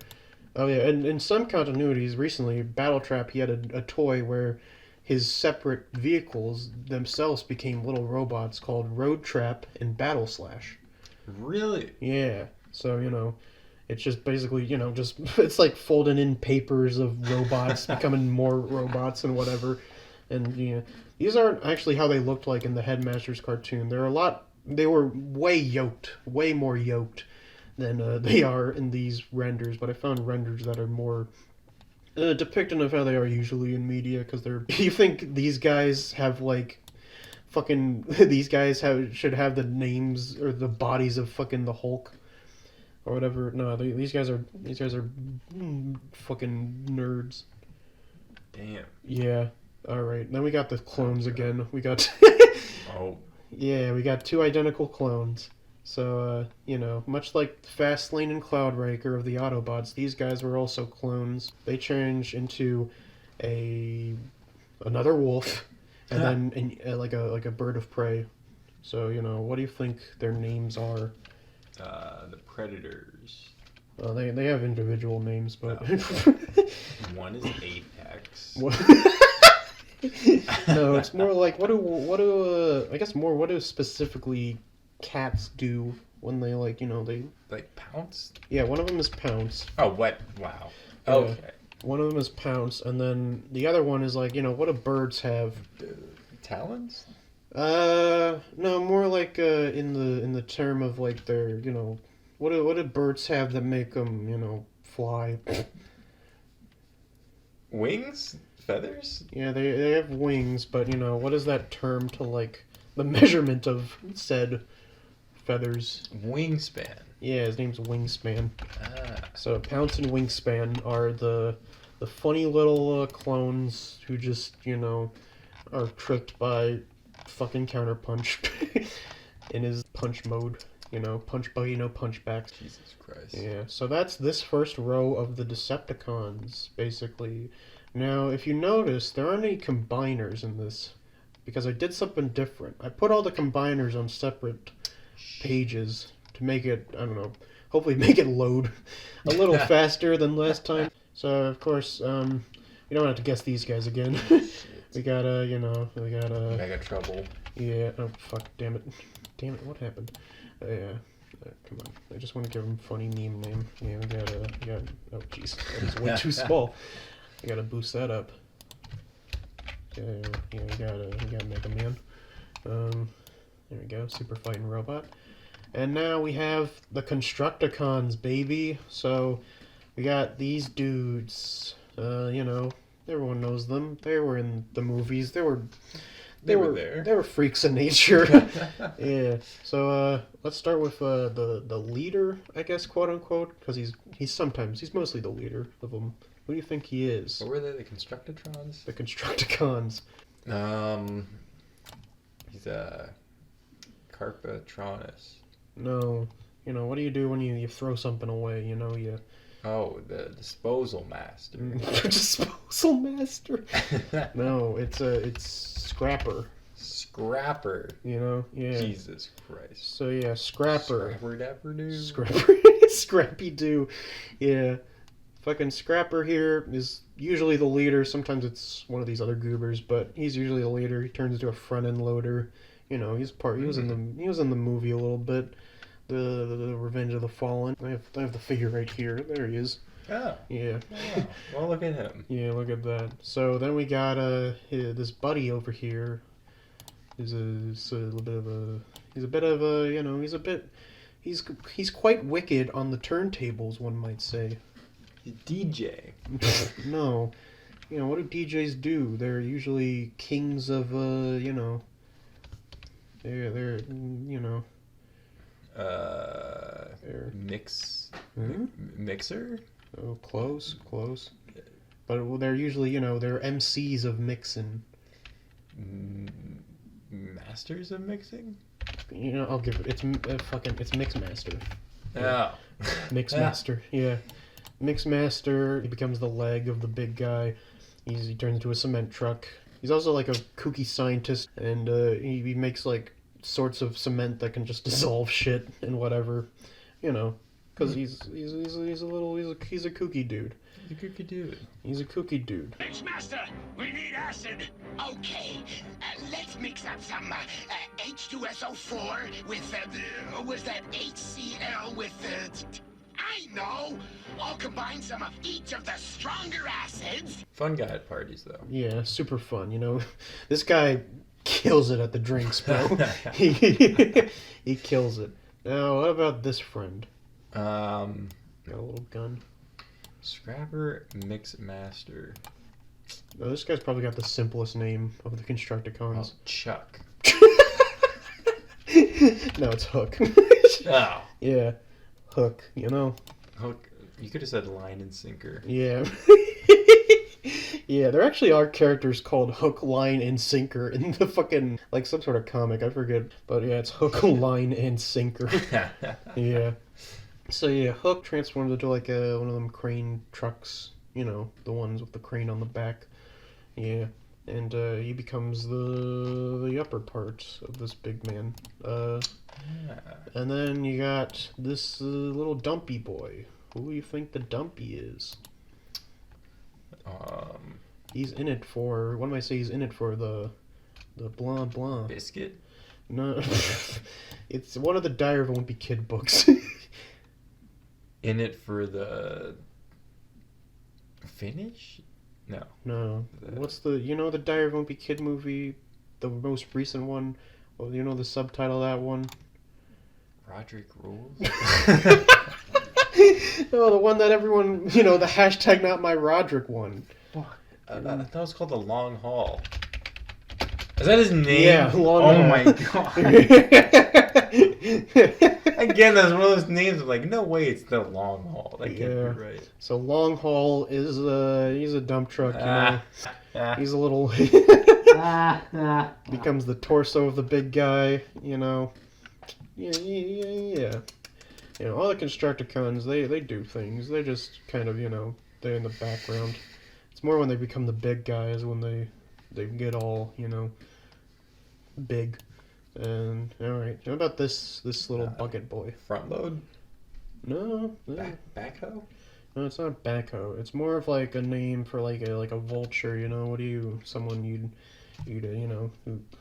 Oh yeah, and in some continuities recently, Battletrap, he had a toy where his separate vehicles themselves became little robots called Road Trap and Battle Slash. Really? Yeah. So, you know, it's just basically, you know, just it's like folding in papers of robots becoming more robots and whatever. And you know, these aren't actually how they looked like in the Headmasters cartoon. They were way more yoked than they are in these renders, but I found renders that are more depicting of how they are usually in media, because you think these guys have like fucking these guys should have the names or the bodies of fucking the Hulk or whatever. No, these guys are fucking nerds. Damn. Yeah. All right. Then we got the clones again. We got Oh. Yeah, we got two identical clones. So, you know, much like Fastlane and Cloudraker of the Autobots, these guys were also clones. They change into another wolf, and then like a bird of prey. So, you know, what do you think their names are? The Predators. Well, they have individual names, but One is Apex. No, it's more like what do specifically cats do when they like, you know, they like pounce? Yeah, one of them is pounce. Oh, what? Wow. Okay. One of them is pounce, and then the other one is like, you know, what do birds have? Talons? No, more like in the term of like their, you know, what do birds have that make them, you know, fly? Wings? Feathers? Yeah, they have wings, but you know, what is that term to like the measurement of said feathers? Wingspan. Yeah, his name's Wingspan. Ah. So Pounce and Wingspan are the funny little clones who just, you know, are tricked by fucking Counterpunch in his punch mode. You know, punch buggy, no punchbacks. Jesus Christ. Yeah, so that's this first row of the Decepticons, basically. Now, if you notice, there aren't any combiners in this, because I did something different. I put all the combiners on separate pages to make it, I don't know, hopefully make it load a little faster than last time. So, of course, you don't have to guess these guys again. we got Mega Trouble. Yeah, oh, fuck, damn it. Damn it, what happened? Yeah. Come on. I just want to give him a funny meme name. Yeah, we got oh jeez, that was way too small. I gotta boost that up. Yeah, we got Mega Man. There we go, Super Fighting Robot. And now we have the Constructicons, baby. So we got these dudes. You know, everyone knows them. They were in the movies. They were there. They were freaks of nature. Yeah. So let's start with the leader, I guess, quote unquote, because he's mostly the leader of them. Who do you think he is? What were they? The Constructicons? The Constructicons. He's a Carpatronus. No. You know, what do you do when you throw something away? You know, you... Oh, the Disposal Master. Disposal Master? No, it's Scrapper. Scrapper. You know? Yeah. Jesus Christ. So yeah, Scrapper. Scrapper-dapper-doo. Scrapper. Scrappy-Doo. Yeah. Fucking Scrapper here is usually the leader. Sometimes it's one of these other goobers, but he's usually the leader. He turns into a front-end loader. You know, he was in the movie a little bit. The Revenge of the Fallen. I have the figure right here. There he is. Oh. Yeah. Oh. Well, look at him. Yeah, look at that. So then we got this buddy over here. He's quite wicked on the turntables, one might say. DJ. No. You know, what do DJs do? They're usually kings of, you know... They're you know... Mixer? Oh, close. But they're usually, you know, they're MCs of mixing. Masters of mixing? You know, I'll give it. It's Mixmaster. Oh. Mixmaster, yeah. Mixmaster, he becomes the leg of the big guy. He turns into a cement truck. He's also like a kooky scientist, and he makes like sorts of cement that can just dissolve shit and whatever, you know, because he's a kooky dude. He's a kooky dude. He's a kooky dude. Master, we need acid. Okay, let's mix up some H2SO4 with was that HCl with I know. I'll combine some of each of the stronger acids. Fun guy at parties, though. Yeah, super fun. You know, this guy kills it at the drinks, bro. he kills it. Now, what about this friend? Got a little gun. Scrapper Mixmaster. Oh, this guy's probably got the simplest name of the Constructicons. Oh, Chuck. No, it's Hook. Oh. Yeah, Hook, you know. Hook. You could have said Line and Sinker. Yeah. Yeah, there actually are characters called Hook, Line, and Sinker in the fucking, like, some sort of comic, I forget. But yeah, it's Hook, Line, and Sinker. Yeah. So yeah, Hook transforms into like one of them crane trucks, you know, the ones with the crane on the back. Yeah. And he becomes the upper part of this big man. And then you got this little dumpy boy. Who do you think the dumpy is? He's in it for, what am I say? He's in it for the blah blah. Biscuit? No, it's one of the Diary of a Wimpy Kid books. In it for the finish? No. No. What's the, you know, the Diary of a Wimpy Kid movie, the most recent one? Well, you know the subtitle of that one? Roderick Rules? No, the one that everyone, you know, the hashtag not my Roderick one. Fuck. I thought it was called The Long Haul. Is that his name? Yeah, Long Haul. Oh my god. Again, that's one of those names. I'm like, no way, it's The Long Haul. That can't be right. So Long Haul is he's a dump truck, you know. He's a little becomes the torso of the big guy, you know. Yeah. You know, all the Constructicons, they do things. They just kind of, you know, they're in the background. It's more when they become the big guys, when they get all, you know, big. And alright, how about this little bucket boy? Front load? No. Backhoe? No, it's not backhoe. It's more of like a name for like a vulture, you know. Someone you'd you know,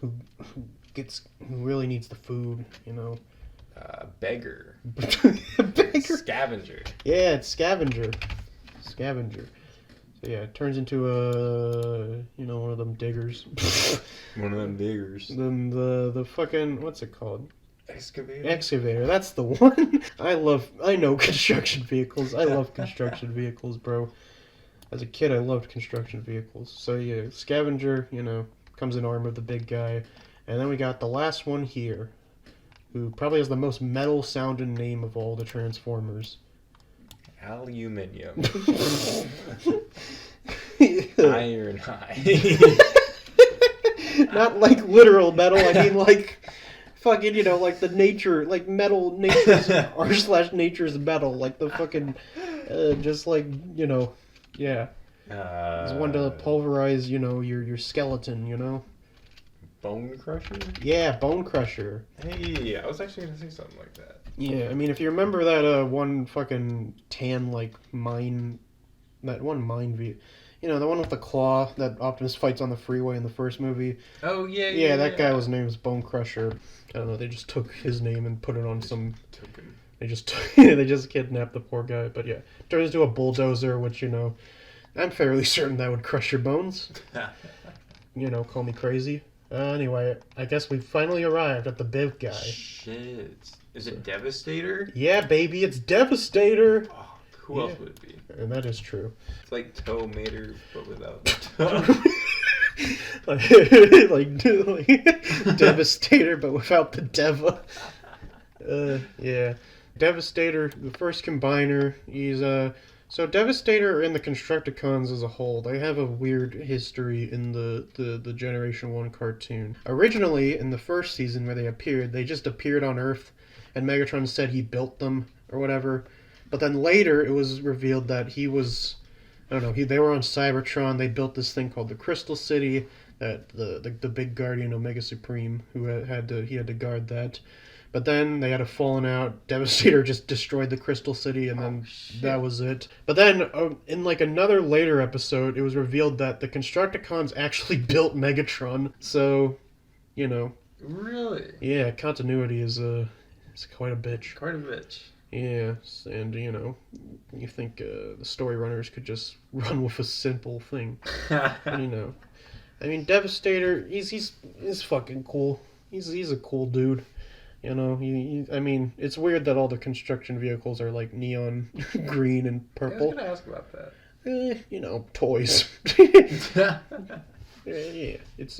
who really needs the food, you know. Beggar. Beggar. Scavenger. Yeah, it's Scavenger. So yeah, it turns into one of them diggers. One of them diggers. Then the fucking, what's it called? Excavator. That's the one. I know construction vehicles. I love construction vehicles, bro. As a kid, I loved construction vehicles. So yeah, Scavenger, you know, comes in armor of the big guy. And then we got the last one here, who probably has the most metal sounding name of all the Transformers. Aluminium. Iron Eye. Not like literal metal, I mean like fucking, you know, like the nature, like metal, nature's r/nature's metal, like the fucking, just like, you know, yeah. It's one to pulverize, you know, your skeleton, you know. Bone Crusher? Yeah, Bone Crusher. Hey, I was actually gonna say something like that. Yeah, I mean, if you remember that one fucking tan, like, mine, that one mine you know, the one with the claw that Optimus fights on the freeway in the first movie. Oh, yeah. Yeah, that guy was named Bone Crusher. I don't know, they just took his name and put it on some... They just kidnapped the poor guy, but yeah. Turns into a bulldozer, which, you know, I'm fairly certain that would crush your bones. You know, call me crazy. Anyway, I guess we finally arrived at the big guy. Shit. Is it Devastator? Yeah, baby, it's Devastator! Oh, who else would it be? And that is true. It's like Toe Mater, but without the like Devastator, but without the Deva. Yeah. Devastator, the first combiner, he's so Devastator and the Constructicons as a whole, they have a weird history in the Generation 1 cartoon. Originally, in the first season where they just appeared on Earth, and Megatron said he built them, or whatever. But then later, it was revealed that he was I don't know. They were on Cybertron. They built this thing called the Crystal City. That the big guardian Omega Supreme who had to guard that. But then they had a falling out. Devastator just destroyed the Crystal City, and then that was it. But then, in like another later episode, it was revealed that the Constructicons actually built Megatron. So, you know. Really? Yeah, continuity is quite a bitch. Quite a bitch. Yeah, and you know, you think the story runners could just run with a simple thing. You know, I mean, Devastator, he's fucking cool. He's a cool dude. You know, I mean, it's weird that all the construction vehicles are like neon green and purple. I was gonna ask about that. You know, toys. Yeah, it's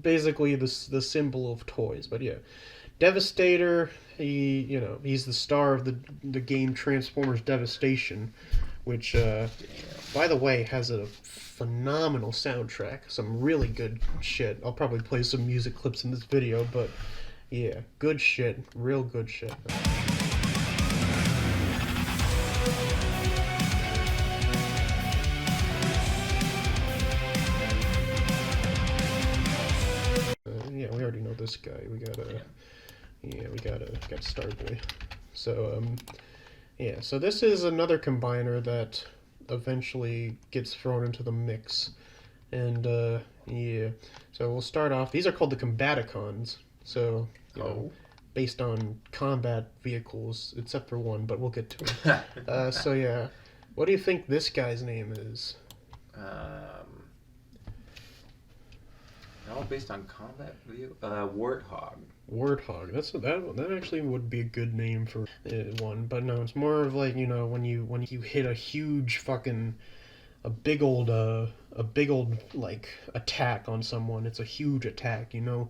basically the symbol of toys. But yeah, Devastator, he's the star of the game Transformers Devastation, which by the way has a phenomenal soundtrack, some really good shit. I'll probably play some music clips in this video, but yeah, good shit, real good shit. Yeah, we already know this guy. We got Starboy. So yeah, so this is another combiner that eventually gets thrown into the mix, and yeah. So we'll start off. These are called the Combaticons. So you know, based on combat vehicles, except for one, but we'll get to it. So yeah, what do you think this guy's name is? All based on combat vehicle. Warthog. Warthog. That actually would be a good name for one, but no, it's more of like, you know, when you hit a huge fucking a big old like attack on someone. It's a huge attack, you know.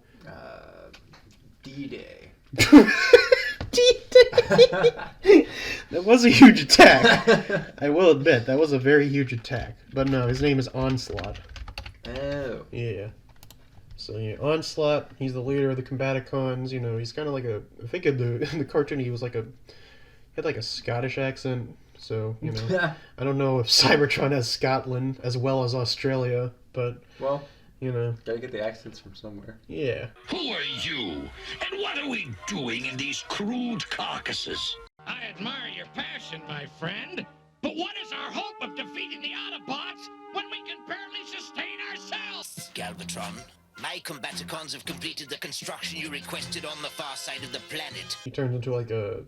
D-Day. D-Day. That was a huge attack. I will admit that was a very huge attack. But no, his name is Onslaught. Oh. Yeah. So yeah, Onslaught. He's the leader of the Combaticons. You know, he's kind of like I think in the cartoon he was had like a Scottish accent. So you know, I don't know if Cybertron has Scotland as well as Australia, but well. You know. Gotta get the accents from somewhere. Yeah. Who are you? And what are we doing in these crude carcasses? I admire your passion, my friend. But what is our hope of defeating the Autobots when we can barely sustain ourselves? Galvatron, my Combaticons have completed the construction you requested on the far side of the planet. He turns into like a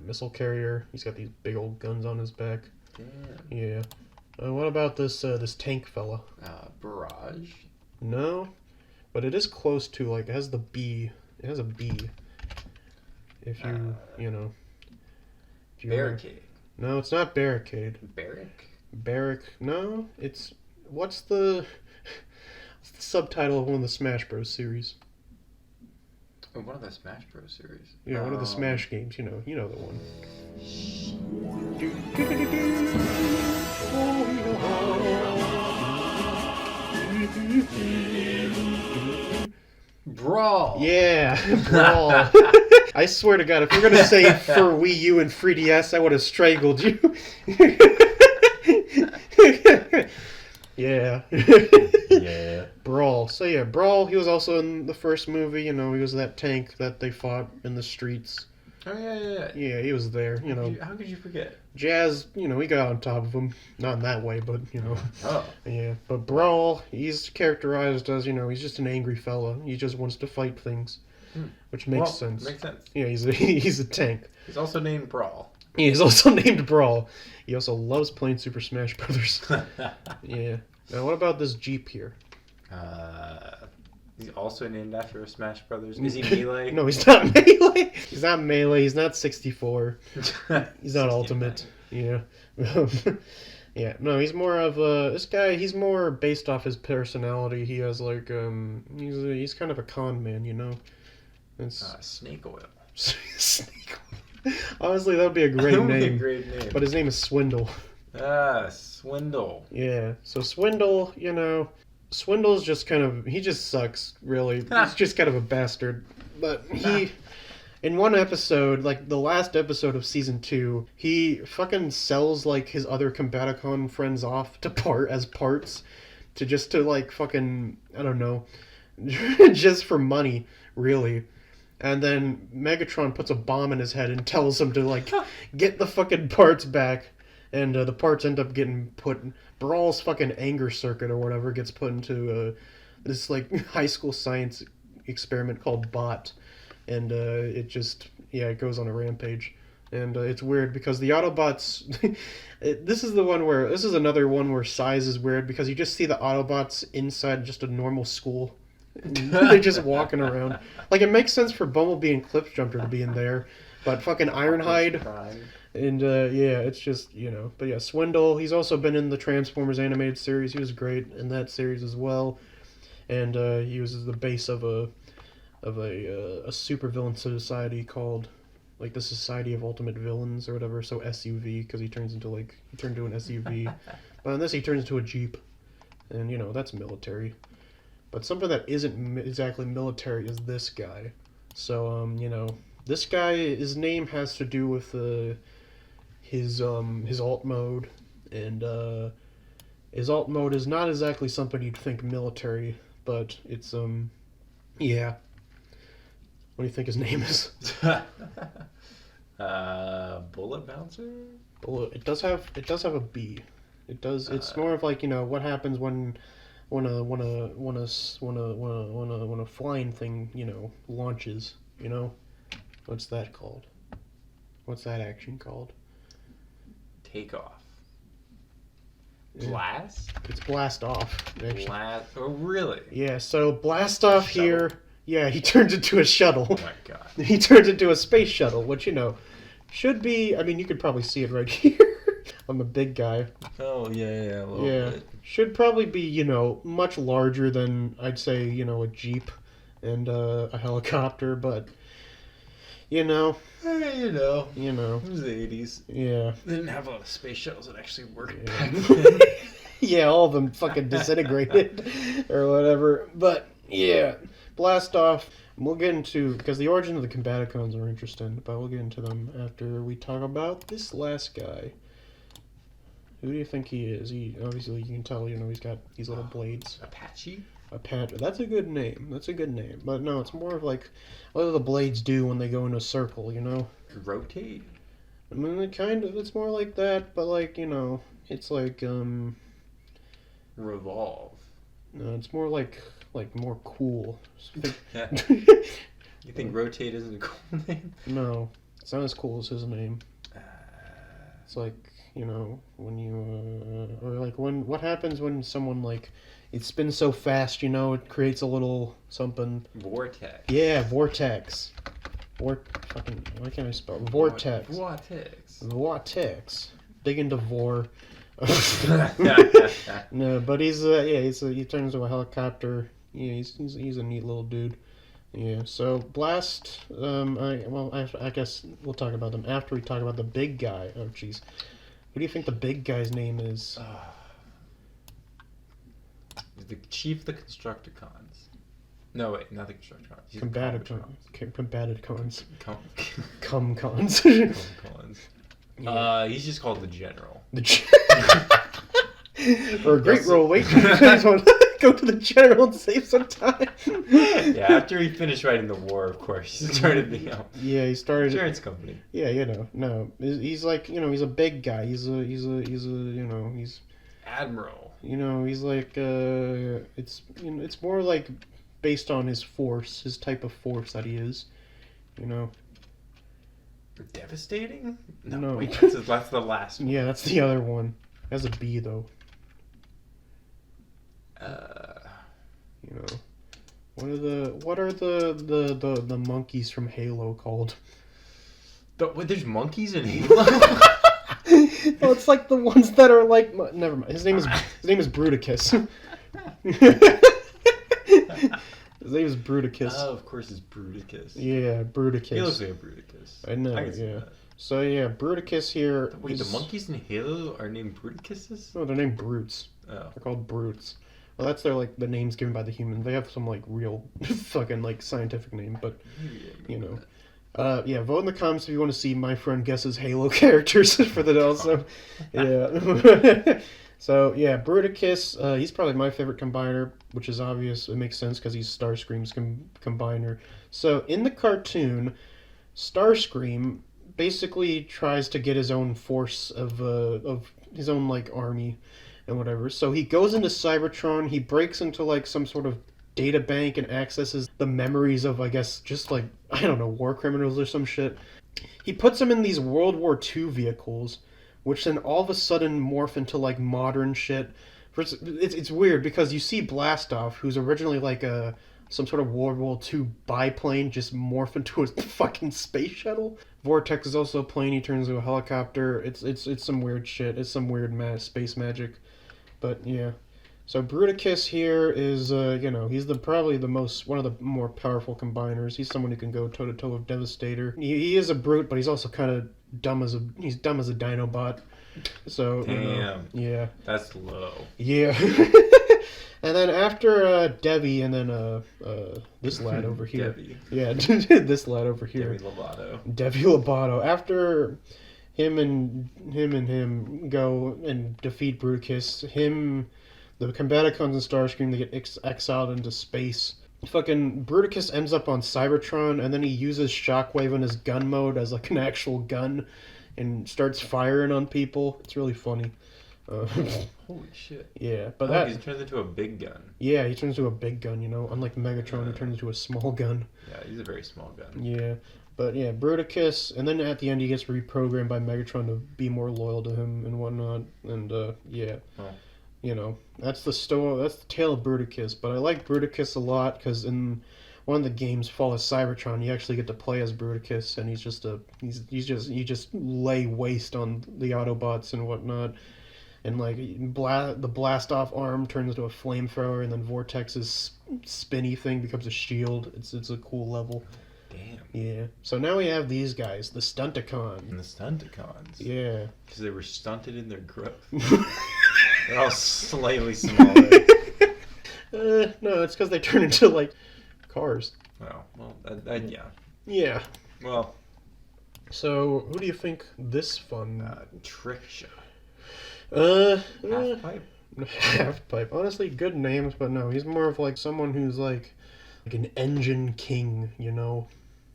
missile carrier. He's got these big old guns on his back. Damn. Yeah. What about this tank fella? Barrage. No, but it is close to, like, it has the B. It has a B. If you, you know. Barricade. No, it's not Barricade. Barrack. No, it's, what's the subtitle of one of the Smash Bros. Series? Oh, one of the Smash Bros. Series. Yeah, one of the Smash games, you know the one. Brawl. Yeah, Brawl. I swear to God, if you're gonna say for Wii U and 3DS, I would have strangled you. Yeah. Yeah. Brawl. So yeah, Brawl. He was also in the first movie. You know, he was that tank that they fought in the streets. Oh yeah. Yeah, he was there. You know. How could you forget? Jazz, you know, he got on top of him. Not in that way, but, you know. Oh. Yeah, but Brawl, he's characterized as, you know, he's just an angry fella. He just wants to fight things, which makes sense. Makes sense. Yeah, he's a tank. He's also named Brawl. Yeah, he's also named Brawl. He also loves playing Super Smash Brothers. Yeah. Now, what about this Jeep here? He's also named after a Smash Brothers. Is he Melee? No, he's not Melee. He's not Melee. He's not 64. He's not Ultimate. Yeah. Yeah. No, he's more of this guy. He's more based off his personality. He has like he's kind of a con man, you know. It's Snake Oil. Snake Oil. Honestly, that would be a great name. But his name is Swindle. Swindle. Yeah. So Swindle, you know. Swindle's just kind of, he just sucks, really. He's just kind of a bastard. But in one episode, like the last episode of season 2, he fucking sells like his other Combaticon friends off to parts to like fucking, I don't know, just for money, really. And then Megatron puts a bomb in his head and tells him to like get the fucking parts back. And the parts end up getting put... Brawl's fucking anger circuit or whatever gets put into this like high school science experiment called Bot. And it just... Yeah, it goes on a rampage. And it's weird because the Autobots... This is another one where size is weird because you just see the Autobots inside just a normal school. They're just walking around. Like, it makes sense for Bumblebee and Clipjumper to be in there. But fucking Ironhide... And, yeah, it's just, you know. But, yeah, Swindle, he's also been in the Transformers animated series. He was great in that series as well. And he was the base of a supervillain society called, like, the Society of Ultimate Villains or whatever. So SUV, because he turned into an SUV. But in this, he turns into a Jeep. And, you know, that's military. But something that isn't exactly military is this guy. So, you know, this guy, his name has to do with his alt mode, and his alt mode is not exactly something you'd think military, but it's yeah. What do you think his name is? Bullet Bouncer? Bullet. It does have a B. It does. It's more of like, you know, what happens when a flying thing, you know, launches. You know, what's that called? What's that action called? Takeoff. Blast? It's blast off. Actually. Blast? Oh, really? Yeah, so blast off here. Yeah, he turns into a shuttle. Oh my god. He turns into a space shuttle, which, you know, should be... I mean, you could probably see it right here on the big guy. Oh, yeah, a little bit. Should probably be, you know, much larger than, I'd say, you know, a Jeep and a helicopter, but... You know. You know. It was the 80s. Yeah. They didn't have a lot of space shuttles that actually worked back then. Yeah, all of them fucking disintegrated or whatever. But, yeah. Blast off. We'll get into... Because the origin of the Combaticons are interesting, but we'll get into them after we talk about this last guy. Who do you think he is? Obviously, you can tell, you know, he's got these little blades. Apache? That's a good name. But no, it's more of like, what do the blades do when they go in a circle, you know? Rotate? I mean, it's more like that, but like, you know, it's like, Revolve. No, it's more like more cool. You think rotate isn't a cool name? No, it's not as cool as his name. It's like, you know, when you, or like what happens when someone like, it spins so fast, you know, it creates a little something. Vortex. Yeah, vortex. Why can't I spell vortex? Vortex. Big into vor. No, but he turns into a helicopter. Yeah, he's a neat little dude. Yeah, so Blast, I guess we'll talk about them after we talk about the big guy. Oh, jeez. What do you think the big guy's name is? The chief of the Constructicons. No, wait, not the Constructicons. He's Combaticons. Cumcons. Yeah. He's just called the General. Or a great role. Wait, go to the General and save some time. Yeah, after he finished writing the war, of course, he started the he started insurance company. Yeah, you know, no, he's like, you know, he's a big guy. He's you know, he's Admiral. You know, he's like it's more like based on his force, his type of force that he is. You know. Devastating? No. Wait, that's the last one. Yeah, that's the other one. It has a B though. You know, what are the monkeys from Halo called? Wait, there's monkeys in Halo? Well, it's like the ones that are like. Never mind. His name is Bruticus. His name is Bruticus. Oh, of course it's Bruticus. Yeah, Bruticus. He looks like a Bruticus. I know. Yeah. So yeah, Bruticus here. Wait, the monkeys in Halo are named Bruticuses? No, they're named Brutes. Oh. They're called Brutes. Well, that's their like the names given by the humans. They have some like real fucking like scientific name, but you know. Yeah, vote in the comments if you want to see my friend guesses Halo characters for the also. Yeah. So, yeah, Bruticus, he's probably my favorite combiner, which is obvious. It makes sense because he's Starscream's combiner. So, in the cartoon, Starscream basically tries to get his own force of his own, like, army and whatever. So, he goes into Cybertron, he breaks into, like, some sort of data bank and accesses the memories of, I guess, just, like, I don't know, war criminals or some shit. He puts them in these World War II vehicles, which then all of a sudden morph into, like, modern shit. It's weird, because you see Blastoff, who's originally, like, some sort of World War II biplane, just morph into a fucking space shuttle. Vortex is also a plane, he turns into a helicopter. It's some weird shit. It's some weird space magic. But, yeah. So Bruticus here is, he's probably one of the more powerful combiners. He's someone who can go toe-to-toe with Devastator. He is a brute, but he's also kind of dumb as a Dinobot. So, damn. Yeah. That's low. Yeah. And then after Devi, and then this lad over here. Devi. Yeah, this lad over here. Devi Lovato. After him and him go and defeat Bruticus, the Combaticons and Starscream, they get exiled into space. Fucking Bruticus ends up on Cybertron, and then he uses Shockwave in his gun mode as like an actual gun, and starts firing on people. It's really funny. Holy shit. Yeah, but he turns into a big gun. Yeah, he turns into a big gun, Unlike Megatron, he turns into a small gun. Yeah, he's a very small gun. Yeah. But yeah, Bruticus, and then at the end he gets reprogrammed by Megatron to be more loyal to him and whatnot, and yeah. Oh. That's the tale of Bruticus. But I like Bruticus a lot because in one of the games, Fall of Cybertron, you actually get to play as Bruticus, and you just lay waste on the Autobots and whatnot. And like the blast off arm turns into a flamethrower, and then Vortex's spinny thing becomes a shield. It's a cool level. Damn. Yeah. So now we have these guys, the Stunticons. And the Stunticons. Yeah. Because they were stunted in their growth. They're all slightly smaller. No, it's because they turn into like cars. Oh, well, yeah. Yeah. Well. So who do you think this fun? Trick Shot. Half Pipe. Half Pipe. Honestly, good names, but no, he's more of like someone who's like an engine king,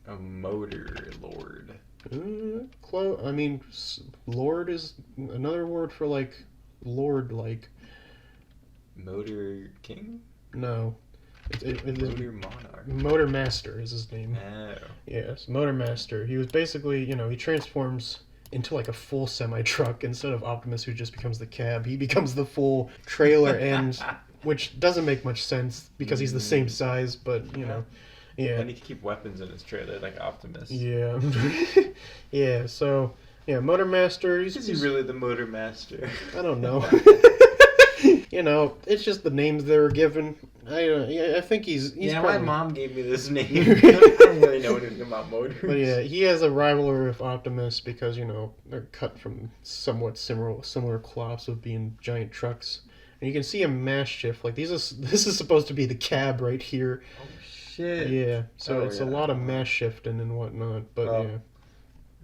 A motor lord. I mean, lord is another word for like lord, like. Motor king? No. Motor monarch. Motor Master is his name. Oh. Yes, Motor Master. He was basically, he transforms into like a full semi-truck instead of Optimus, who just becomes the cab. He becomes the full trailer end, which doesn't make much sense because he's the same size, but yeah. And he can keep weapons in his trailer like Optimus. Yeah. Yeah. So yeah, Motor Master. Is he really the Motor Master? I don't know. It's just the names they were given. I think he's yeah, probably... my mom gave me this name. I don't really know anything about motors. But yeah, he has a rivalry with Optimus because, they're cut from somewhat similar cloths of being giant trucks. And you can see a mass shift. Like, this is supposed to be the cab right here. Oh, shit. Yeah, so it's a lot of mass shifting and whatnot, but yeah.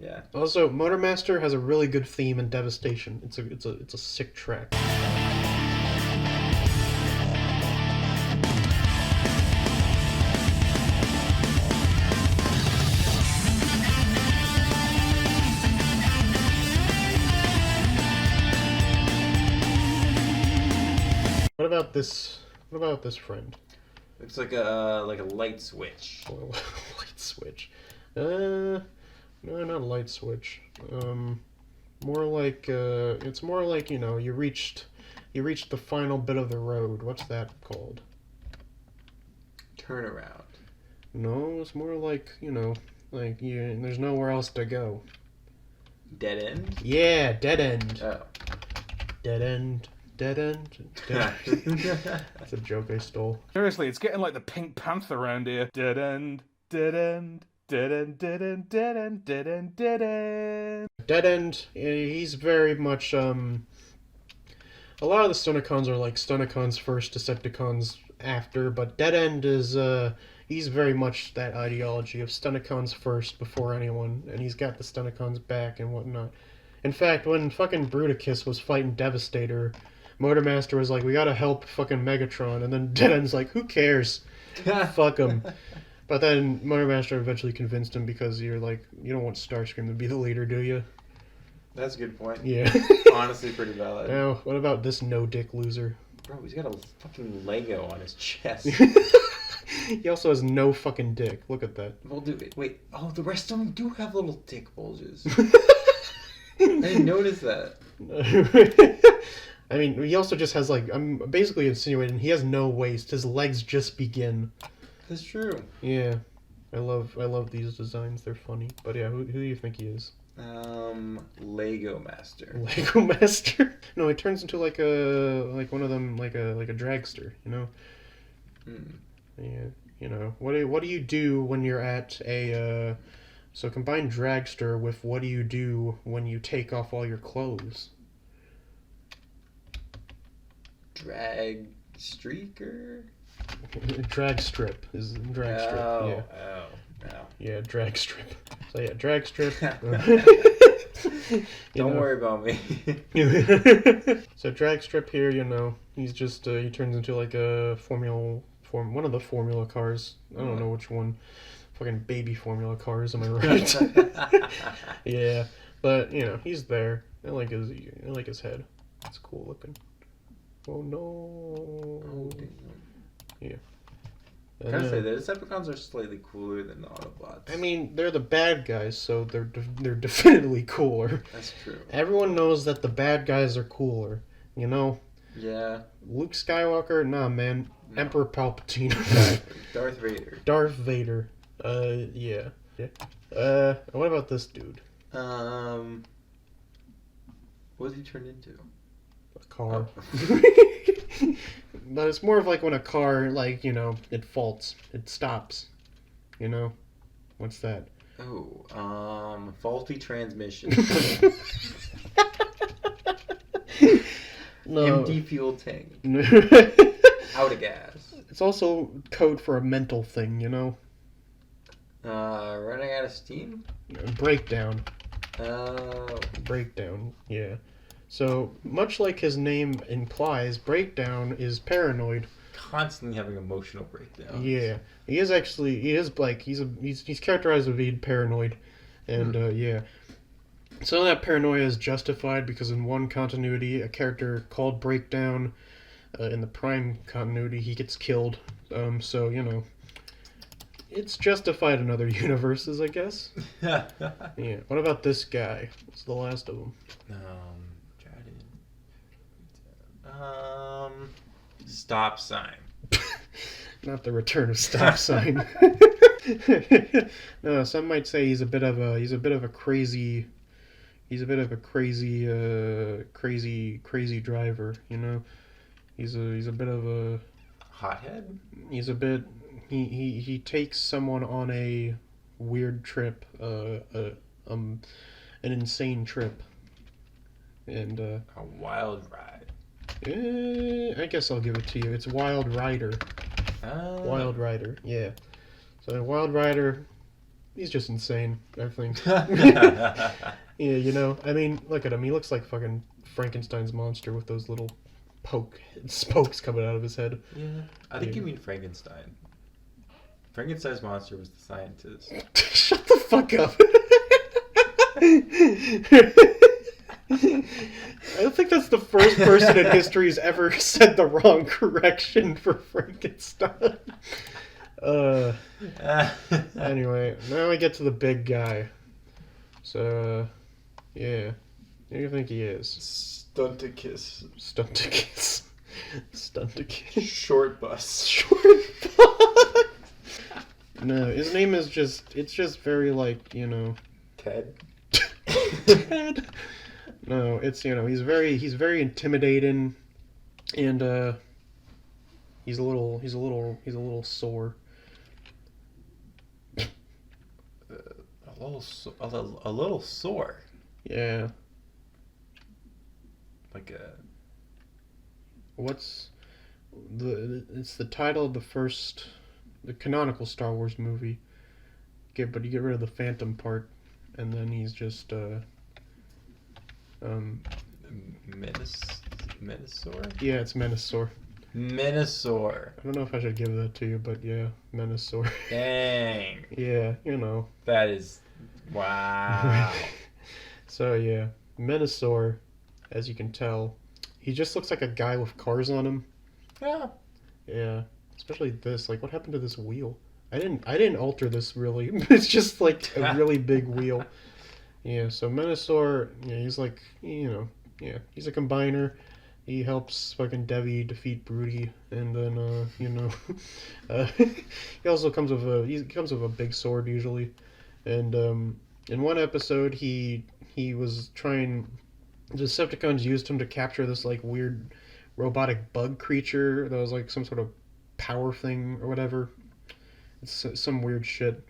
Yeah. Also, Motor Master has a really good theme in Devastation. It's a sick track. What about this friend? Looks like a light switch. Light switch. No, not a light switch. More like it's more like you reached the final bit of the road. What's that called? Turnaround. No, it's more like there's nowhere else to go. Dead end. Yeah, dead end. Oh. Dead end. Dead end. That's a joke I stole. Seriously, it's getting like the Pink Panther around here. Dead end. Dead end. Dead end, dead end, dead end, dead end, dead end. Dead End, he's very much, a lot of the Stunticons are like Stunticons first, Decepticons after, but Dead End is, he's very much that ideology of Stunticons first before anyone, and he's got the Stunticons back and whatnot. In fact, when fucking Bruticus was fighting Devastator, Motormaster was like, we gotta help fucking Megatron, and then Deadend's like, who cares? Fuck him. But then Motormaster eventually convinced him because you're like, you don't want Starscream to be the leader, do you? That's a good point. Yeah. Honestly, pretty valid. Now, what about this no-dick loser? Bro, he's got a fucking Lego on his chest. He also has no fucking dick. Look at that. Well, dude, wait. Oh, the rest of them do have little dick bulges. I didn't notice that. I mean, he also just has, like, I'm basically insinuating he has no waist. His legs just begin. That's true. Yeah. I love these designs. They're funny. But yeah, who do you think he is? Lego Master. Lego Master? No, he turns into like one of them, like a dragster, you know? Yeah, you know. What do you do when you're at a so combine dragster with what do you do when you take off all your clothes? Drag streaker? Drag strip is drag strip. Yeah. Yeah, drag strip. So yeah, drag strip. Don't worry about me. So drag strip here, you know, he's just he turns into like a one of the formula cars. I don't know which one. Fucking baby formula cars, am I right? Yeah, but you know, he's there. I like his head. It's cool looking. Oh no. Yeah. I gotta say, the Decepticons are slightly cooler than the Autobots. I mean, they're the bad guys, so they're definitely cooler. That's true. Everyone knows that the bad guys are cooler, you know? Yeah. Luke Skywalker? Nah, man. No. Emperor Palpatine. Darth Vader. Darth Vader. Yeah. What about this dude? What does he turn into? A car. But it's more of like when a car, like, you know, it faults. It stops. You know? What's that? Oh, faulty transmission. No. Empty fuel tank. Out of gas. It's also code for a mental thing, you know? Running out of steam? Breakdown. Oh. Breakdown, yeah. So, much like his name implies, Breakdown is paranoid. Constantly having emotional breakdowns. Yeah. He's characterized as being paranoid. And, yeah. Some of that paranoia is justified because in one continuity, a character called Breakdown, in the Prime continuity, he gets killed. So, you know, it's justified in other universes, I guess. Yeah. What about this guy? What's the last of them? Stop sign. Not the return of stop sign. No, some might say he's a bit of a crazy driver, you know. He's a bit of a hothead. He takes someone on a weird trip, an insane trip, and a wild ride. I guess I'll give it to you. It's Wild Rider. Wild Rider, yeah. So Wild Rider, he's just insane, I think. Yeah, you know, I mean, look at him. He looks like fucking Frankenstein's monster with those little spokes coming out of his head. Yeah. I think you mean Frankenstein. Frankenstein's monster was the scientist. Shut the fuck up. I don't think that's the first person in history who's ever said the wrong correction for Frankenstein. Anyway, now we get to the big guy. So, yeah. Who do you think he is? Stunticons. Short bus. No, his name is it's just very like, you know. Ted? Ted? No, it's, you know, he's very intimidating, and he's a little sore. A little sore. Yeah. Like a. It's the title of the first the canonical Star Wars movie. But you get rid of the Phantom part, and then he's just Menosaur? Yeah, it's Menasor. Menasor. I don't know if I should give that to you, but yeah, Menasor. Dang. Yeah, you know. That is... Wow. So yeah, Menasor, as you can tell, he just looks like a guy with cars on him. Yeah. Yeah, especially this. Like, what happened to this wheel? I didn't alter this really. It's just like a really big wheel. Yeah, so Menasor, yeah, he's like, you know, yeah, he's a combiner. He helps fucking Devi defeat Broody, and then you know, he also comes with a big sword usually, and in one episode the Decepticons used him to capture this like weird robotic bug creature that was like some sort of power thing or whatever. It's some weird shit.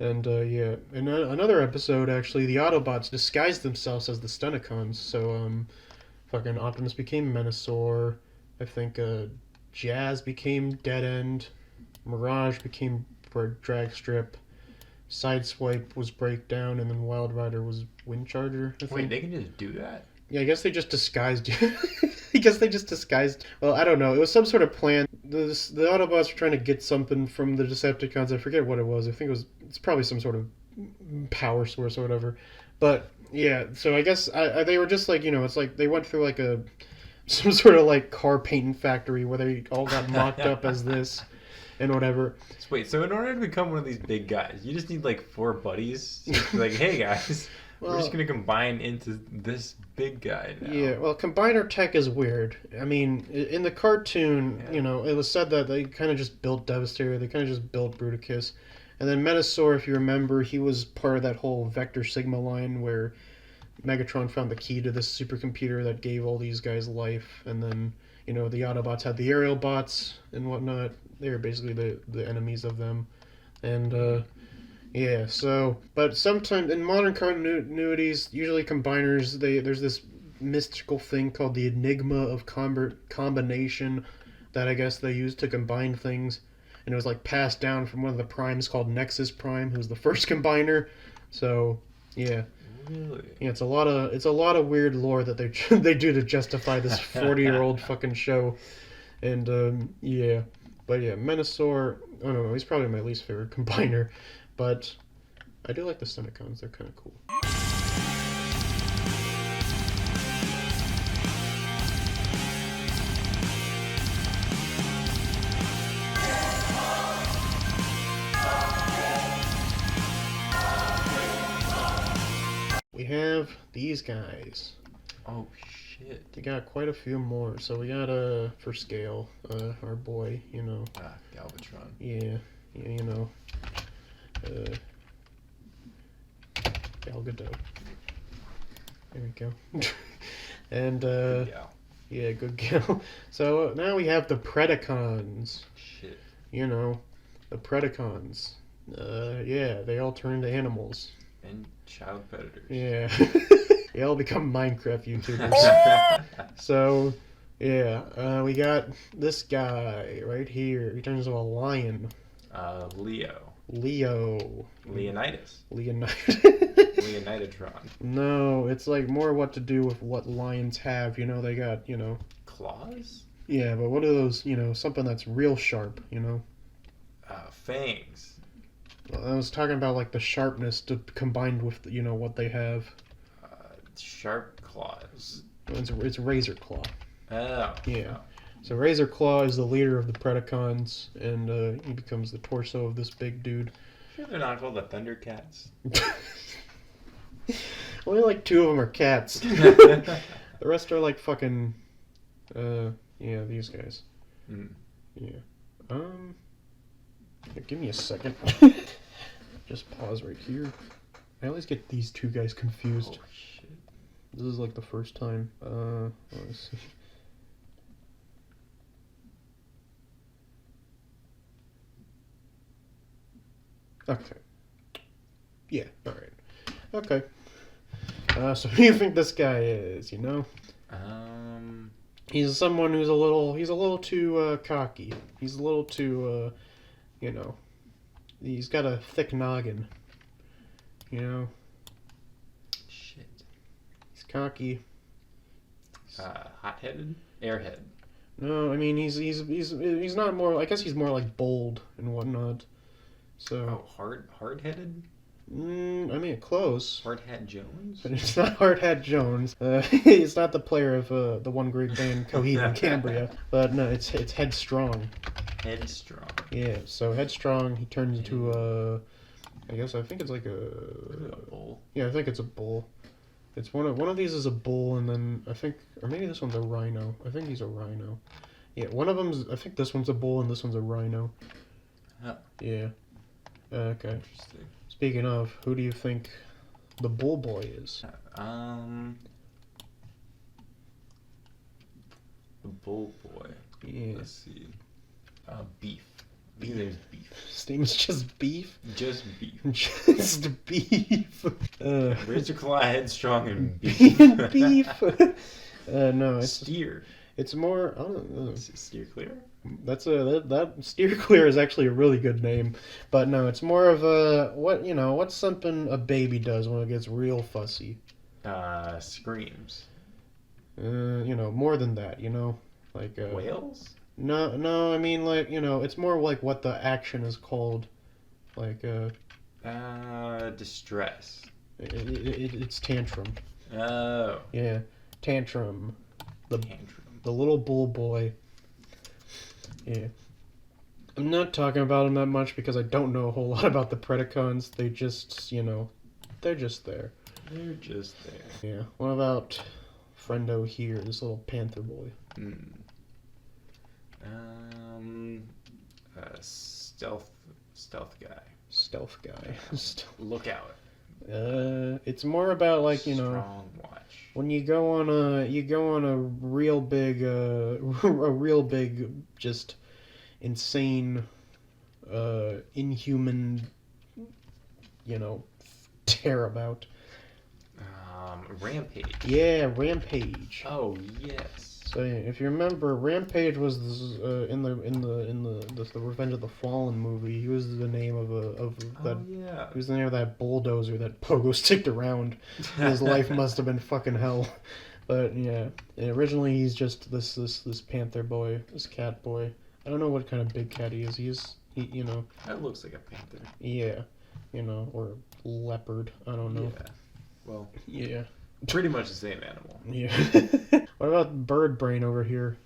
And yeah, in another episode actually, the Autobots disguised themselves as the Stunticons. So fucking Optimus became Menasor. I think Jazz became Dead End. Mirage became Dragstrip. Sideswipe was Breakdown, and then Wild Rider was Windcharger. I think. Wait, they can just do that? Yeah, I guess they just disguised. Well, I don't know. It was some sort of plan. The Autobots were trying to get something from the Decepticons. I forget what it was. I think it's probably some sort of power source or whatever. But yeah, so I guess they were just like, you know, it's like they went through like some sort of like car painting factory where they all got mocked up as this and whatever. Wait, so in order to become one of these big guys, you just need like 4 buddies? Just like, hey guys, we're just going to combine into this big guy now. Yeah, well, combiner tech is weird. I mean, in the cartoon, you know, it was said that they kind of just built Devastator, they kind of just built Bruticus. And then Menasor, if you remember, he was part of that whole Vector Sigma line where Megatron found the key to this supercomputer that gave all these guys life. And then, you know, the Autobots had the aerial bots and whatnot. They were basically the enemies of them. And, yeah, so... But sometimes, in modern continuities, usually combiners, there's this mystical thing called the Enigma of Combination that I guess they used to combine things. And it was, like, passed down from one of the primes called Nexus Prime, who's the first combiner. So, yeah. Really? Yeah, it's a lot of weird lore that they do to justify this 40-year-old fucking show. And, yeah. But yeah, Menasor, I don't know, he's probably my least favorite combiner. But I do like the Stunticons, they're kind of cool. We have these guys. Oh shit. We got quite a few more. So we got for scale, our boy, you know. Galvatron. Yeah, you know. Gal Gadot. There we go. And yeah, good gal. So now we have the Predacons. Shit. You know, the Predacons. Yeah, they all turn into animals. And child predators. Yeah. They all become Minecraft YouTubers. So, yeah, we got this guy right here. He turns into a lion. Leo. Leonidas. Leonidotron. No, it's like more what to do with what lions have. You know, they got, you know... Claws? Yeah, but what are those, you know, something that's real sharp, you know? Fangs. Well, I was talking about, like, the sharpness combined with, you know, what they have. Sharp claws. It's Razor Claw. Oh. Yeah. So Razor Claw is the leader of the Predacons, and he becomes the torso of this big dude. Sure they're not called the Thundercats? Only like 2 of them are cats. The rest are like fucking... yeah, these guys. Mm. Yeah. Here, give me a second. Just pause right here. I always get these 2 guys confused. Oh, shit. This is like the first time. Let's see. Okay. Yeah, alright. Okay. So who do you think this guy is, you know? He's someone who's a little too cocky. He's a little too you know, he's got a thick noggin. You know? Shit. He's cocky. Hot-headed? Airhead. No, I mean, he's not more... I guess he's more, like, bold and whatnot. So... Oh, hard-headed? I mean, close. Hard Hat Jones? But it's not Hard Hat Jones. He's not the player of the one great band, Coheed and Cambria. But no, it's Headstrong. Headstrong. Yeah, so Headstrong, he turns into a... I think it's like a bull. Yeah, I think it's a bull. It's one of these is a bull, and then I think... Or maybe this one's a rhino. I think he's a rhino. Yeah, one of them's... I think this one's a bull, and this one's a rhino. Huh. Yeah. Okay. Interesting. Speaking of, who do you think the bull boy is? The bull boy. Yeah. Let's see. Beef. His name's Beef. His name is just Beef? Just Beef. Just Beef. Razor Claw, Headstrong, and Beef. Beef. No, it's... Steer. It's more... I don't know. Steer Clear? That Steer Clear is actually a really good name, but no, it's more of a what's something a baby does when it gets real fussy. Screams. More than that, like whales. No, I mean like it's more like what the action is called, like distress. It's tantrum. Oh. Yeah, tantrum. Tantrum. The little bull boy. Yeah. I'm not talking about them that much because I don't know a whole lot about the Predacons. They just, they're just there. They're just there. Yeah. What about friendo here, this little panther boy? Stealth guy. Stealth guy. Lookout. It's more about like, Strong watch. When you go on a real big just insane inhuman tear about. Rampage. Yeah, Rampage. Oh yes. So yeah, if you remember, Rampage was in the Revenge of the Fallen movie. He was the name of that. Oh yeah. He was the name of that bulldozer that Pogo sticked around. His life must have been fucking hell. But yeah, and originally he's just this panther boy, this cat boy. I don't know what kind of big cat he is. He That looks like a panther. Yeah, or leopard. I don't know. Yeah. Well. Yeah. Pretty much the same animal. Yeah. What about Bird Brain over here?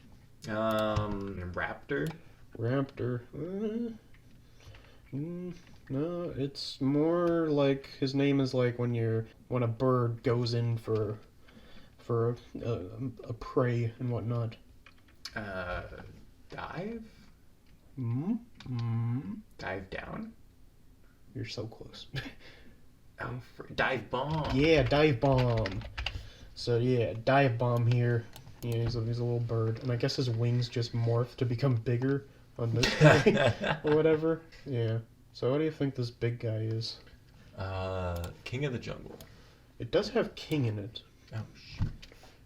Raptor. Raptor. No, it's more like his name is like when a bird goes in for a prey and whatnot. Dive. Dive down. You're so close. Dive bomb. Yeah, dive bomb. So yeah, dive bomb here. Yeah, he's a little bird, and I guess his wings just morph to become bigger on this guy or whatever. Yeah. So what do you think this big guy is? King of the Jungle. It does have king in it. Oh shit.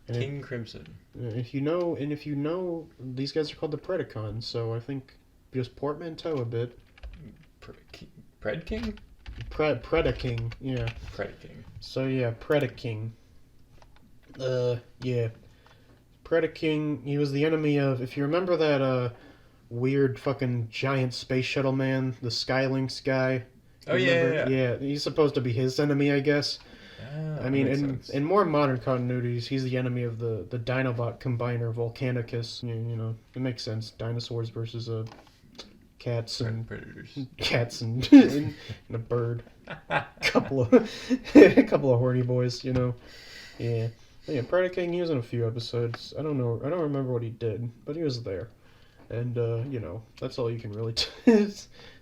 King Crimson. If you know, these guys are called the Predacons. So I think just portmanteau a bit. Predking. Predaking, yeah. Predaking. So yeah, Predaking. Yeah. Predaking, he was the enemy of, if you remember that weird fucking giant space shuttle man, the Skylynx guy. Oh yeah. Yeah, he's supposed to be his enemy, I guess. I mean, in more modern continuities, he's the enemy of the Dinobot combiner Volcanicus. It makes sense. Dinosaurs versus cats and predators. Cats and a bird. a couple of horny boys, Yeah. Yeah, Predaking, he was in a few episodes. I don't remember what he did, but he was there. And that's all you can really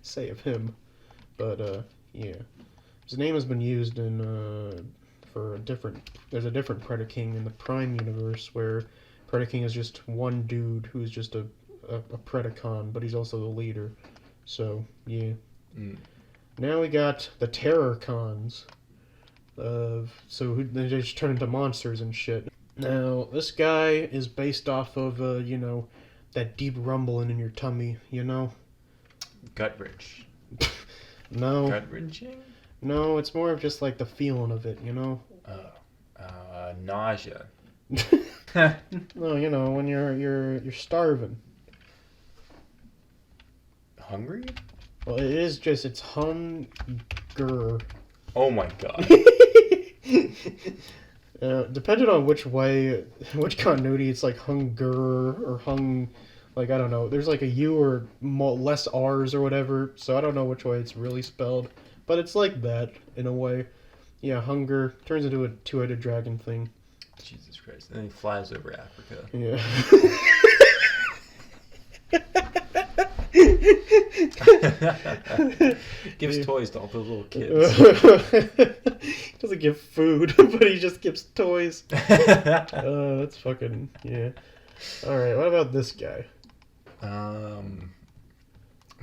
say of him. But yeah. His name has been used in there's a different Predaking in the Prime universe where Predaking is just one dude who's just a Predacon, but he's also the leader. So, yeah. Now we got the Terrorcons. They just turn into monsters and shit. Now, this guy is based off of, that deep rumbling in your tummy, Gut wrench. No. Gut wrenching? No, it's more of just like the feeling of it, you know? Nausea. No, you know, when you're starving. Hungry? Well, it is just, it's hunger. Oh my god. Depending on which way, which continuity, it's like hunger or like, I don't know. There's like a U or less R's or whatever, so I don't know which way it's really spelled. But it's like that, in a way. Yeah, hunger turns into a two-headed dragon thing. Jesus Christ. And then he flies over Africa. Yeah. Gives toys to all those little kids. He doesn't give food, but he just gives toys. That's fucking, yeah. Alright, what about this guy?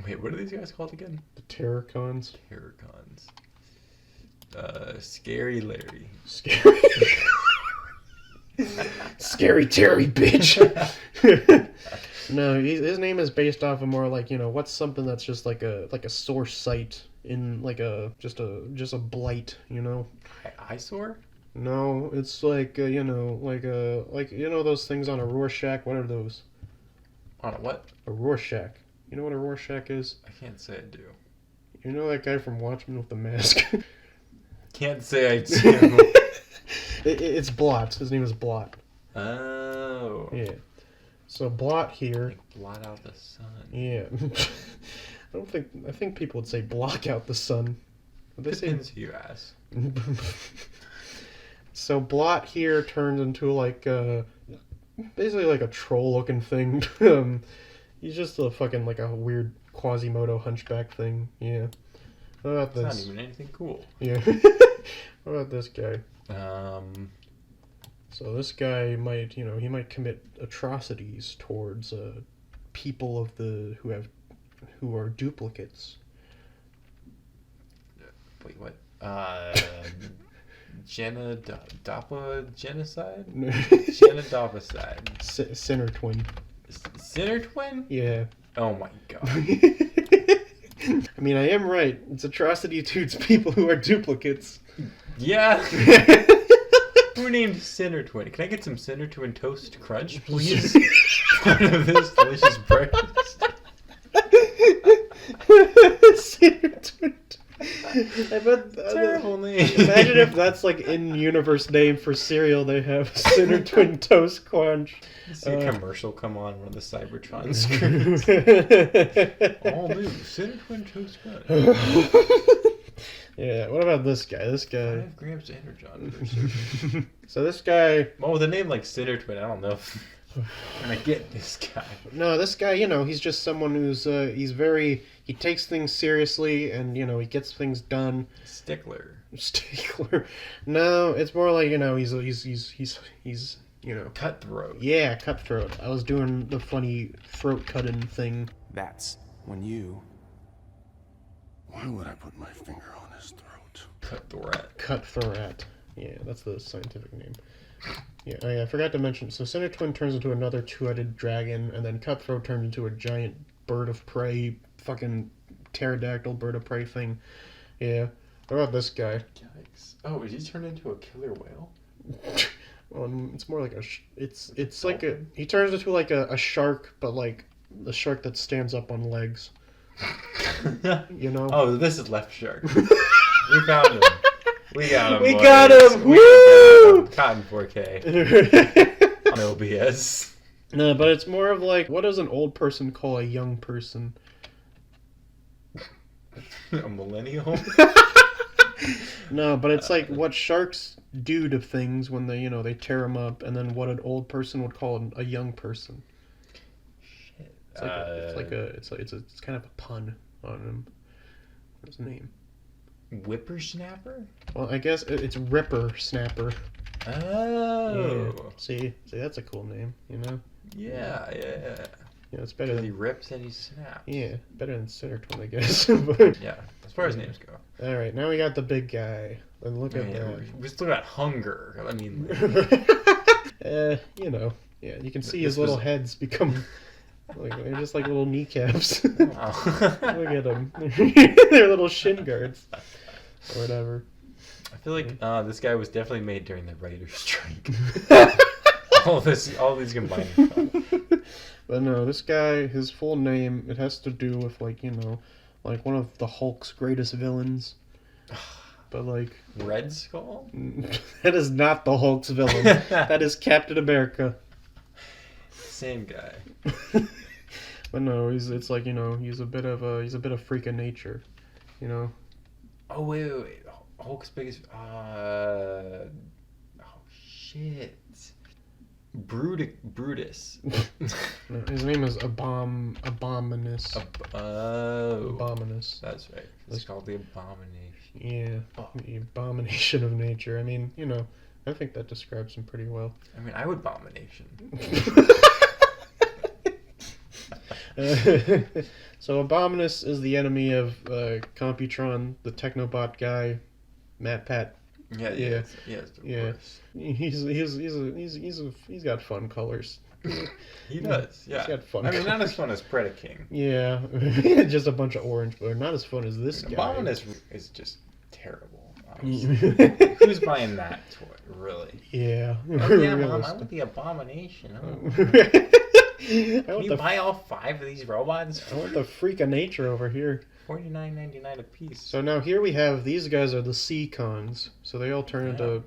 Wait, what are these guys called again? The Terrorcons. Terrorcons. Scary Larry. Scary Terry, bitch. No, his name is based off of more like, you know, what's something that's just like a source site in like just a blight, you know? Eyesore? No, it's like you know, like you know those things on a Rorschach. What are those? On a what? A Rorschach. You know what a Rorschach is? I can't say I do. You know that guy from Watchmen with the mask? Can't say I do. It's Blot. His name is Blot. Oh. Yeah. So Blot here. Like blot out the sun. Yeah. I think people would say block out the sun. Would they Depends who you ask. So Blot here turns into like basically like a troll looking thing. He's just a fucking like a weird Quasimodo hunchback thing. Yeah. What about this? It's not even anything cool. Yeah. What about this guy? So this guy might, you know, he might commit atrocities towards people of who are duplicates. Wait, what? Dappa genocide? Genodopicide. Sinner twin. Sinner twin? Yeah. Oh my god. I mean, I am right. It's atrocity towards people who are duplicates. Yeah. Who named Sinner Twin? Can I get some Sinner Twin toast crunch, please? Part of this delicious breakfast. Sinner Twin. I bet, terrible name. Imagine if that's like in-universe name for cereal. They have Sinner Twin Toast Crunch. See a commercial come on one of the Cybertron screens. All new Sinner Twin Toast Crunch. Yeah, what about this guy? This guy. 5 grams of energon. So this guy. Well, with a name like Sinner Twin, I don't know if I get this guy. No, this guy, you know, he's just someone who's he takes things seriously and, you know, he gets things done. Stickler. No, it's more like, you know, he's you know, cutthroat. Yeah, cutthroat. I was doing the funny throat cutting thing. That's when you. Why would I put my finger on his throat? Cutthroat. Yeah, that's the scientific name. Yeah, I forgot to mention. So Sinner Twin turns into another two-headed dragon, and then Cutthroat turns into a giant bird of prey, fucking pterodactyl bird of prey thing. Yeah. What about this guy? Yikes! Oh, is he turned into a killer whale? It's more like it's like he turns into like a shark, but like the shark that stands up on legs. You know? Oh, this is Left Shark. We found him. We got him. We boys. got him. Woo! Cotton 4K. On OBS. No, but it's more of like, what does an old person call a young person? A millennial? No, but it's like what sharks do to things when they, you know, they tear them up, and then what an old person would call a young person. Shit. It's kind of a pun on him. What's his name? Whippersnapper? Well, I guess it's Ripper Snapper. Oh. Yeah. See, that's a cool name, you know? Yeah. Yeah, it's better than... He rips and he snaps. Yeah, better than Sinner Twin, I guess. But... Yeah, as far as names go. Alright, now we got the big guy. And look at that. We still got Hunger. I mean... You know. Yeah, you can see his little heads become... Like they're just like little kneecaps. Oh. Look at them. They're little shin guards or whatever. I feel like this guy was definitely made during the writer's strike. all these combined. But no, this guy, his full name, it has to do with like, you know, like one of the Hulk's greatest villains. But like Red Skull? That is not the Hulk's villain. That is Captain America. Same guy. But no, it's like, you know, he's a bit of freak of nature, you know. Oh wait. Hulk's biggest oh shit. Brutus. No, his name is Abominus. Abominus. That's right. It's called the Abomination. Yeah, the abomination of nature. I mean, you know, I think that describes him pretty well. I mean, I would Abomination. So Abominus is the enemy of Computron, the Technobot guy, MatPat. Yeah. He's got fun colors. He does. Yeah. He's got fun. I mean, not as fun as Predacon. Yeah, just a bunch of orange, but not as fun as this guy. Abominus is just terrible. Who's buying that toy, really? Yeah. Oh, yeah, Mom, I want the Abomination. Can you buy all 5 of these robots? I want the freak of nature over here. $49.99 a piece. So now here we have, these guys are the Seacons. So they all turn into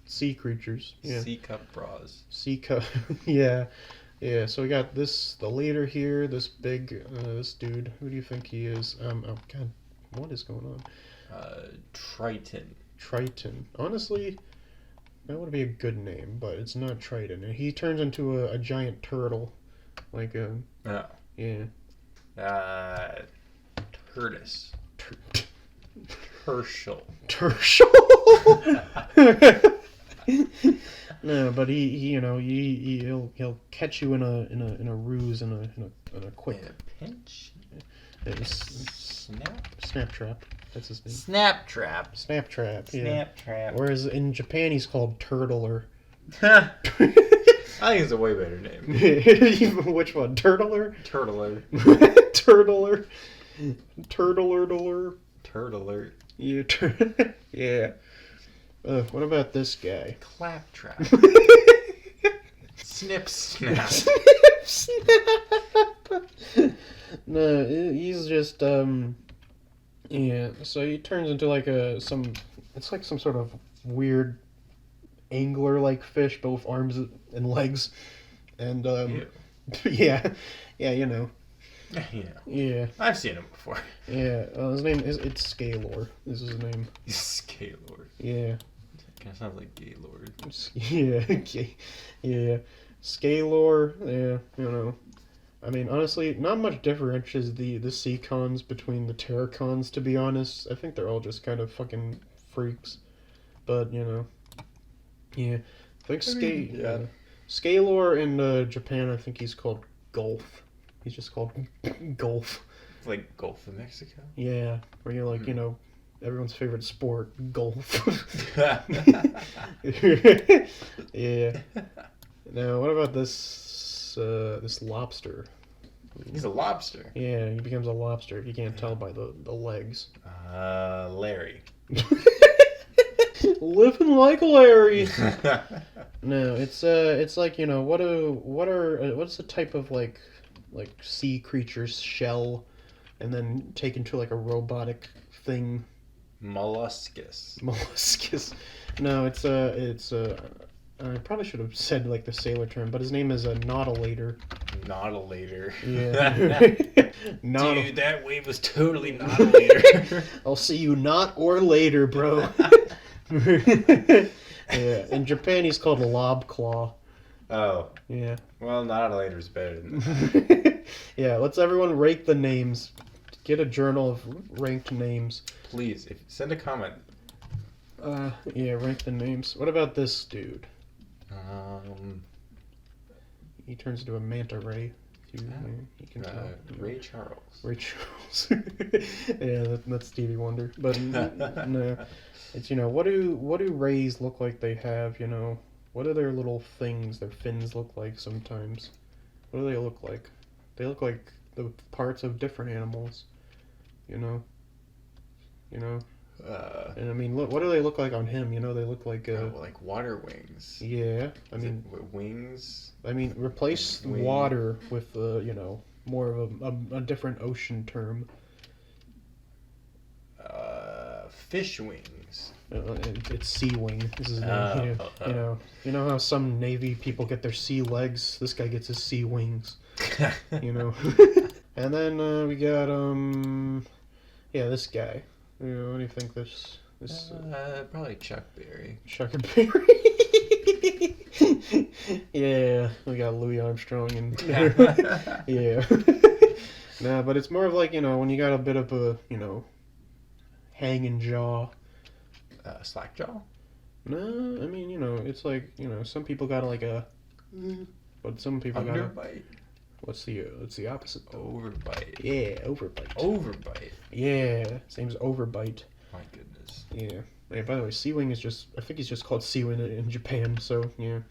sea creatures. Yeah. Sea cup bras. Sea cup. Yeah. Yeah. So we got the leader here, this big, this dude. Who do you think he is? Oh God, what is going on? Triton. Honestly, that would be a good name, but it's not Triton. And he turns into a giant turtle. Like yeah. Curtis. Herschel. No, but he'll catch you in a ruse in a quick pinch. Snap trap. That's his name. Snap trap. Yeah. Snap trap. Whereas in Japan he's called Turtler. I think it's a way better name. Which one? Turtler? Turtler. Turtler. Yeah. What about this guy? Claptrap. Snip snap. No, he's just yeah. So he turns into like it's like some sort of weird angler-like fish, both arms and legs, and yeah, you know. Yeah. I've seen him before. Yeah. His name it's Scalor. This is his name. Scalor. Yeah. Kind of sounds like Gaylord. Yeah. Yeah. Scalor. Yeah. You know. I mean, honestly, not much differentiates the Seacons between the Terrorcons. To be honest, I think they're all just kind of fucking freaks. But you know. Yeah. I think Scalor in Japan. I think he's called Golf. He's just called Golf. Like Gulf of Mexico? Yeah. Where you're like, you know, everyone's favorite sport, golf. Yeah. Now, what about this lobster? He's a lobster. Yeah, he becomes a lobster. You can't tell by the legs. Larry. Living like Larry. No, it's like, you know, what's the type of like sea creature's shell, and then taken to like a robotic thing? Molluscus. No, it's I probably should have said like the sailor term, but his name is a Nautilator. Yeah. Dude, that wave was totally Nautilator. I'll see you not or later, bro. Yeah. In Japan, he's called a Lobclaw. Oh. Yeah. Well, Nautilator's better than that. Yeah, let's everyone rank the names. Get a journal of ranked names. Please, send a comment. Yeah, rank the names. What about this dude? He turns into a manta ray. You can tell. Ray Charles. Yeah, that's Stevie Wonder. But no, it's, you know, what do rays look like they have? You know, what are their little things? Their fins look like sometimes. What do they look like? They look like the parts of different animals, you know. And I mean, look, what do they look like on him? You know, they look like like water wings. Yeah, I mean wings. I mean, replace water with more of a different ocean term. Fish wings. It's sea wing. This is you know how some Navy people get their sea legs. This guy gets his sea wings. You know. And then we got this guy. You know, what do you think this Probably Chuck Berry. Chuck Berry. Yeah, we got Louis Armstrong and yeah. Nah, but it's more of like, when you got a bit of a, hanging jaw. Slackjaw? No, I mean, it's like, some people got like but some people got underbite. What's the opposite? Overbite. Yeah, overbite. Overbite. Yeah, same as overbite. My goodness. Yeah. Yeah, by the way, Sea Wing I think he's just called Sea Wing in Japan, so yeah.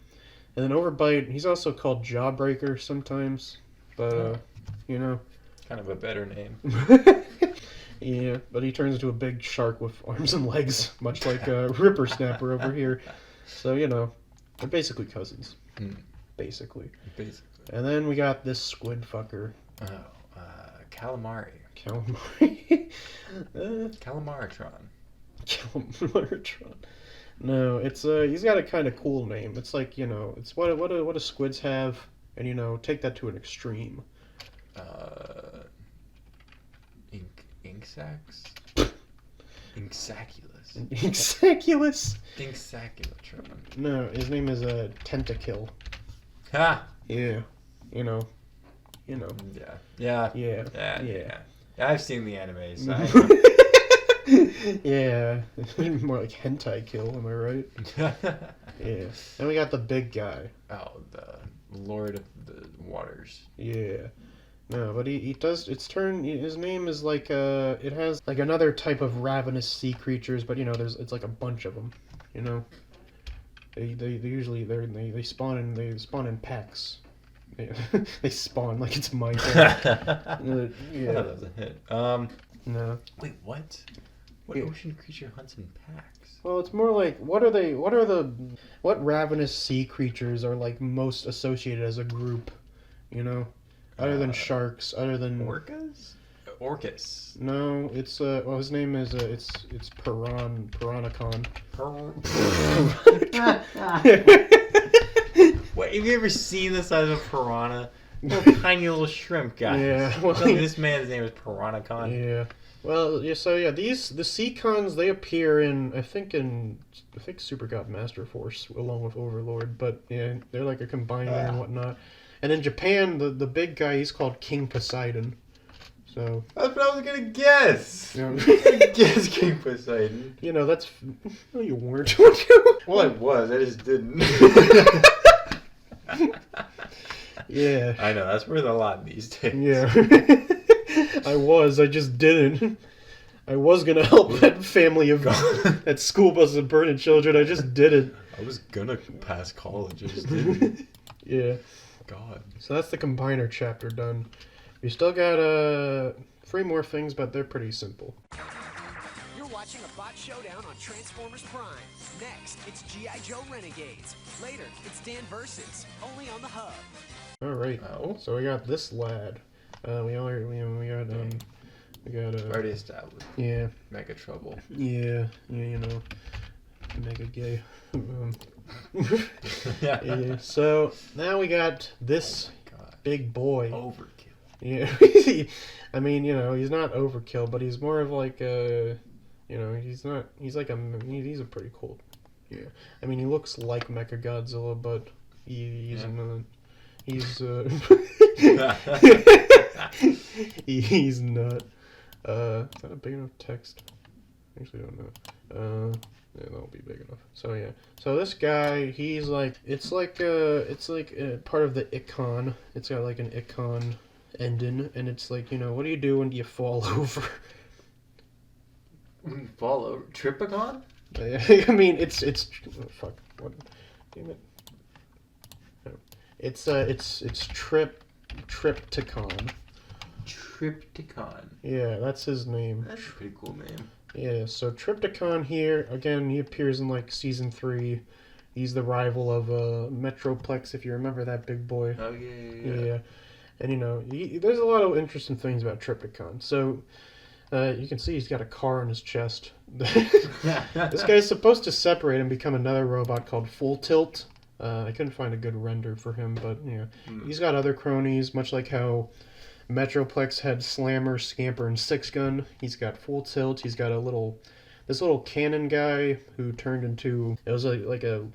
And then overbite, he's also called Jawbreaker sometimes, but kind of a better name. Yeah, but he turns into a big shark with arms and legs, much like Ripper Snapper over here. So, they're basically cousins. Basically. And then we got this squid fucker. Calamari. Calamaritron. Calamaritron. No, it's he's got a kind of cool name. It's like, it's what do squids have, and take that to an extreme. Inksacs? Insaculus. Insaculus? Insaculatron. No, his name is Tentakill. Ha! Yeah. Yeah. Yeah. I've seen the anime, so yeah. More like hentai kill, am I right? Yeah. Then we got the big guy. Oh, the Lord of the Waters. Yeah. No, but he does, his name is like, it has like another type of ravenous sea creatures, but it's like a bunch of them, They usually, they spawn in packs. They spawn like it's Minecraft. Yeah. That was a hit. No. Wait, what? What ocean creature hunts in packs? Well, it's more like, what ravenous sea creatures are like most associated as a group, Other than sharks, other than orcas? Orcus. No, it's his name is it's Piranacon. Wait, have you ever seen the size of a piranha? Little tiny little shrimp guys. Yeah. Well, this man's name is Piranacon. Yeah. Well, yeah. So yeah, the Seacons, they appear in I think Super God Master Force along with Overlord, but yeah, they're like a combiner and whatnot. And in Japan, the big guy, he's called King Poseidon. So that's what I was gonna guess. Guess King Poseidon. That's no, you weren't. Well, I was. I just didn't. Yeah. I know. That's worth a lot these days. Yeah. I just didn't. I was gonna help that family of that school bus of burning children. I just didn't. I was gonna pass college. I just didn't. Yeah. God. So that's the combiner chapter done. We still got 3 more things, but they're pretty simple. You're watching a bot showdown on Transformers Prime. Next, it's G.I. Joe Renegades. Later, it's Dan Versus, only on the Hub. All right. So we got this lad. We got already established. Yeah. Mega Trouble. Yeah. Mega gay. Yeah. So now we got this big boy. Overkill. Yeah. I mean, he's not overkill, but he's more of like he's a pretty cool. Yeah. I mean, he looks like Mechagodzilla, but he's not. He's he's not. Is that a big enough text? I actually don't know. Yeah, that'll be big enough. So yeah. So this guy, he's like, it's like part of the Icon. It's got like an Icon ending, and it's like, what do you do when you fall over? Fall over? Trypticon? I mean, it's fuck. What? Damn it. No. It's Trypticon. Trypticon. Yeah, that's his name. That's a pretty cool name. Yeah, so Trypticon here, again, he appears in, like, Season 3. He's the rival of Metroplex, if you remember that big boy. Oh, yeah. Yeah. And, you know, there's a lot of interesting things about Trypticon. So, you can see he's got a car on his chest. This guy's supposed to separate and become another robot called Full Tilt. I couldn't find a good render for him, but, yeah. He's got other cronies, much like how Metroplex had Slammer, Scamper, and Six Gun. He's got Full Tilt. He's got this little cannon guy who turned into, it was like a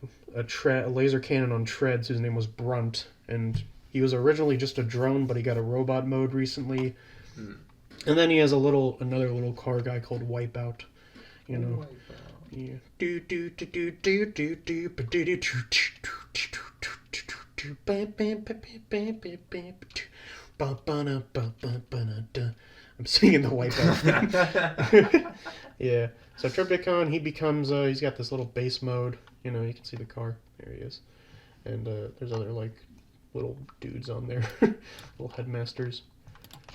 laser cannon on treads whose name was Brunt, and he was originally just a drone, but he got a robot mode recently. And then he has another little car guy called Wipeout, you know. Yeah. I'm singing the Wipeout. Yeah. So Trypticon, he becomes, he's got this little base mode. You know, you can see the car. There he is. And there's other, like, little dudes on there. Little headmasters.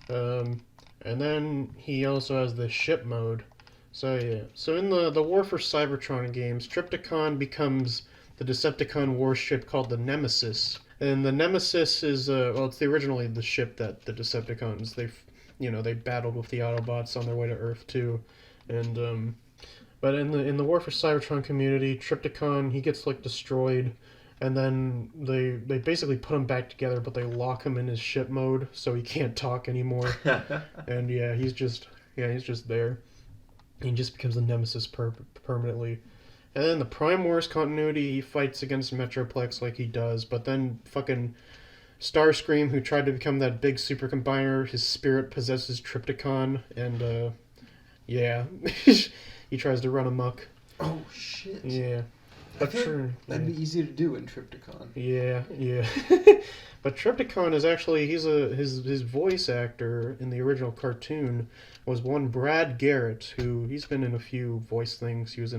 And then he also has the ship mode. So, yeah. So in the War for Cybertron games, Trypticon becomes the Decepticon warship called the Nemesis. And the Nemesis is, it's originally the ship that the Decepticons, they battled with the Autobots on their way to Earth, too. And, but in the War for Cybertron community, Trypticon, he gets, like, destroyed, and then they basically put him back together, but they lock him in his ship mode, so he can't talk anymore. And, yeah, he's just there. He just becomes the Nemesis permanently. And then the Prime Wars continuity, he fights against Metroplex like he does, but then fucking Starscream, who tried to become that big super combiner, his spirit possesses Trypticon, and, yeah, he tries to run amok. Oh, shit. Yeah. But that'd be easy to do in Trypticon. Yeah. But Trypticon is actually, his voice actor in the original cartoon was one Brad Garrett, who he's been in a few voice things. He's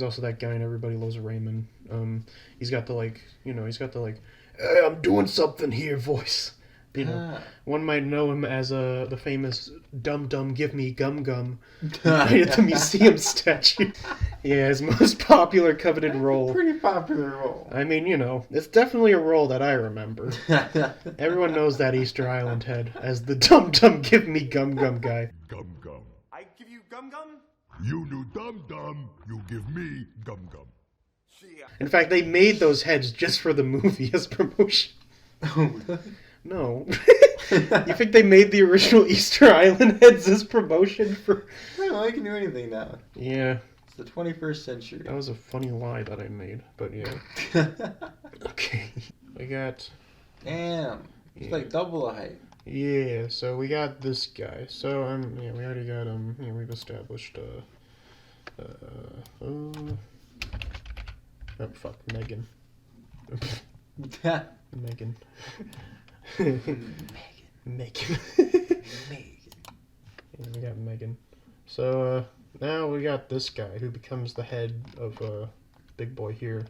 also that guy in Everybody Loves Raymond. He's got the hey, I'm doing something here voice. You know, one might know him as the famous Dum Dum Give Me Gum Gum right at the museum statue. Yeah, his most popular coveted role. Pretty popular role. I mean, you know, it's definitely a role that I remember. Everyone knows that Easter Island head as the Dum Dum Give Me Gum Gum guy. Gum Gum. I give you gum gum? You knew Dum Dum, you give me Gum Gum. In fact, they made those heads just for the movie as promotion. No. You think they made the original Easter Island heads as promotion for... No, I can do anything now. Yeah. It's the 21st century. That was a funny lie that I made, but yeah. Okay. We got... Damn. It's like double the height. Yeah, so we got this guy. So, yeah, we already got him. Yeah, we've established, oh, fuck, Megan. Megan. Megan. Yeah, we got Megan. So, now we got this guy who becomes the head of, Big Boy here.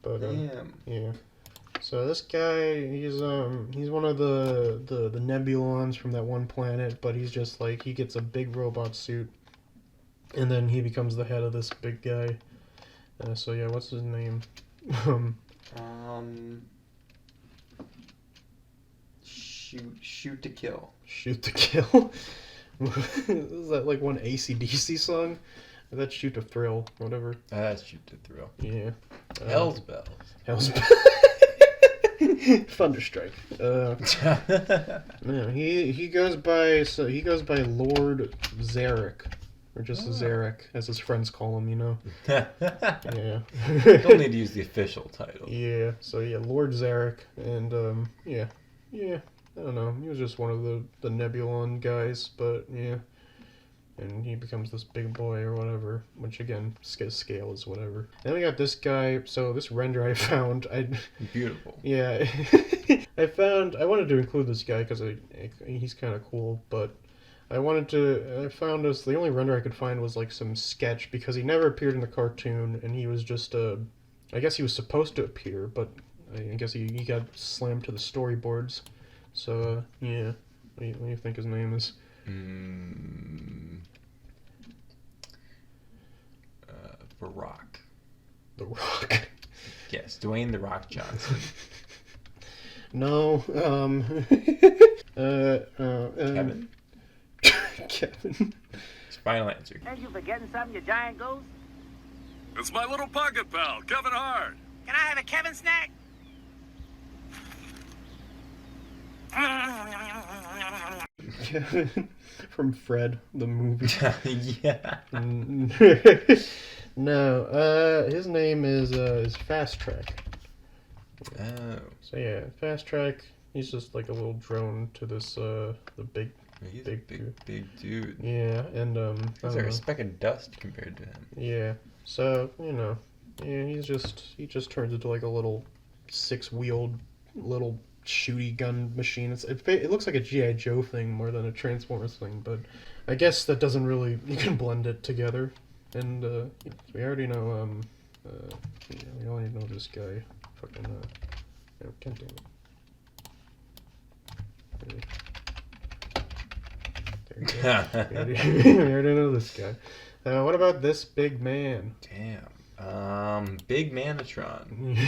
But, damn. Yeah. So this guy, he's one of the Nebulons from that one planet, but he's just like, he gets a big robot suit, and then he becomes the head of this big guy. So yeah, what's his name? Shoot to kill. Shoot to kill? Is that like one AC/DC song? Or that's Shoot to Thrill, whatever. That's Shoot to Thrill. Yeah. Hell's Bells. Hell's Bells. Thunderstrike. No, he goes by Lord Zarek, or just Zarek, as his friends call him. You know. Yeah. Don't need to use the official title. Yeah. So yeah, Lord Zarek, and yeah. I don't know. He was just one of the Nebulon guys, but yeah. And he becomes this big boy or whatever, which again, scale is whatever. Then we got this guy. So this render I found, beautiful. Yeah, I wanted to include this guy because he's kind of cool, but I found the only render I could find was like some sketch because he never appeared in the cartoon, and he was just I guess he was supposed to appear, but I guess he got slammed to the storyboards. So, yeah. What do you think his name is? The Rock. The Rock. Yes, Dwayne The Rock Johnson. No, Kevin? Kevin. His final answer. Are you forgetting something, you giant goose? It's my little pocket pal, Kevin Hart. Can I have a Kevin snack? Kevin from Fred, the movie. Yeah. No, his name is Fast Track. Oh. So yeah, Fast Track. He's just like a little drone to this the big. He's a big dude. Yeah, and He's like a speck of dust compared to him. Yeah. So yeah, he just turns into like a little 6-wheeled little shooty gun machine. It looks like a G.I. Joe thing more than a Transformers thing, but I guess that doesn't really. You can blend it together, and we already know. We already know this guy. Fucking can't do it. There you go. We already know this guy. What about this big man? Damn. Big Manatron.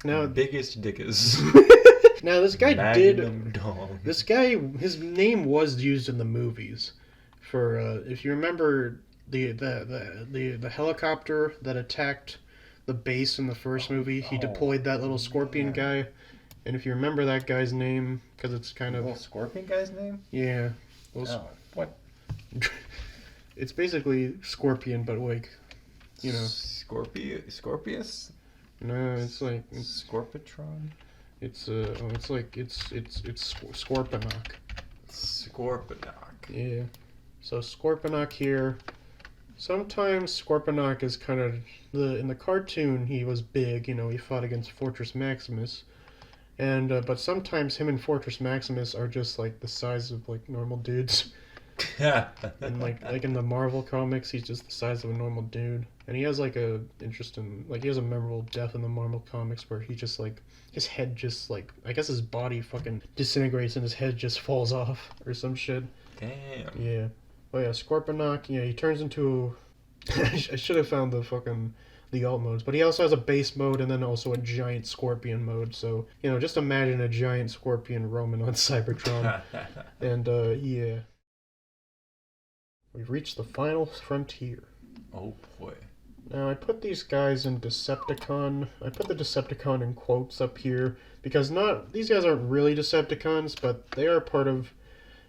Now, biggest dickus. Now this guy Magnum Dong. This guy, his name was used in the movies. For if you remember the helicopter that attacked the base in the first movie, he deployed that little scorpion guy. And if you remember that guy's name, because it's kind of... The little scorpion guy's name? Yeah. What? It's basically Scorpion, but like, you know... Scorpius? No, it's like... Scorpitron? It's Scorponok. Scorponok. Yeah. So Scorponok here. Sometimes Scorponok is kind of in the cartoon he was big, he fought against Fortress Maximus. And but sometimes him and Fortress Maximus are just like the size of like normal dudes. And like in the Marvel comics, he's just the size of a normal dude. And he has like he has a memorable death in the Marvel comics where he just like his head just like I guess his body fucking disintegrates and his head just falls off or some shit. Damn. Yeah. Oh yeah, Scorponok, he turns into I should have found the alt modes, but he also has a base mode and then also a giant scorpion mode. So, just imagine a giant scorpion roaming on Cybertron. And yeah. We've reached the final frontier. Oh boy. Now I put these guys in Decepticon. I put the Decepticon in quotes up here because these guys aren't really Decepticons, but they are part of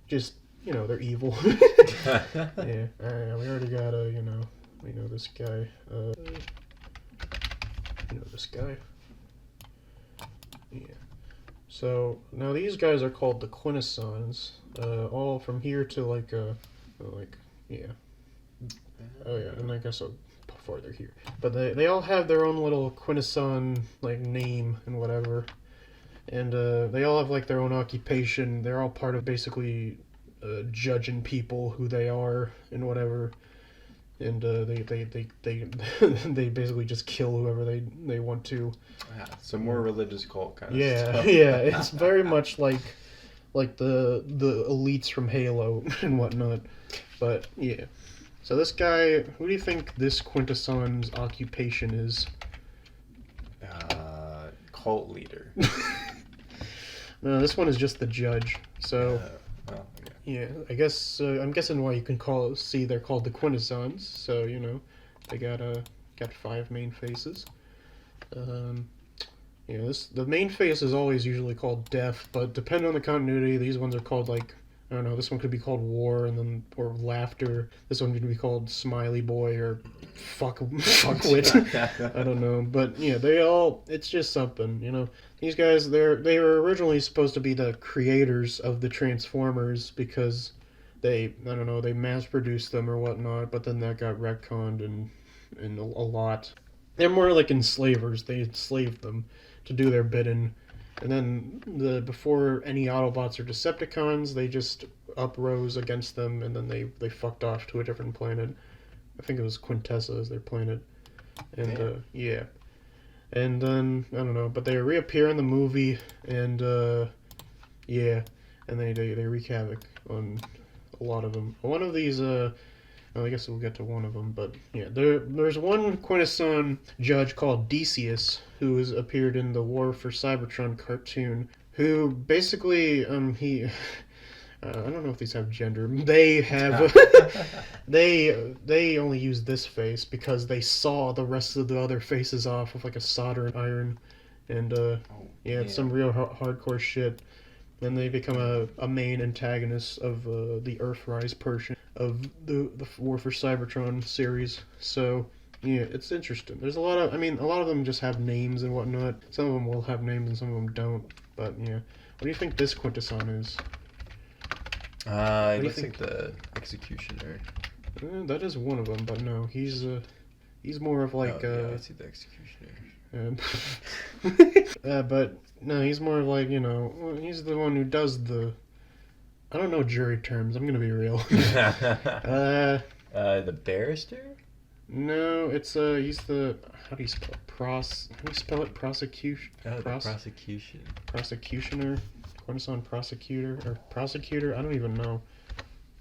just, they're evil. Yeah. We already got we know this guy. This guy. Yeah. So now these guys are called the Quintessons. All from here to yeah. Oh yeah, and I guess I'll farther here. But they all have their own little Quintesson name and whatever. And they all have their own occupation. They're all part of basically judging people who they are and whatever. And they basically just kill whoever they want to. Yeah, so more religious cult kind of stuff. Yeah, yeah, it's very much like the elites from Halo and whatnot. But yeah, so this guy, who do you think this Quintesson's occupation is? Cult leader. No, this one is just the judge. So. Well, yeah, I guess I'm guessing why you can see they're called the Quintessons. So they got 5 main faces. The main face is always usually called Death, but depending on the continuity, these ones are called I don't know. This one could be called War, or Laughter. This one could be called Smiley Boy or Fuckwit. I don't know, but yeah, it's just something. These guys, they were originally supposed to be the creators of the Transformers because they mass-produced them or whatnot, but then that got retconned and a lot. They're more like enslavers. They enslaved them to do their bidding. And then before any Autobots or Decepticons, they just uprose against them, and then they fucked off to a different planet. I think it was Quintessa as their planet. And yeah. And then I don't know, but they reappear in the movie, and Yeah, and they wreak havoc on a lot of them. One of these, well, I guess we'll get to one of them, but yeah, there's one Quintesson judge called Decius who has appeared in the War for Cybertron cartoon, who basically, he... I don't know if these have gender. They have... they only use this face because they saw the rest of the other faces off with like a soldering iron. And, yeah, it's some real hardcore shit. Then they become a main antagonist of the Earthrise portion of the War for Cybertron series. So, yeah, it's interesting. There's a lot of them just have names and whatnot. Some of them will have names and some of them don't. But, yeah. What do you think this Quintesson is? He looks like the Executioner. That is one of them, but no, he's more of like... yeah, I see the Executioner. But no, he's more like, you know, he's the one who does the... I don't know jury terms, I'm gonna be real. The barrister? No, it's he's the... How do you spell it? How do you spell it? Prosecution? Oh, the prosecution. Prosecutioner? Quintesson prosecutor? Or prosecutor? I don't even know.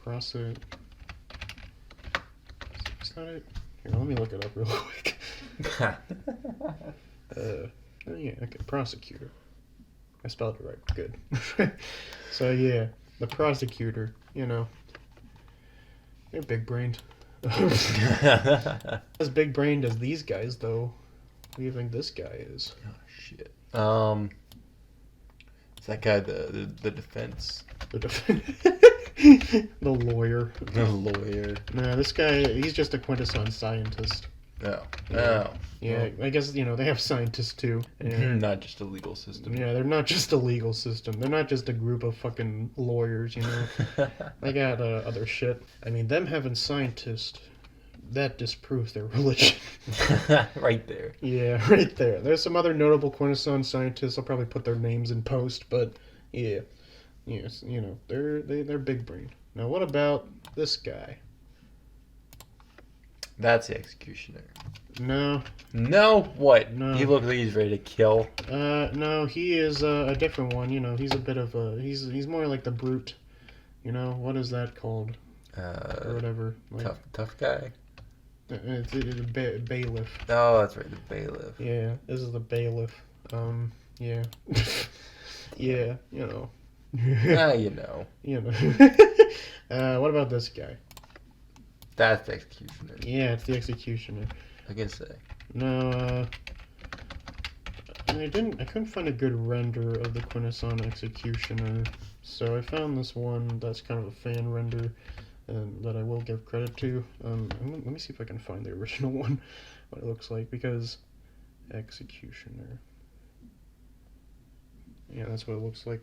Is that it? Here, let me look it up real quick. Yeah, okay, prosecutor. I spelled it right. Good. So yeah, the prosecutor, you know. They're big-brained. As big-brained as these guys, though. What do you think this guy is? Oh, shit. Is that guy the defense? The defense. The lawyer. The lawyer. Nah, this guy, he's just a Quintesson scientist. Oh. Yeah. Oh. Yeah, I guess, you know, they have scientists too. And, not just a legal system. Yeah, they're not just a legal system. They're not just a group of fucking lawyers, you know. They got other shit. I mean, them having scientists, that disproves their religion. Right there. Yeah, right there. There's some other notable Quintesson scientists. I'll probably put their names in post, but yeah. Yes, you know, they're big brain. Now, what about this guy? That's the Executioner. No. No? What? No. He looks like he's ready to kill. No, he is a different one. You know, he's a bit of a... He's more like the Brute. You know, what is that called? Or whatever. Like, tough guy? It's bailiff. Oh, that's right, the bailiff. Yeah, this is the bailiff. Yeah. Yeah, you know. You know. You know. What about this guy? That's the Executioner. Yeah, it's the Executioner. I can say. No, I couldn't find a good render of the Quintesson Executioner, so I found this one that's kind of a fan render, that I will give credit to. Let me see if I can find the original one, what it looks like, because Executioner. Yeah, that's what it looks like.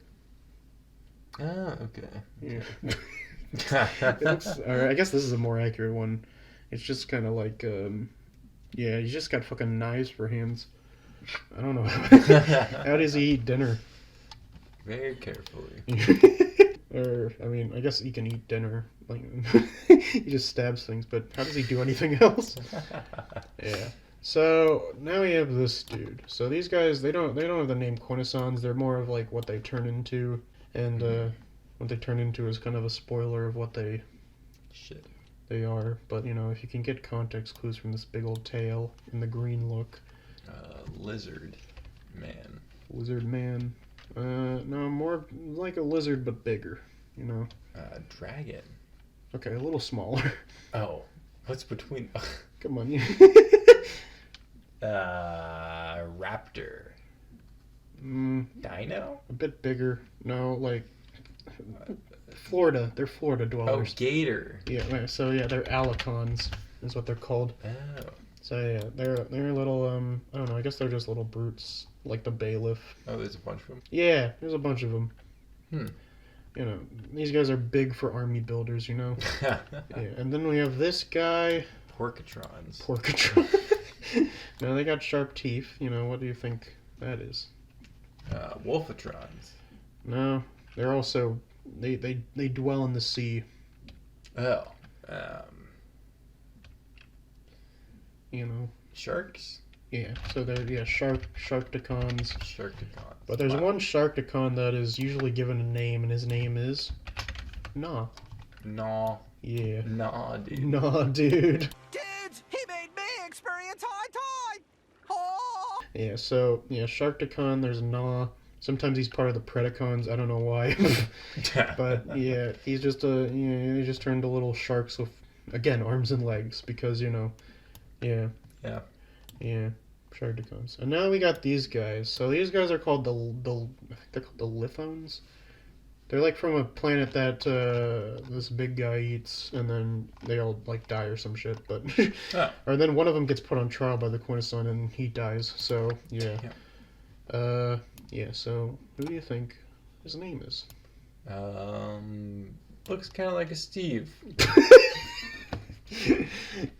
Oh, okay. Yeah. It looks, or I guess this is a more accurate one. It's just kind of like, yeah, he's just got fucking knives for hands. I don't know. How does he eat dinner? Very carefully. Or, I mean, I guess he can eat dinner. Like, he just stabs things, but how does he do anything else? Yeah. So now we have this dude. So these guys, they don't have the name Quintessons. They're more of like what they turn into, and what they turn into is kind of a spoiler of what they are. But you know, if you can get context clues from this big old tail and the green look. Lizard man. Lizard man. No, more like a lizard but bigger. You know. Dragon. Okay, a little smaller. Oh, what's between? Come on, you. Raptor. Dino? A bit bigger. No, like Florida. They're Florida dwellers. Oh, gator. Yeah. So yeah, they're Alicons is what they're called. Oh. So yeah, they're little. I don't know. I guess they're just little brutes, like the bailiff. Oh, there's a bunch of them. Yeah, there's a bunch of them. Hmm. You know, these guys are big for army builders. You know. Yeah. And then we have this guy. Porcatrons. Now they got sharp teeth. You know, what do you think that is? Wolfatrons. No, they're also they dwell in the sea. Oh. You know. Sharks. Yeah, so they're Sharkticons. Sharkticons. But there's one Sharkticon that is usually given a name, and his name is Nah. Nah. Yeah. Nah, dude. Nah, dude. Kids, he made me experience high tide. Oh! Yeah, so Sharkticon. There's Nah. Sometimes he's part of the Predacons. I don't know why, but yeah, he's just he just turned to little sharks with, again, arms and legs because yeah. Sharkticons. And now we got these guys. So these guys are called they're called the Lithones. They're like from a planet that this big guy eats, and then they all like die or some shit. But or then one of them gets put on trial by the Quintesson, and he dies. So yeah. So who do you think his name is? Looks kind of like a Steve.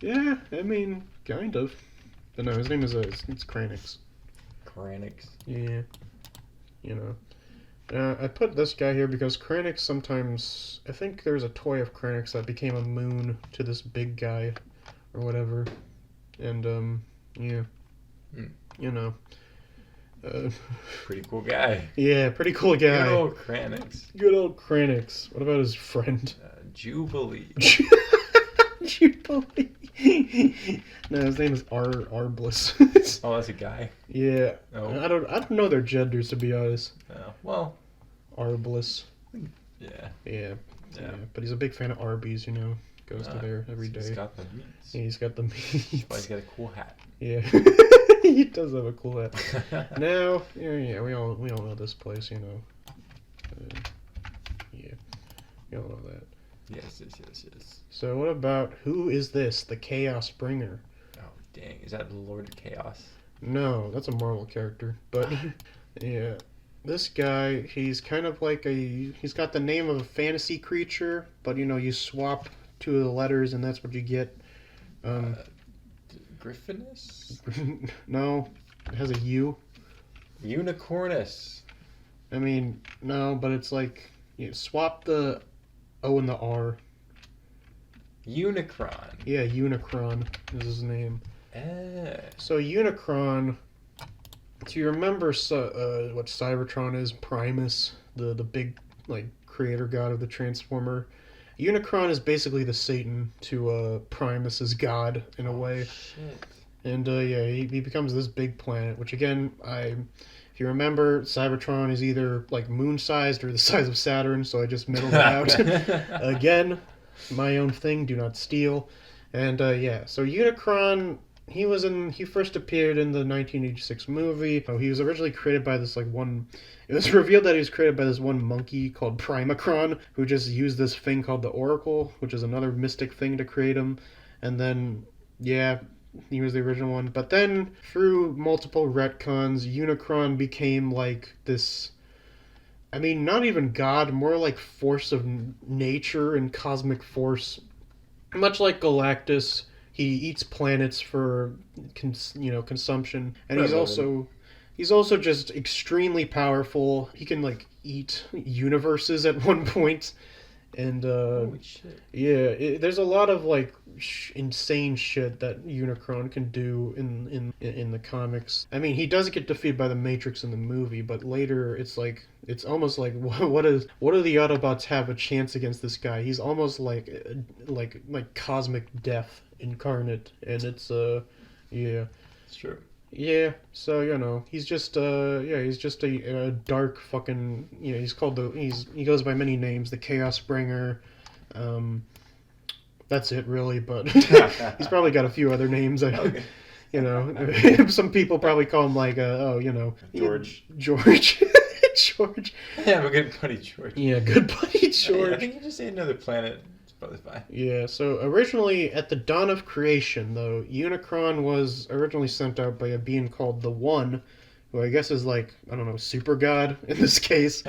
Yeah, I mean, kind of. But no, his name is it's Kranix. Kranix. Yeah. I put this guy here because Kranix sometimes... I think there's a toy of Kranix that became a moon to this big guy, or whatever. And, yeah. Pretty cool guy. Yeah, pretty cool guy. Good old Kranix. Good old Kranix. What about his friend? Jubilee. Jubilee. No, his name is Arbliss. Oh, that's a guy. Yeah. Oh. I don't know their genders, to be honest. Well. Arbliss. Yeah. But he's a big fan of Arby's, Goes to there every day. He's got the meats. Yeah, he's got the meats. That's why he's got a cool hat. Yeah. He does have a cool hat. Now, we all know this place, We all know that. Yes. So what about, who is this? The Chaos Bringer. Oh, dang. Is that the Lord of Chaos? No, that's a Marvel character. But, yeah. This guy, he's kind of like he's got the name of a fantasy creature, but, you swap two of the letters and that's what you get. Griffinus? No, it has a U. Unicornus. I mean, no, but it's like, swap the O and the R. Unicron. Yeah, Unicron is his name. So Unicron, do you remember what Cybertron is? Primus, the big creator god of the Transformer. Unicron is basically the Satan to Primus's god in a way. Shit. And he becomes this big planet, which again, if you remember, Cybertron is either moon-sized or the size of Saturn, so I just middled it out. Again, my own thing, do not steal. And so Unicron, he first appeared in the 1986 movie. He was originally created by this it was revealed that he was created by this one monkey called Primacron, who just used this thing called the Oracle, which is another mystic thing to create him. And then, he was the original one. But then, through multiple retcons, Unicron became this... I mean, not even God, more like force of nature and cosmic force. Much like Galactus, he eats planets for, consumption. And he's also just extremely powerful. He can, eat universes at one point. And, holy shit. Yeah, there's a lot of, insane shit that Unicron can do in the comics. I mean, he does get defeated by the Matrix in the movie, but later it's almost like, what do the Autobots have a chance against this guy? He's almost like cosmic death incarnate, and it's, yeah. It's true. Yeah, so, he's just a dark fucking, he goes by many names, the Chaos Bringer, that's it really, but he's probably got a few other names, Okay. Some people probably call him George. George. Yeah, a good buddy George. Yeah, good buddy George. I think you just say another planet. Probably fine. Yeah, so originally, at the dawn of creation, though, Unicron was originally sent out by a being called the One, who I guess is super god in this case.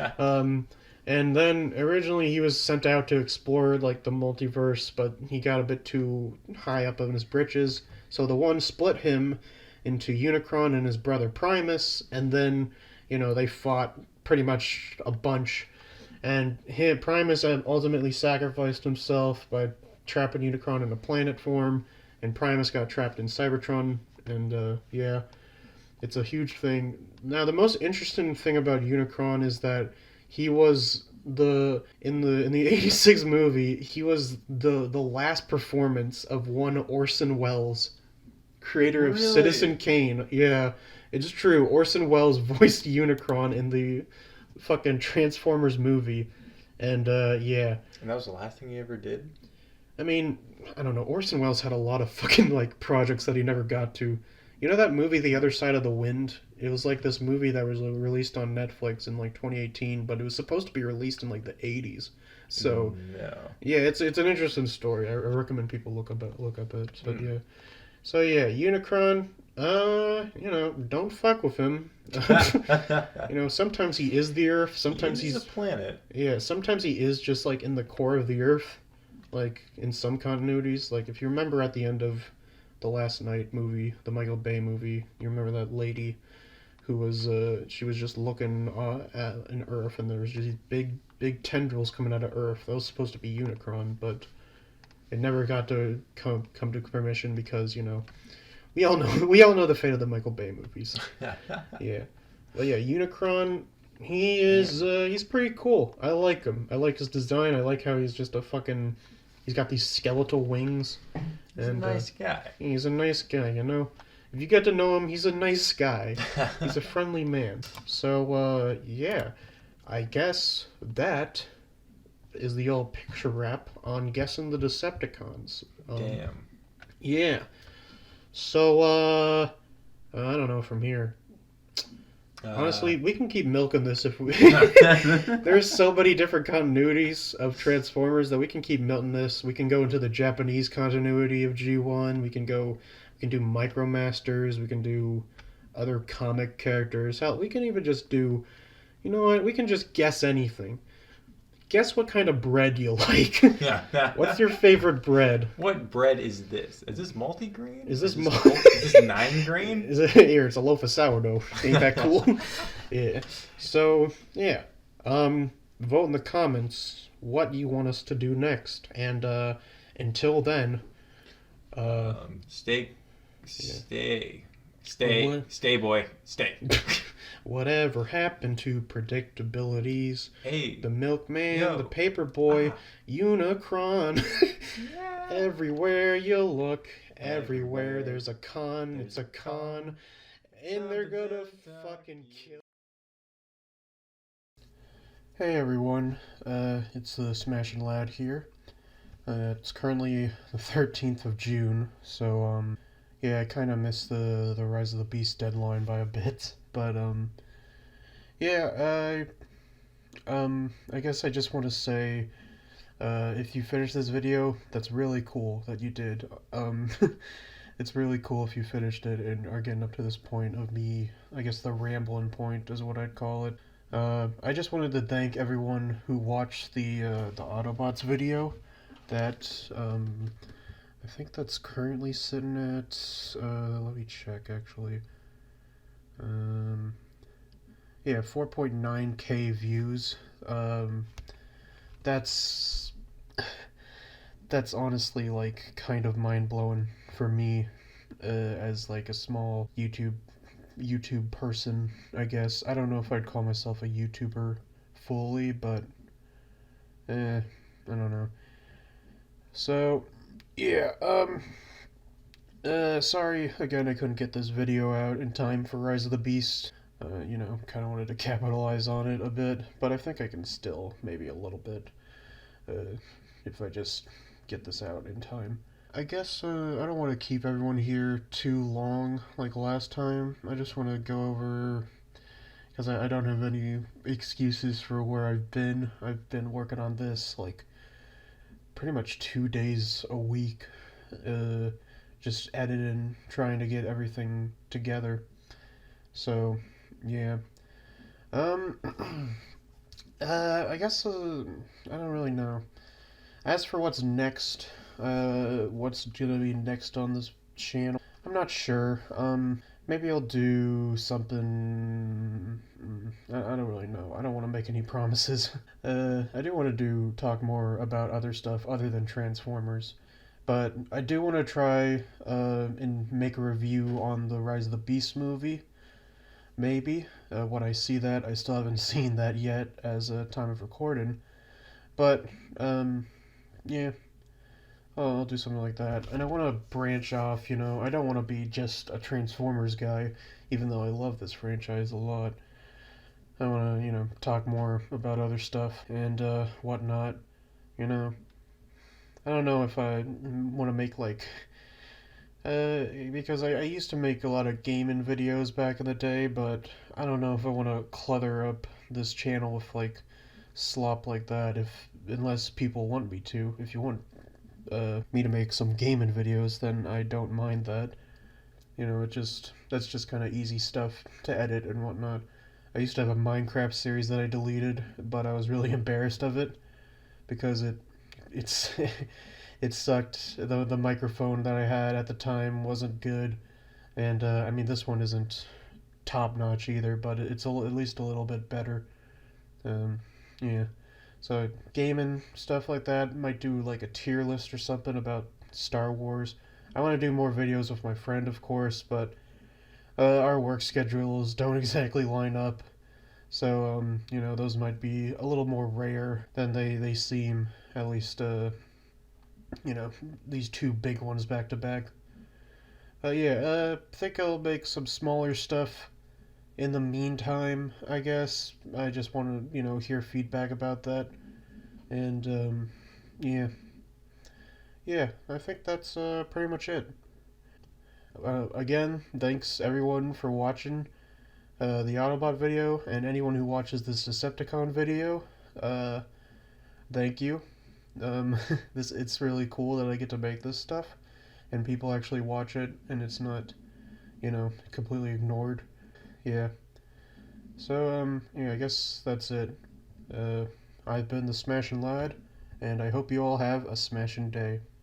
And then originally he was sent out to explore the multiverse, but he got a bit too high up in his britches. So the One split him into Unicron and his brother Primus, and then they fought pretty much a bunch. And Primus ultimately sacrificed himself by trapping Unicron in a planet form, and Primus got trapped in Cybertron and yeah, it's a huge thing. Now, the most interesting thing about Unicron is that he was in the '86 movie. He was the last performance of one Orson Welles, creator of Really? Citizen Kane. Yeah, it's true. Orson Welles voiced Unicron in the fucking Transformers movie, and yeah. And that was the last thing he ever did? I mean, I don't know. Orson Welles had a lot of fucking like projects that he never got to. You know that movie, The Other Side of the Wind? It was like this movie that was released on Netflix in like 2018, but it was supposed to be released in like the 80s. So No. yeah, it's an interesting story. I recommend people look up it. But yeah, so yeah, Unicron. You know, don't fuck with him. You know, sometimes he is the Earth. Sometimes he's a planet. Yeah, sometimes he is just like in the core of the Earth. Like in some continuities, like if you remember at the end of the Last Night movie, the Michael Bay movie, you remember that lady who was she was just looking at an Earth, and there was just these big tendrils coming out of Earth. That was supposed to be Unicron, but it never got to come to fruition because, you know, we all know the fate of the Michael Bay movies. Yeah, but yeah, Unicron. He is he's pretty cool. I like him. I like his design. I like how he's just a fucking. He's got these skeletal wings. He's a nice guy. He's a nice guy, you know? If you get to know him, he's a nice guy. He's a friendly man. So, yeah. I guess that is the old picture wrap on guessing the Decepticons. Damn. Yeah. So, I don't know from here. Honestly, we can keep milking this if we... There's so many different continuities of Transformers that we can keep milking this. We can go into the Japanese continuity of G1. We can do Micromasters. We can do other comic characters. Hell, we can even just do... You know what? We can just guess anything. Guess what kind of bread you like. What's your favorite bread? What bread is this? Is this multigrain? Is this 9 grain? Is it here? It's a loaf of sourdough. Ain't that cool? Yeah. So yeah. Vote in the comments what you want us to do next, and until then, stay, boy, stay. Whatever happened to predictabilities? Hey, the milkman, the paper boy, Unicron. Yeah. Everywhere you look, everywhere there's a con. It's a con, and they're gonna fucking kill. Hey everyone, it's the Smashing Lad here. It's currently the 13th of June, so yeah, I kind of missed the Rise of the Beast deadline by a bit. But, yeah, I guess I just want to say, if you finish this video, that's really cool that you did. It's really cool if you finished it and are getting up to this point of me, I guess the rambling point is what I'd call it. I just wanted to thank everyone who watched the Autobots video. That, I think that's currently sitting at, let me check actually. Yeah, 4.9k views. That's honestly like kind of mind-blowing for me, as like a small YouTube person, I guess. I don't know if I'd call myself a YouTuber fully, but I don't know. So yeah, sorry again I couldn't get this video out in time for Rise of the Beast. You know, kind of wanted to capitalize on it a bit, but I think I can still, maybe a little bit, if I just get this out in time. I guess, I don't want to keep everyone here too long like last time. I just want to go over, because I don't have any excuses for where I've been. I've been working on this, like, pretty much 2 days a week, just editing, trying to get everything together. So, yeah. I guess, I don't really know. As for what's next, what's gonna be next on this channel, I'm not sure. Maybe I'll do something, I don't really know. I don't want to make any promises. I do want to talk more about other stuff other than Transformers. But I do want to try and make a review on the Rise of the Beast movie. Maybe. When I see that, I still haven't seen that yet as a time of recording. But, yeah. Oh, I'll do something like that. And I want to branch off, you know. I don't want to be just a Transformers guy, even though I love this franchise a lot. I want to, you know, talk more about other stuff and whatnot, you know. I don't know if I want to make, like, because I used to make a lot of gaming videos back in the day, but I don't know if I want to clutter up this channel with, like, slop like that, unless people want me to. If you want me to make some gaming videos, then I don't mind that. You know, that's just kind of easy stuff to edit and whatnot. I used to have a Minecraft series that I deleted, but I was really embarrassed of it because it's it sucked. The microphone that I had at the time wasn't good, and I mean, this one isn't top notch either, but it's at least a little bit better. Yeah. So gaming stuff like that, might do like a tier list or something about Star Wars. I want to do more videos with my friend, of course, but our work schedules don't exactly line up. So, you know, those might be a little more rare than they seem, at least, you know, these two big ones back to back. Yeah, I think I'll make some smaller stuff in the meantime, I guess. I just want to, you know, hear feedback about that. And, yeah. Yeah, I think that's pretty much it. Again, thanks everyone for watching the Autobot video, and anyone who watches this Decepticon video, thank you. It's really cool that I get to make this stuff, and people actually watch it, and it's not, you know, completely ignored. Yeah. So, yeah, I guess that's it. I've been the Smashin' Lad, and I hope you all have a smashin' day.